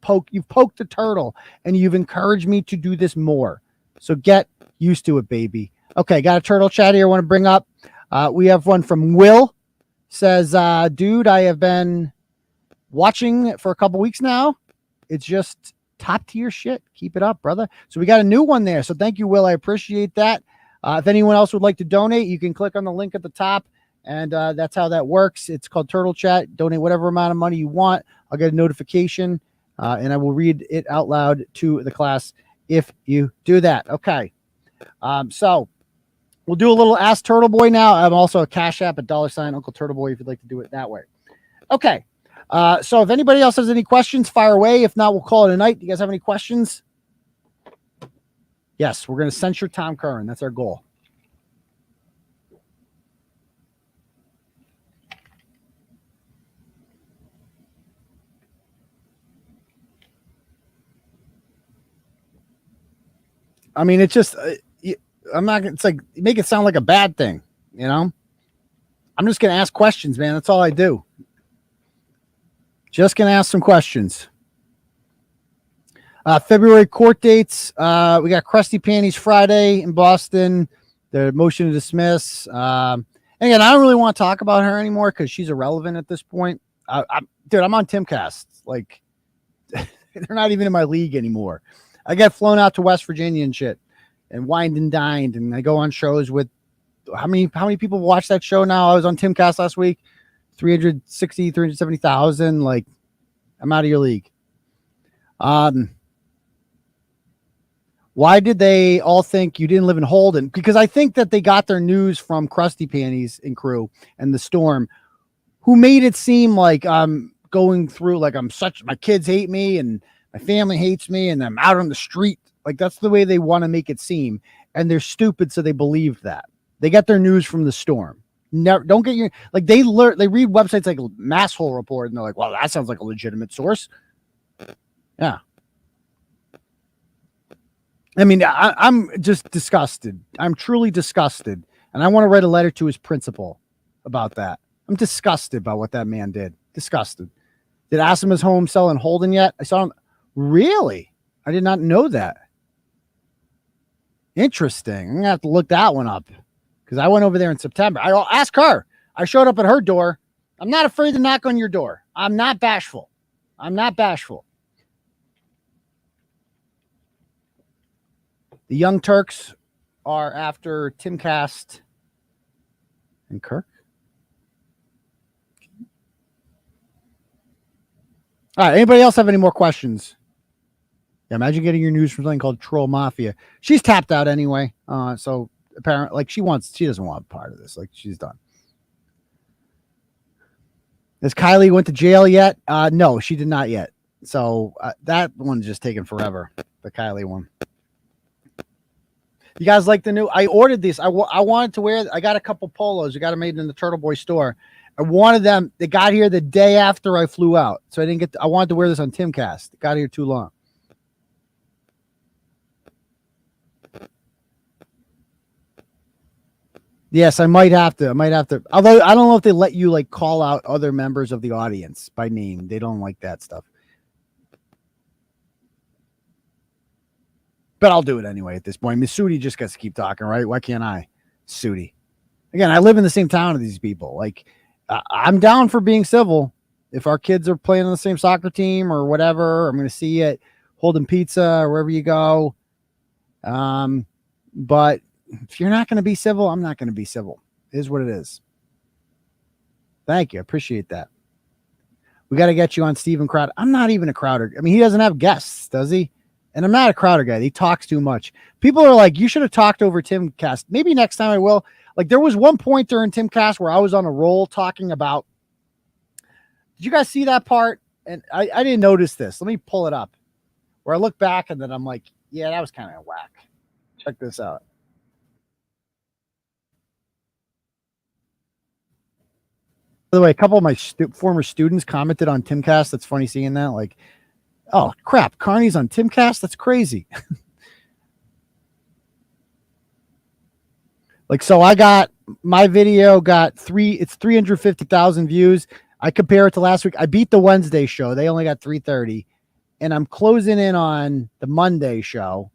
poked the turtle, and you've encouraged me to do this more. So get used to it, baby. Okay, got a turtle chat here I want to bring up. We have one from Will. Says, dude, I have been watching for a couple weeks now. It's just top tier shit. Keep it up, brother. So we got a new one there. So thank you, Will. I appreciate that. If anyone else would like to donate, you can click on the link at the top. And that's how that works. It's called Turtle Chat. Donate whatever amount of money you want. I'll get a notification and I will read it out loud to the class if you do that. Okay. So we'll do a little Ask Turtleboy now. I'm also a Cash App at $ Uncle Turtleboy if you'd like to do it that way. Okay. So if anybody else has any questions, fire away. If not, we'll call it a night. Do you guys have any questions? Yes, we're going to censure Tom Curran. That's our goal. I mean, it's just, I'm not, it's like, make it sound like a bad thing, you know? I'm just going to ask questions, man. That's all I do. Just going to ask some questions. February court dates. We got 𝗵𝗄𝗃 Friday in Boston. The motion to dismiss. Again, I don't really want to talk about her anymore because she's irrelevant at this point. Dude, I'm on Timcast. Like, they're not even in my league anymore. I get flown out to West Virginia and shit and wined and dined. And I go on shows with how many people watch that show now? I was on Timcast last week. 370,000. Like, I'm out of your league. Why did they all think you didn't live in Holden? Because I think that they got their news from 𝗵𝗄𝗃 and crew and the Storm, who made it seem like I'm going through, like my kids hate me and my family hates me and I'm out on the street. Like, that's the way they want to make it seem. And they're stupid, so they believed that. They got their news from the Storm. Never, don't get your, like, they read websites like Masshole Report and they're like, well, that sounds like a legitimate source. Yeah. I mean, I'm just disgusted. I'm truly disgusted. And I want to write a letter to his principal about that. I'm disgusted by what that man did. Disgusted. Did Asima's home sell in Holden yet? I saw him. Really? I did not know that. Interesting. I'm going to have to look that one up because I went over there in September. I'll ask her. I showed up at her door. I'm not afraid to knock on your door. I'm not bashful. I'm not bashful. The Young Turks are after Timcast and Kirk. All right. Anybody else have any more questions? Yeah, imagine getting your news from something called Troll Mafia. She's tapped out anyway. So apparently, like, she doesn't want part of this. Like, she's done. Has Kylie went to jail yet? No, she did not yet. So that one's just taking forever. The Kylie one. You guys like the new? I ordered these. I wanted to wear. I got a couple polos. We got them made in the Turtleboy store. I wanted them. They got here the day after I flew out, so I didn't get. I wanted to wear this on Timcast. It got here too long. Yes, I might have to. Although I don't know if they let you like call out other members of the audience by name. They don't like that stuff. But I'll do it anyway at this point. Miss Sudi just gets to keep talking, right? Why can't I? Sudi. Again, I live in the same town as these people. Like, I'm down for being civil. If our kids are playing on the same soccer team or whatever, I'm going to see you at Holden Pizza or wherever you go. But if you're not going to be civil, I'm not going to be civil. It is what it is. Thank you. I appreciate that. We got to get you on Steven Crowder. I'm not even a Crowder. I mean, he doesn't have guests, does he? And I'm not a Crowder guy. He talks too much. People are like, you should have talked over Timcast. Maybe next time I will. Like, there was one point during Timcast where I was on a roll talking about. Did you guys see that part? And I didn't notice this. Let me pull it up. Where I look back and then I'm like, yeah, that was kind of whack. Check this out. By the way, a couple of my former students commented on Timcast. That's funny seeing that. Like, oh, crap. Kearney's on Timcast? That's crazy. Like, so I got my video got 350,000 views. I compare it to last week. I beat the Wednesday show. They only got 330. And I'm closing in on the Monday show.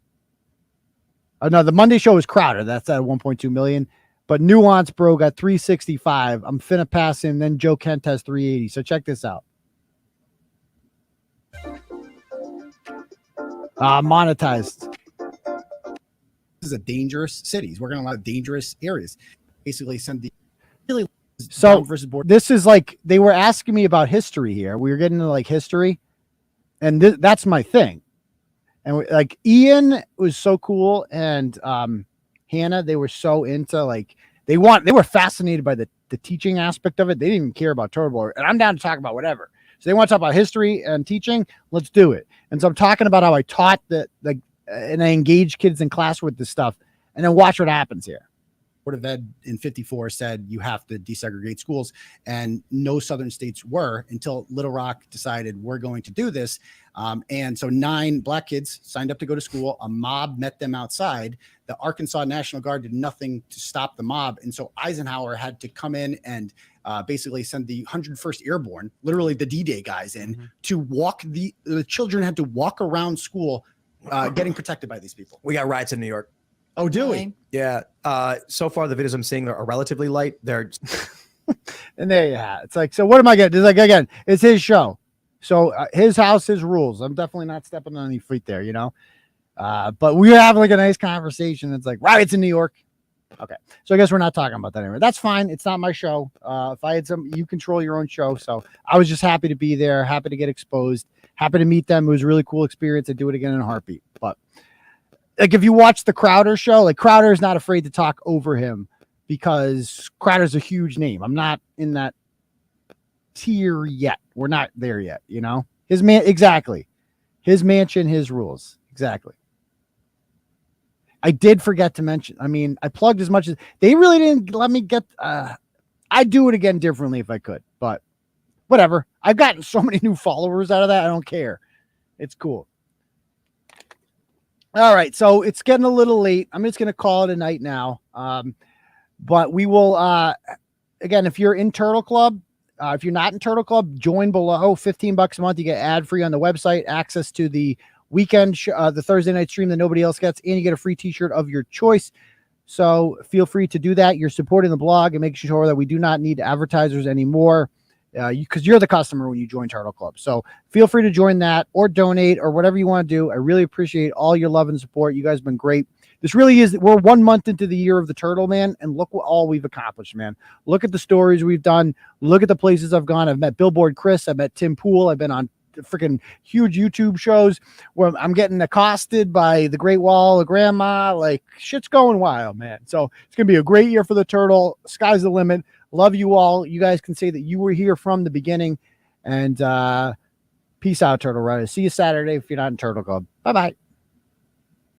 Oh, no, the Monday show was Crowder. That's at 1.2 million. But Nuance Bro got 365. I'm finna pass him. Then Joe Kent has 380. So check this out. Monetized. This is a dangerous city. He's working on a lot of dangerous areas. Basically, send the really so versus board. This is like they were asking me about history here. We were getting into like history, and that's my thing. And like Ian was so cool, and Hannah, they were so into like they were fascinated by the teaching aspect of it. They didn't even care about Turtleboy, and I'm down to talk about whatever. So they want to talk about history and teaching. Let's do it. And so I'm talking about how I taught and I engage kids in class with this stuff, and then watch what happens here. Board of Ed in 54 said you have to desegregate schools, and no southern states were until Little Rock decided we're going to do this. And so 9 black kids signed up to go to school. A mob met them outside. The Arkansas National Guard did nothing to stop the mob. And so Eisenhower had to come in and basically send the 101st Airborne, literally the D-Day guys in to walk the children had to walk around school getting protected by these people. We got riots in New York. Oh, do we? Yeah. So far, the videos I'm seeing are relatively light. They're and there you have. It's like, so what am I getting? It's like, again, it's his show. So his house, his rules. I'm definitely not stepping on any feet there, you know? But we were having like a nice conversation. It's like riots in New York. Okay. So I guess we're not talking about that anymore. That's fine. It's not my show. If I had you control your own show. So I was just happy to be there, happy to get exposed, happy to meet them. It was a really cool experience. I'd do it again in a heartbeat. But like, if you watch the Crowder show, like Crowder is not afraid to talk over him because Crowder's a huge name. I'm not in that tier yet. We're not there yet, you know? Exactly. His mansion, his rules. Exactly. I did forget to mention, I mean, I plugged as much as they really didn't let me get, I'd do it again differently if I could, but whatever. I've gotten so many new followers out of that. I don't care. It's cool. All right. So it's getting a little late. I'm just going to call it a night now. But we will, again, if you're in Turtle Club, if you're not in Turtle Club, join below. $15 a month. You get ad free on the website, access to the weekend, the Thursday night stream that nobody else gets, and you get a free t-shirt of your choice. So feel free to do that. You're supporting the blog and making sure that we do not need advertisers anymore, because you're the customer when you join Turtle Club. So feel free to join that or donate or whatever you want to do. I really appreciate all your love and support. You guys have been great. This really is, we're 1 month into the year of the Turtle, man, and look what all we've accomplished, man. Look at the stories we've done. Look at the places I've gone. I've met Billboard Chris. I've met Tim Pool. I've been on freaking huge YouTube shows where I'm getting accosted by the Great Wall of Grandma. Like, shit's going wild, man. So it's going to be a great year for the Turtle. Sky's the limit. Love you all. You guys can say that you were here from the beginning. And peace out, Turtle Riders. See you Saturday if you're not in Turtle Club. Bye-bye.